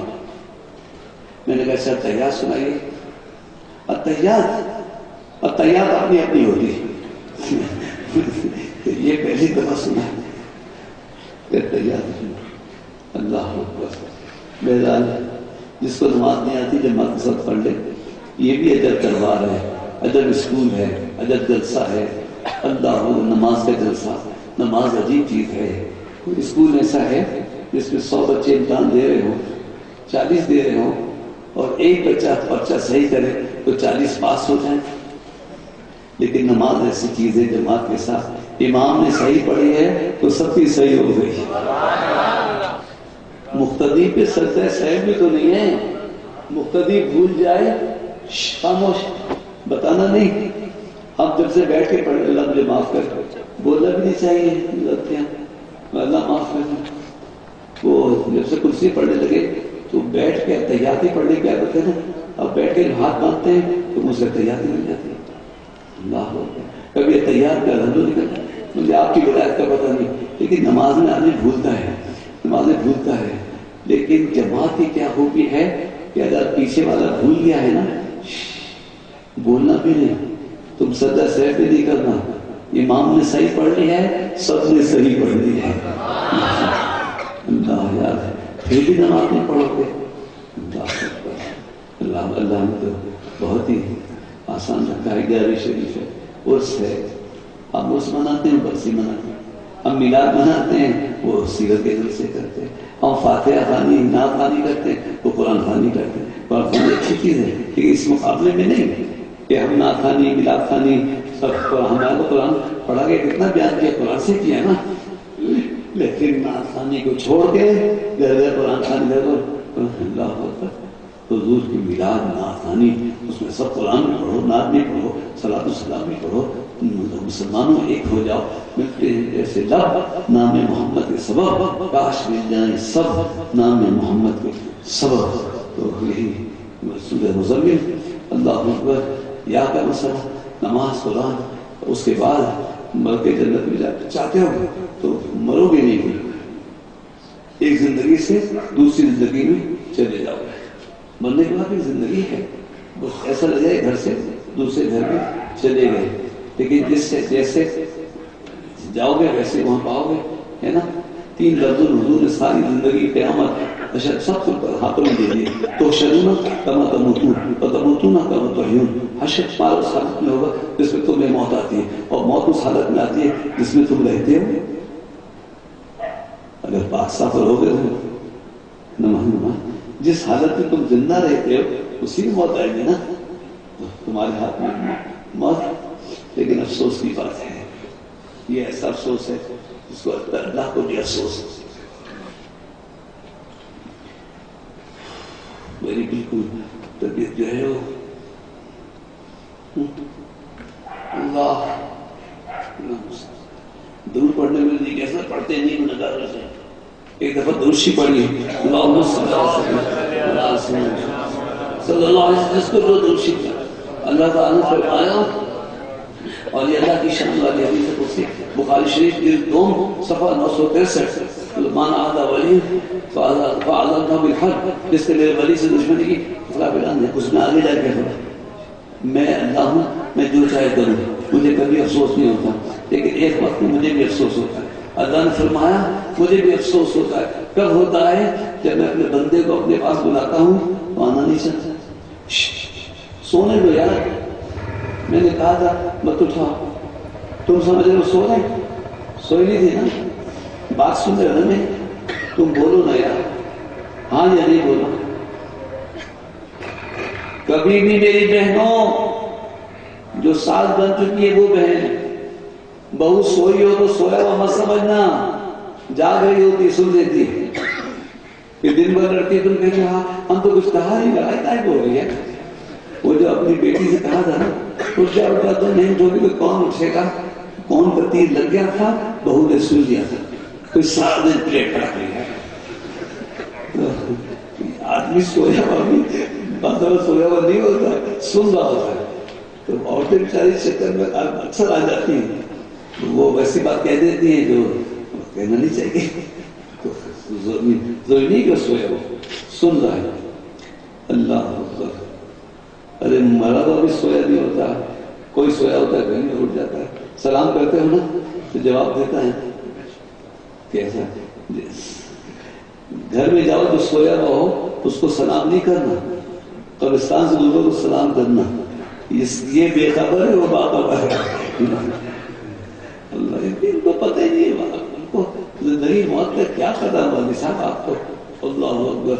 میں نے کہا سر تیار سنائیے، تیار اپنی اپنی ہوتی ہے، یہ پہلی دفعہ سنا کہ تیار اللہ اکبر۔ بہرحال جس کو نماز نہیں آتی جماعت کے ساتھ پڑھ لے، یہ بھی اجر تلوار ہے، اجر اسکول ہے، اجر جلسہ ہے، اللہ نماز کا جلسہ، نماز عجیب چیز ہے۔ کوئی اسکول ایسا ہے جس میں 100 بچے امتحان دے رہے ہوں، 40 دے رہے ہوں، اور ایک بچہ پرچہ صحیح کرے تو 40 پاس ہو جائیں، لیکن نماز ایسی چیز ہے جماعت کے ساتھ، امام نے صحیح پڑھی ہے تو سب کی صحیح ہو گئی، مقتدی پہ سجدہ صحیح بھی تو نہیں ہے، مقتدی بھول جائے خاموش، بتانا نہیں، اب جب سے بیٹھ کے پڑھنے اللہ مجھے معاف کر، بولنا بھی نہیں چاہیے غلطیاں، اللہ معاف کر۔ وہ جب سے کرسی پڑھنے لگے تو بیٹھ کے تحیاتی پڑھنے کی عادت ہے نا، اب بیٹھ کے ہاتھ باندھتے ہیں تو مجھ سے تحیاتی مل جاتی ہے، اللہ کبھی تیار کا رنگ نکلتا، مجھے آپ کی ولایت کا پتہ نہیں، لیکن نماز میں آدمی بھولتا ہے، نماز میں بھولتا ہے، لیکن جماعت کی کیا خوبی ہے کہ اگر پیچھے والا بھول گیا ہے نا، بولنا بھی نہیں، تم سجدہ سہو بھی نہیں کرنا، امام نے صحیح پڑھ لی ہے، سب نے صحیح پڑھ لی ہے، اللہ یاد ہے، پھر بھی نماز نہیں پڑھو گے، اللہ نے تو بہت ہی آسان رکھا ہے، 11 شریف ہے، عرس ہے، ہم عرس مناتے ہیں، برسی مناتے ہیں، ہم میلاد مناتے ہیں، وہ سیرت کے جلسے کرتے ہیں، ہم فاتحہ خوانی نعت خوانی کرتے ہیں، وہ قرآن خوانی کرتے ہیں، قرآن خوانی اچھی چیز ہے، لیکن اس مقابلے میں نہیں کہ ہم نعت خوانی میلاد خوانی سب ہمارا تو قرآن پڑھا گیا، کتنا بیان کیا قرآن سے کیا نا، لیکن نعت خوانی کو چھوڑ کے گھر قرآن خوانی کر دو، اللہ اکبر، حضور کی میلاد نعت خوانی، اس میں سب قرآن بھی پڑھو، نعت بھی پڑھو، صلاۃ و سلام بھی پڑھو، مسلمانوں ایک ہو جاؤ، ملتے ہیں جیسے لب نام محمد کے سبب، کاش مل جائیں سب نام محمد کے سبب۔ تو یہی سورہ مزمل، اللہ اکبر، یا کا مسئلہ نماز قرآن، اس کے بعد مر کے جنت میں جاتے چاہتے ہو تو مرو گے نہیں، ایک زندگی سے دوسری زندگی میں چلے جاؤ گے، مرنے کے بعد بھی زندگی ہے، بس ایسا لگے گھر سے دوسرے گھر میں چلے گئے، لیکن جس سے جیسے جاؤ گے ویسے وہاں پاؤ گے، ہے نا۔ 3 لفظ حضور نے ساری زندگی قیامت سب کو ہاتھوں میں دے دیے، تو شرون کما تموتون اور تموتون کما تحیون، حشر پار اس حالت میں ہوگا جس میں تمہیں موت آتی ہے، اور موت اس حالت میں آتی ہے جس میں تم رہتے ہو۔ اگر پاک سفر ہو گئے ہو، جس حالت میں تم زندہ رہتے ہو اسی میں موت آئے گی نا، تمہارے ہاتھ میں موت۔ لیکن افسوس کی بات ہے، یہ ایسا افسوس ہے جس کو اللہ کو بھی افسوس ہے۔ میری بالکل طبیعت جو ہے وہ اللہ درود پڑھنے میں نہیں، کیسا پڑھتے نہیں گناہگار سے، ایک دفعہ درود پڑھیے، اللہم صلی اللہ علیہ وسلم، جس کو درود کیا اللہ تعالیٰ نے فرمایا، اور یہ اللہ کی شان والی حدیث قدسی بخاری شریف جلد 2 صفحہ 963، مسلمان آدھا ولی فعظمنا بالحرب، جس نے میرے ولی سے دشمنی کی فلا بلان ہے، اس میں آگے جا کے میں اللہ ہوں، میں جو چاہے کروں، مجھے کبھی افسوس نہیں ہوتا، لیکن ایک وقت میں مجھے بھی افسوس ہوتا ہے۔ اللہ نے فرمایا مجھے بھی افسوس ہوتا ہے، کب ہوتا ہے؟ جب میں اپنے بندے کو اپنے پاس بلاتا ہوں تو آنا نہیں چاہتا، سونے دو یار، میں نے کہا تھا مت اٹھاؤ، تم سمجھ رہے ہو سو رہے، سوئی نہیں تھی نا، بات سن رہے ہو نا، میں تم بولو نا یار، ہاں یا نہیں بولو۔ کبھی بھی میری بہنوں جو سال بن چکی ہے وہ بہن، بہو سوئی ہو تو سویا ہوا مت سمجھنا، جاگ رہی ہوتی سن لیتی ہے، پھر دن بھر لڑتی تم کہتے ہاں ہم تو کچھ کہا نہیں، لڑائی کائے بول رہی ہے۔ وہ جو اپنی بیٹی سے کہا تھا نا اٹھ جا اٹھا تو نہیں اٹھوگی تو کون اٹھے گا، کون کا تیر لگ گیا تھا، بہو نے سن لیا تھا، کوئی سارا دن پلیٹ پڑا رہی ہے، آدمی سویا ہوا بھی بعض دفعہ سویا ہوا نہیں ہوتا ہے، سن رہا ہوتا ہے، تو عورتیں بیچاری چکر میں اکثر آ جاتی ہیں، وہ ویسی بات کہہ دیتی ہیں جو کہنا نہیں چاہیے، تو ضروری نہیں کہ سویا ہو، سن رہا ہے۔ اللہ اکبر، ارے مرا ہوا بھی سویا نہیں ہوتا، کوئی سویا ہوتا ہے گھر میں اٹھ جاتا ہے، سلام کرتے ہو نا تو جواب دیتا ہے، کیسا گھر میں جاؤ جو سویا ہوا ہو اس کو سلام نہیں کرنا، قبرستان سے دوسروں کو سلام کرنا، یہ بے خبر ہے وہ باخبر ہے، اللہ ان کو پتہ ہی نہیں ہے، ان کو زندگی موت کا کیا پتا ہوا صاحب آپ کو۔ اللہ اکبر،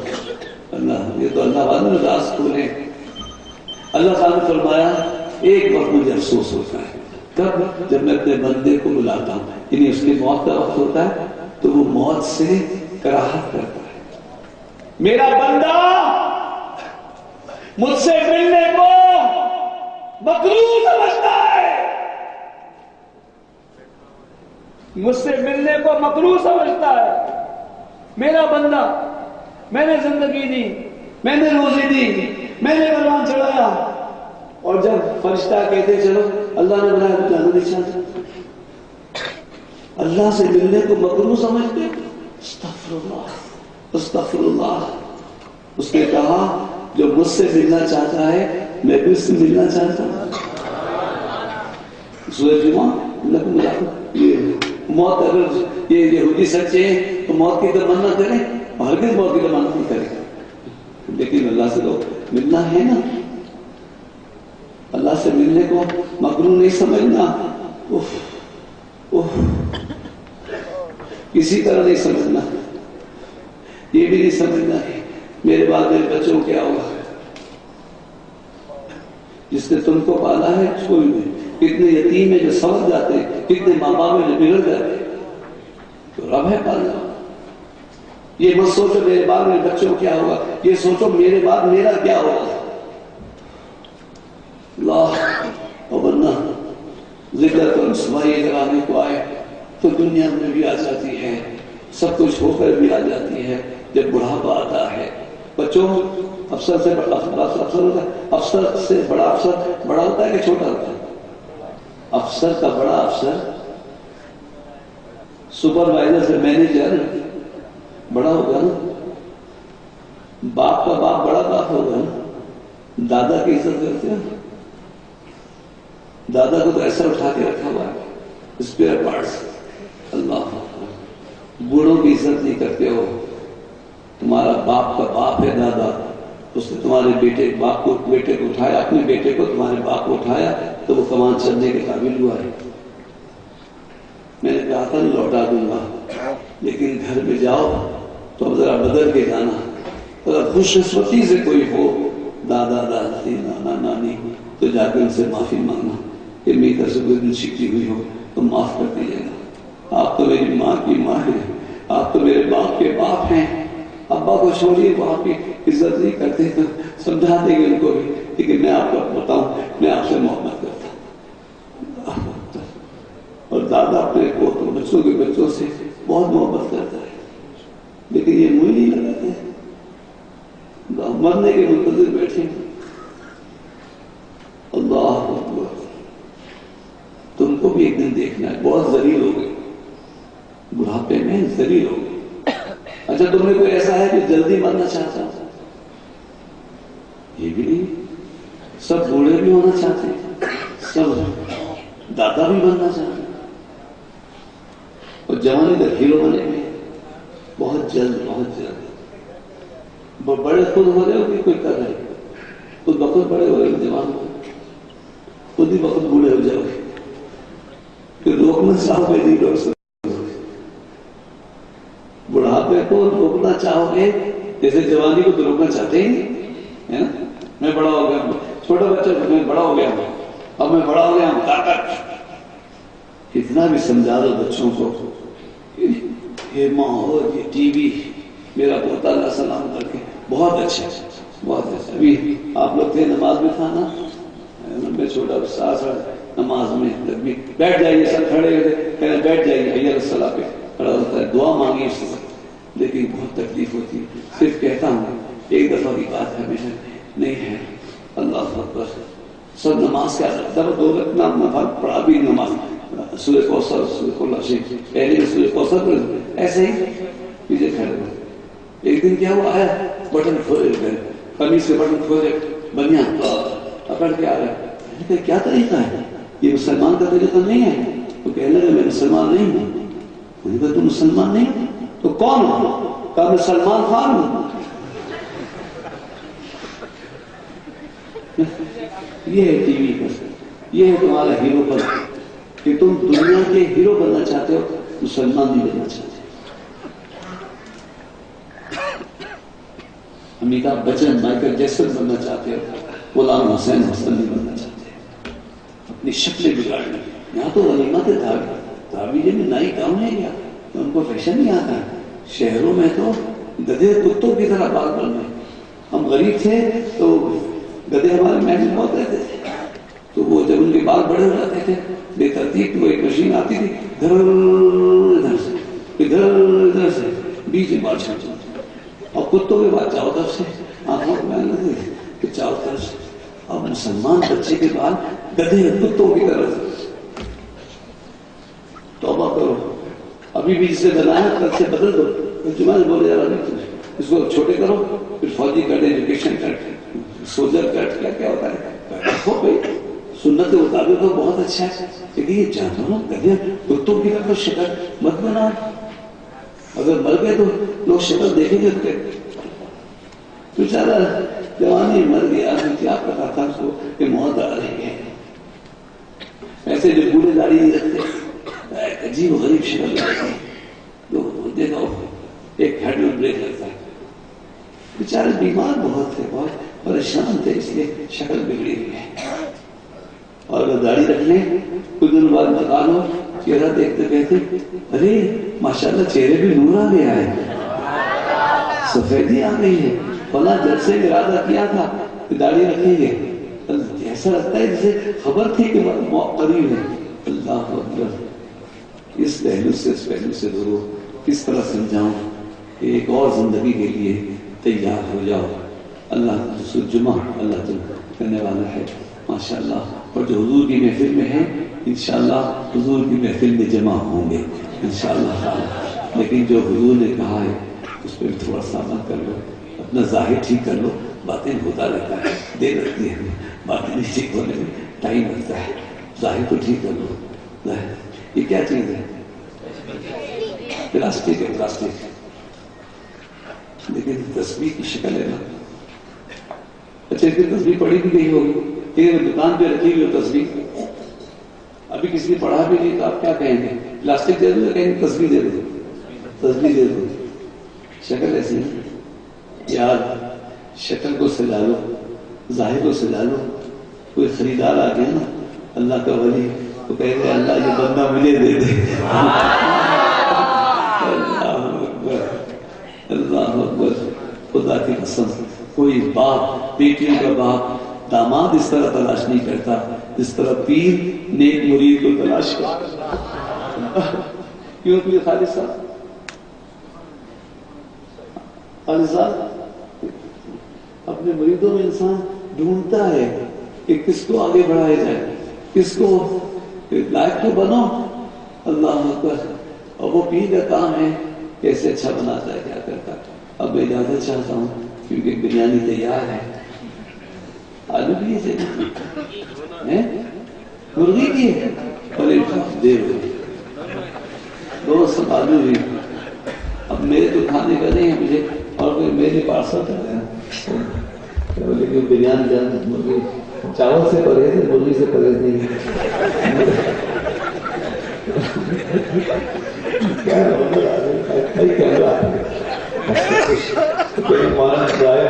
اللہ یہ تو اللہ والے راز کھولے۔ اللہ تعالیٰ نے فرمایا ایک وقت مجھے افسوس ہوتا ہے، کب؟ جب میں اپنے بندے کو بلاتا ہوں، یعنی اس کی موت کا وقت ہوتا ہے تو وہ موت سے کراہت کرتا ہے، میرا بندہ مجھ سے ملنے کو مکروہ سمجھتا ہے، مجھ سے ملنے کو مکروہ سمجھتا ہے، میرا بندہ، میں نے زندگی دی، میں نے روزی دی، میں نے قربان چڑھایا، اور جب فرشتہ کہتے چلو اللہ نے بنایا تو جانا نہیں چاہتا، اللہ سے ملنے کو مکروہ سمجھتے، استغفر اللہ استغفر اللہ۔ اس نے کہا جو مجھ سے ملنا چاہتا ہے میں بھی اس سے ملنا چاہتا ہوں۔ سورہ جمعہ اللہ کو ملاقات، یہ موت اگر یہ یہودی سچے ہیں تو موت کی تمنا کریں، ہرگز موت کی تمنا نہیں کریں، لیکن اللہ سے تو ملنا ہے نا، اللہ سے ملنے کو مکروہ نہیں سمجھنا، کسی طرح نہیں سمجھنا، یہ بھی نہیں سمجھنا کہ میرے بعد میرے بچوں کو کیا ہوگا، جس نے تم کو پالا ہے کوئی نہیں، کتنے یتیم ہیں جو سمجھ جاتے ہیں، کتنے ماں باپ ہیں جو بگڑ جاتے ہیں، تو رب ہے پالنا۔ یہ مت سوچو میرے بعد میرے بچوں کو کیا ہوگا، یہ سوچو میرے بعد میرا کیا ہوگا۔ اللہ، اور ورنہ ذکر اور رسوائی کرانے کو آئے تو دنیا میں بھی آ جاتی ہے، سب کچھ ہو کر بھی آ جاتی ہے، جب بڑھاپا آتا ہے بچوں افسر سے بڑا افسر ہوتا ہے، افسر سے بڑا افسر بڑا ہوتا ہے کہ چھوٹا ہوتا ہے؟ افسر کا بڑا افسر سپروائزر سے مینیجر بڑا ہوگا نا، باپ کا باپ بڑا باپ ہوگا نا، دادا کی عزت کرتے ہیں، دادا کو تو ایسا اٹھا کے رکھا ہوا ہے اسپیئر پارٹس، اللہ بوڑھوں کی عزت نہیں کرتے ہو، تمہارا باپ کا باپ ہے دادا، اس نے تمہارے بیٹے باپ کو بیٹے کو اٹھایا، اپنے بیٹے کو تمہارے باپ کو اٹھایا تو وہ کمان چلنے کے قابل ہوا ہے۔ میں نے کہا تھا لوٹا دوں گا، لیکن گھر میں جاؤ تو اب ذرا بدل کے جانا، اگر خوش قسمتی سے کوئی ہو دادا دادی نانا نانی تو جا کے ان سے معافی مانگنا کہ میری طرف سے کوئی دل شکلی ہوئی ہو تو معاف کر دیجیے گا، آپ تو میری ماں کی ماں ہیں، آپ تو میرے باپ کے باپ ہیں، ابا کو چھوڑیے وہ آپ کی عزت نہیں کرتے تو سمجھا دیں گے ان کو بھی، لیکن میں آپ کو بتاؤں میں آپ سے محبت کرتا ہوں، اور دادا اپنے پوتوں بچوں کے بچوں سے بہت محبت کرتا ہے، لیکن یہ منہ نہیں لگاتے، مرنے کے منتظر بیٹھے۔ اللہ اکبر، تم کو بھی ایک دن دیکھنا ہے، بہت ذلیل ہو گئے، بڑھاپے میں ذلیل ہو گئے، اچھا تم نے کوئی ایسا ہے کہ جلدی مرنا چاہتا؟ یہ بھی نہیں. سب بوڑھے بھی ہونا چاہتے ہیں, سب دادا بھی بننا چاہتے ہیں, اور جوانی کا ہیرو بنے میں بہت جلد بڑے خود ہو رہے ہو کہ کوئی کر رہے, خود بخود بڑے ہو رہے جوان ہو, خود ہی بخود بوڑھے ہو جاؤ گے, پھر روکنا چاہو گے نہیں روک سکتے. بڑھاپے کو روکنا چاہو گے جیسے جوانی کو تو روکنا چاہتے ہی نہیں ہے نا. میں بڑا ہو گیا, چھوٹا بچہ میں بڑا ہو گیا ہوں, اب میں بڑا ہو گیا ہوں, طاقت. کتنا بھی سمجھا دو بچوں کو یہ ماحول, یہ ٹی وی, میرا پوتا اللہ سلام کر کے بہت اچھا بہت اچھا. ابھی آپ لوگ تھے نماز میں تھا نا, میں چھوٹا ساتھ نماز میں بیٹھ جائیے, سب کھڑے ہوتے بیٹھ جائیے, حی الصلاۃ پہ کھڑا ہوتا ہے, دعا مانگی اس وقت, لیکن بہت تکلیف ہوتی ہے. صرف کہتا ہوں ایک دفعہ کی بات ہے, ہمیشہ نہیں ہے. اللہ اکبر. سب نماز کیا دو نفل پڑھا بھی نماز, سورہ کوثر, سورہ کھلا شیخ, پہلے سورہ کوثر پر ایسے ہی پیچھے کھڑے ہوئے. ایک دن کیا ہوا, آیا بٹن کھولے, قمیص کے بٹن کھولے, بنیا پکڑ کے آ رہا ہے. کیا طریقہ ہے یہ؟ مسلمان کا طریقہ نہیں ہے. تو کہنے لگے میں مسلمان نہیں ہوں. میں نے کہا تم مسلمان نہیں ہو تو کون ہو؟ کہا میں سلمان خان ہوں. یہ ہے ٹی وی پر, یہ ہے تمہارا ہیرو پر, کہ تم دنیا کے ہیرو بننا چاہتے ہو, مسلمان نہیں بننا چاہتے. امیتابھ بچن, مائیکل جیکسن بننا چاہتے ہو, غلام حسین حسن نہیں بننا چاہتے. اپنی شکلیں بگاڑ لی. یہاں تو ولیمہ کے دھاڑی میں نائی کام ہے کیا, ان کو فیشن نہیں آتا ہے. شہروں میں تو گدھے کتوں کی طرح بال بن رہے. ہم غریب تھے تو گدھے ہمارے محل میں بہت رہتے تھے, تو وہ جب ان کے بال بڑے ہو جاتے تھے بے ترتیب, تو ایک مشین آتی تھی, ادھر سے بیچ میں بال چھٹ جاتے, اور کتوں کے بعد چاروں طرف سے آنکھوں کو محنت کہ چاروں طرف سے. اور مسلمان بچے کے بعد گدھے کتوں کی طرف. توبہ کرو, ابھی بھی جسے بنایا کل سے بدل دو. جمعہ بولے یار اس کو چھوٹے کرو, پھر فوجی کٹ, ایجوکیشن کٹ, سولجر کٹ, کیا کیا ہوتا ہے ہو گئی. سنت کے مطابق تو بہت اچھا ہے, لیکن یہ جانوروں گدھے کتوں کی طرف شکل مت بناؤ. اگر مر گئے تو لوگ شکل دیکھیں گے بیچارہ جوانی مر گیا, کیا پتا تھا اس کو کہ موت آ رہی ہے. ایسے جو بوڑھے داڑھی نہیں رکھتے, عجیب و غریب شکل لگتی ہے. دیکھو ایک ہیڈ میں بریک لگتا ہے. بیچارے بیمار بہت تھے, بہت پریشان تھے, اس لیے شکل بگڑی ہوئی ہے. اور اگر داڑھی رکھ لیں, کچھ دن بعد مکان ہو, چہرہ دیکھتے کہتے ارے ماشاءاللہ چہرے بھی نور آ گیا ہے, سفیدی آ گئی ہے. فلاں جب سے ارادہ کیا تھا کہ داڑھی رکھیں گے, ایسا لگتا ہے جیسے خبر تھی کہ قریب ہے. اللہ اکبر. اس پہلو سے اس پہلو سے ضرور کس طرح سمجھاؤں, ایک اور زندگی کے لیے تیار ہو جاؤ. اللہ جمعہ اللہ کرنے والا ہے ماشاءاللہ. اور جو حضور کی محفل میں ہے انشاءاللہ حضور کی محفل میں جمع ہوں گے انشاءاللہ. لیکن جو حضور نے کہا ہے اس پہ تھوڑا سا عمل کر لو, اپنا ظاہر ٹھیک کر لو. باتیں ہوتا رہتا ہے, دیر لگتی ہے, باتیں نہیں ٹھیک ہونے میں ٹائم لگتا ہے. ظاہر تو ٹھیک کر لو. یہ کیا چیز ہے؟ پلاسٹک ہے, پلاسٹک. لیکن تصویر کی شکل ہے نا. اچھا اس کی تصویر پڑھی بھی گئی ہوگی, دکان پہ رکھی ہوئی تصویر, ابھی کسی نے پڑھا بھی نہیں تو آپ کیا کہیں گے؟ پلاسٹک دے دو یا کہیں گے تصویر دے دو؟ تصویر دے دو. شکل ایسی ہے یار, شکل کو سجا لو, ظاہر کو سجا لو. کوئی خریدار آ گیا نا اللہ کا ولی, تو کہتے ہیں اللہ یہ بندہ مجھے دے دے. اللہ اکبر. خدا کی قسم کوئی باپ, بیٹیوں کا باپ, داماد اس طرح تلاش نہیں کرتا جس طرح پیر نیک مرید کو تلاش کرتا. کیوں کہ خالد صاحب اپنے مریدوں میں انسان ڈھونڈتا ہے کہ کس کو آگے بڑھایا جائے, کس کو لائق تو بنو. اللہ اکبر. اور وہ پیر کا کام ہے کیسے اچھا بنا جائے, کیا کرتا ہے. اب میں اجازت چاہتا ہوں کیونکہ بریانی تیار ہے. آلو بھی ہے مرغی بھی ہے اور ایک دیر ہو گئی دو سب آلو بھی. اب میرے تو کھانے کا نہیں ہے مجھے اور کوئی میرے پاس ہوتا ہے لیکن بریانی جانا مرغی چاول سے پرہیز ہے مرغی سے پرہیز نہیں ہے.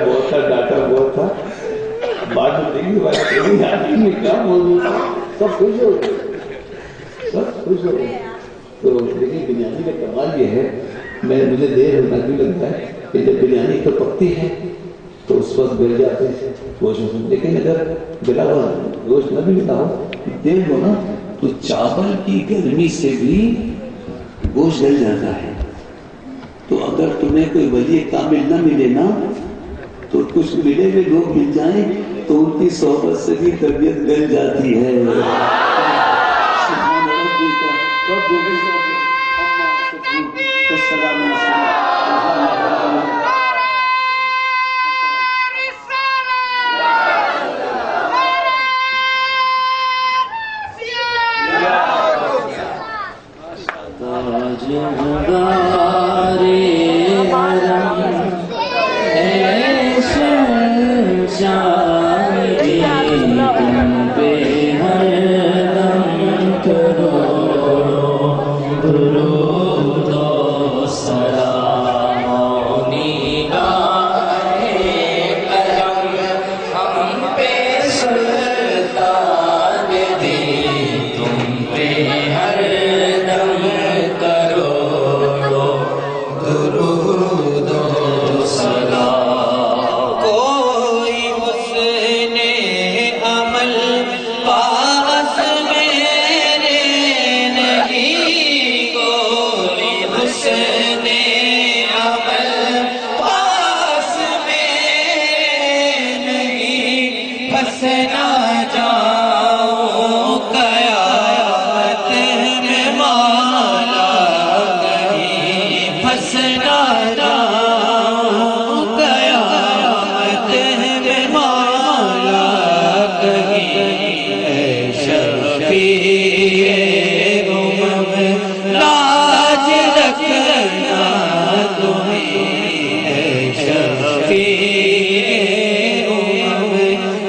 بہت تھا ڈاٹا بہت تھا بعد میں دیکھنے والا کیا موضوع تھا سب خوش ہو گئے سب خوش ہو گئے. تو لیکن بریانی کا کمال یہ ہے مجھے دیر ہونا بھی لگتا ہے کہ جب بریانی تو پکتی ہے تو اس وقت بیٹھ جاتے ہیں گوشت. لیکن اگر گلا ہوا گوشت نہ بھی ملا ہو دیر ہو نا تو چاول کی گرمی سے بھی گوشت گل جاتا ہے. تو اگر تمہیں کوئی ولی کامل نہ ملے نا تو کچھ ملے ہوئے لوگ مل جائیں تو ان کی صحبت سے بھی طبیعت گل جاتی ہے.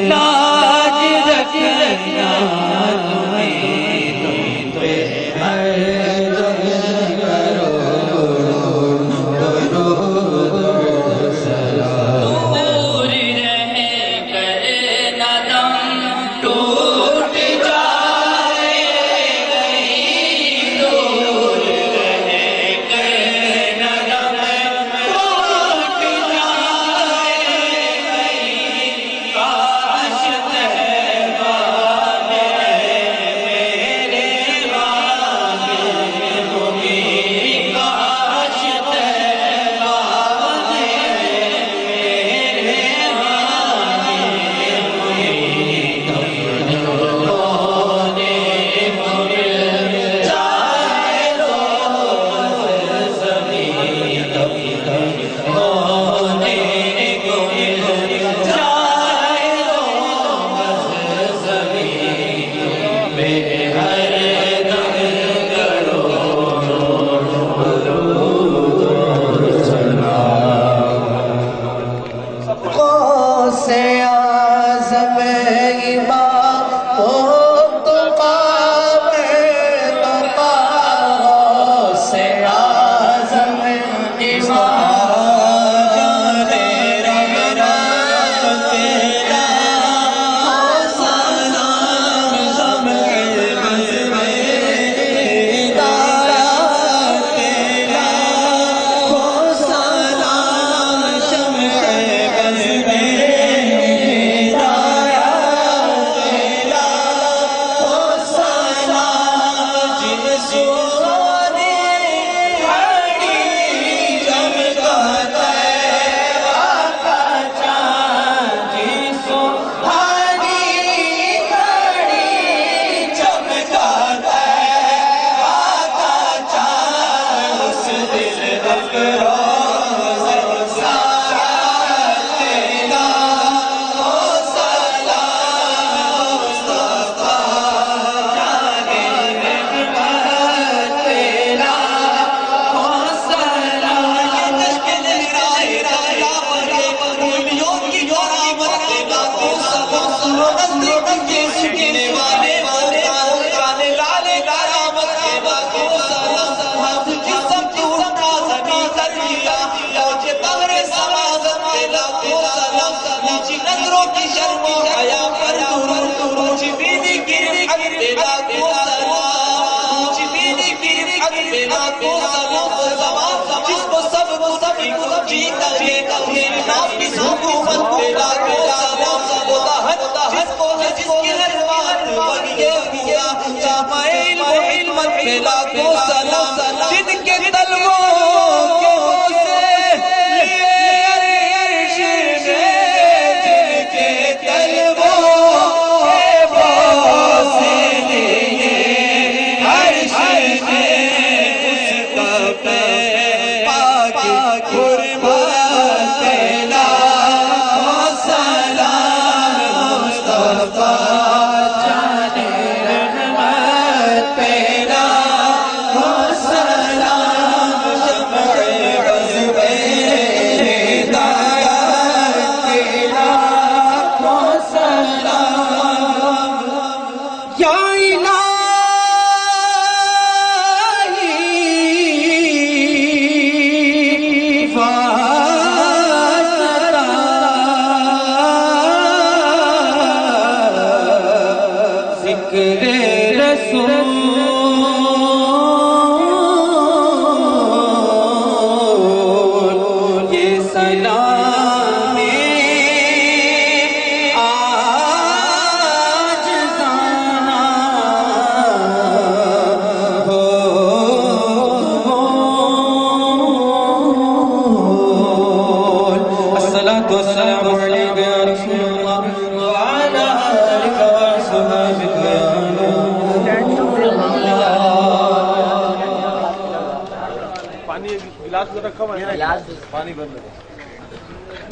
لاج رکھ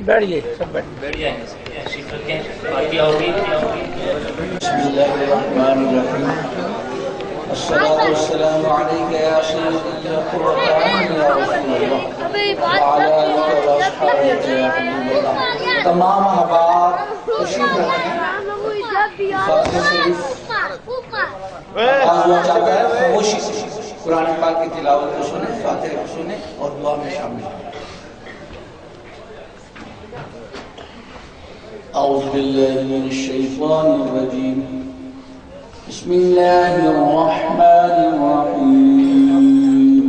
بیٹھیے سب بیٹھیے بسم الله الرحمن الرحيم الصلاة والسلام عليك يا سيدي يا قرة عيني يا رسول الله وعلى آلك وأصحابك يا حبيب الله. تمام احباب تشریف رکھیں. فاتحہ شریف آواز چاہتا ہے خاموشی سے قرآن پاک کی تلاوت کو سنیں, فاتحہ کو سنیں اور دعا میں شامل ہیں. أعوذ بالله من الشيطان الرجيم. بسم الله الرحمن الرحيم.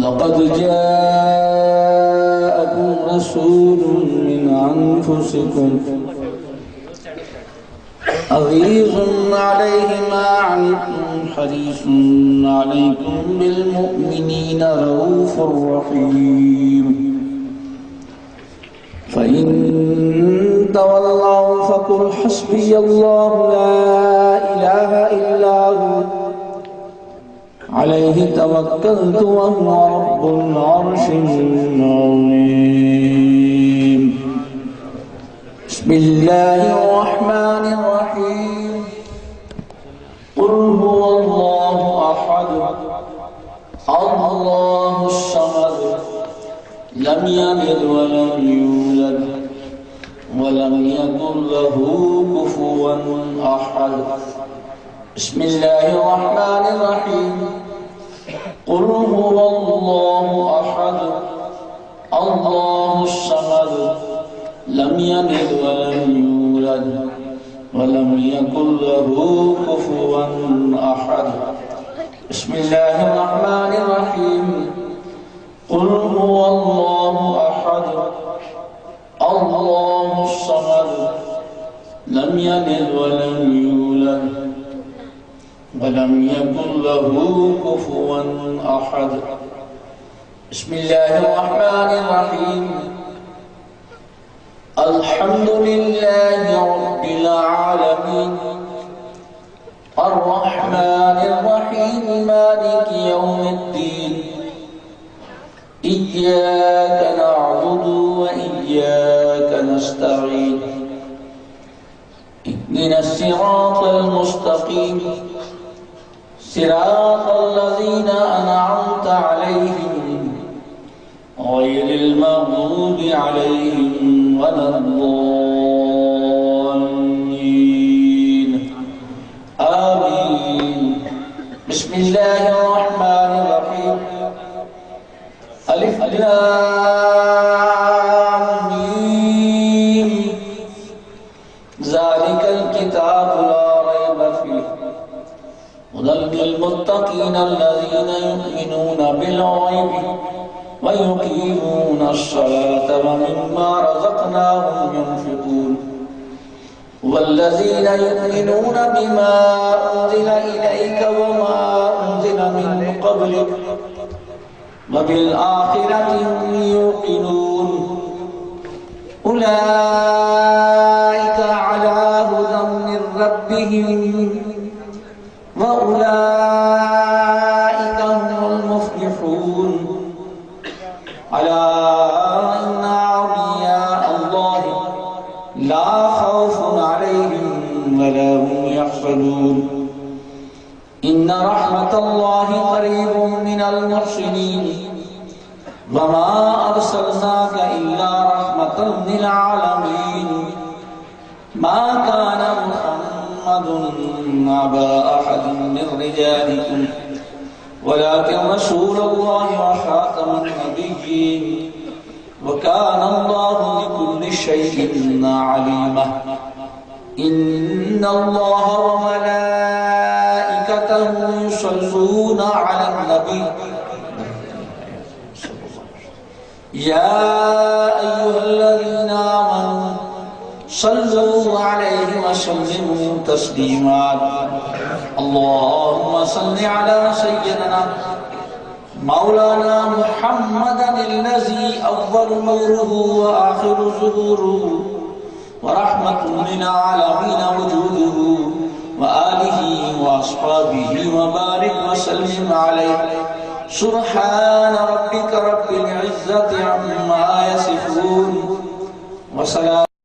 لقد جاءكم رسول من أنفسكم عزيز عليه ما عنتم حريص عليكم بالمؤمنين رؤوف رحيم. فإن تولوا فقل حسبي الله لا إله إلا هو عليه توكلت وهو رب العرش العظيم. بسم الله الرحمن الرحيم. قل هو الله أحد الله الصمد لم يلد ولم يولد ولم يكن له كفوا أحد. بسم الله الرحمن الرحيم. قل هو الله أحد الله الصمد لم يلد ولم يولد ولم يكن له كفوا أحد. بسم الله الرحمن الرحيم. قل هو الله أحد الله الصمد لم يلد ولم يولد ولم يكن له كفوا أحد. بسم الله الرحمن الرحيم. الحمد لله رب العالمين الرحمن الرحيم مالك يوم الدين. إياك نعبد وإياك نستعين. اهدنا الصراط المستقيم صراط الذين أنعمت عليهم غير المغضوب عليهم ولا الضالين. ذلك الكتاب لا ريب فيه هدى للمتقين الذين يؤمنون بالغيب ويقيمون الصلاة ومما رزقناهم ينفقون والذين يؤمنون بما أنزل إليك وما أنزل من قبلك وبالآخرة هم يوقنون أولئك على هدى من ربهم وأولئك هم المفلحون ألا إن أولياء الله لا خوف عليهم ولا هم يحزنون إن رحمة الله قريب من المحسنين وما أرسلناك إلا رحمة للعالمين ما كان محمد أبا أحد من رجالكم ولكن رسول الله وخاتم النبيين وكان الله بكل شيء عليما إن الله وملائكته يصلون على النبي يا أيها الذين آمنوا صلوا عليه وسلموا تسليما اللهم صل على سيدنا مولانا محمد الذي أول نوره وآخر ظهوره ورحمة للعالمين وجوده وآله وأصحابه وبارك وسلم عليه سبحان ربك رب العزة عما يصفون وسلام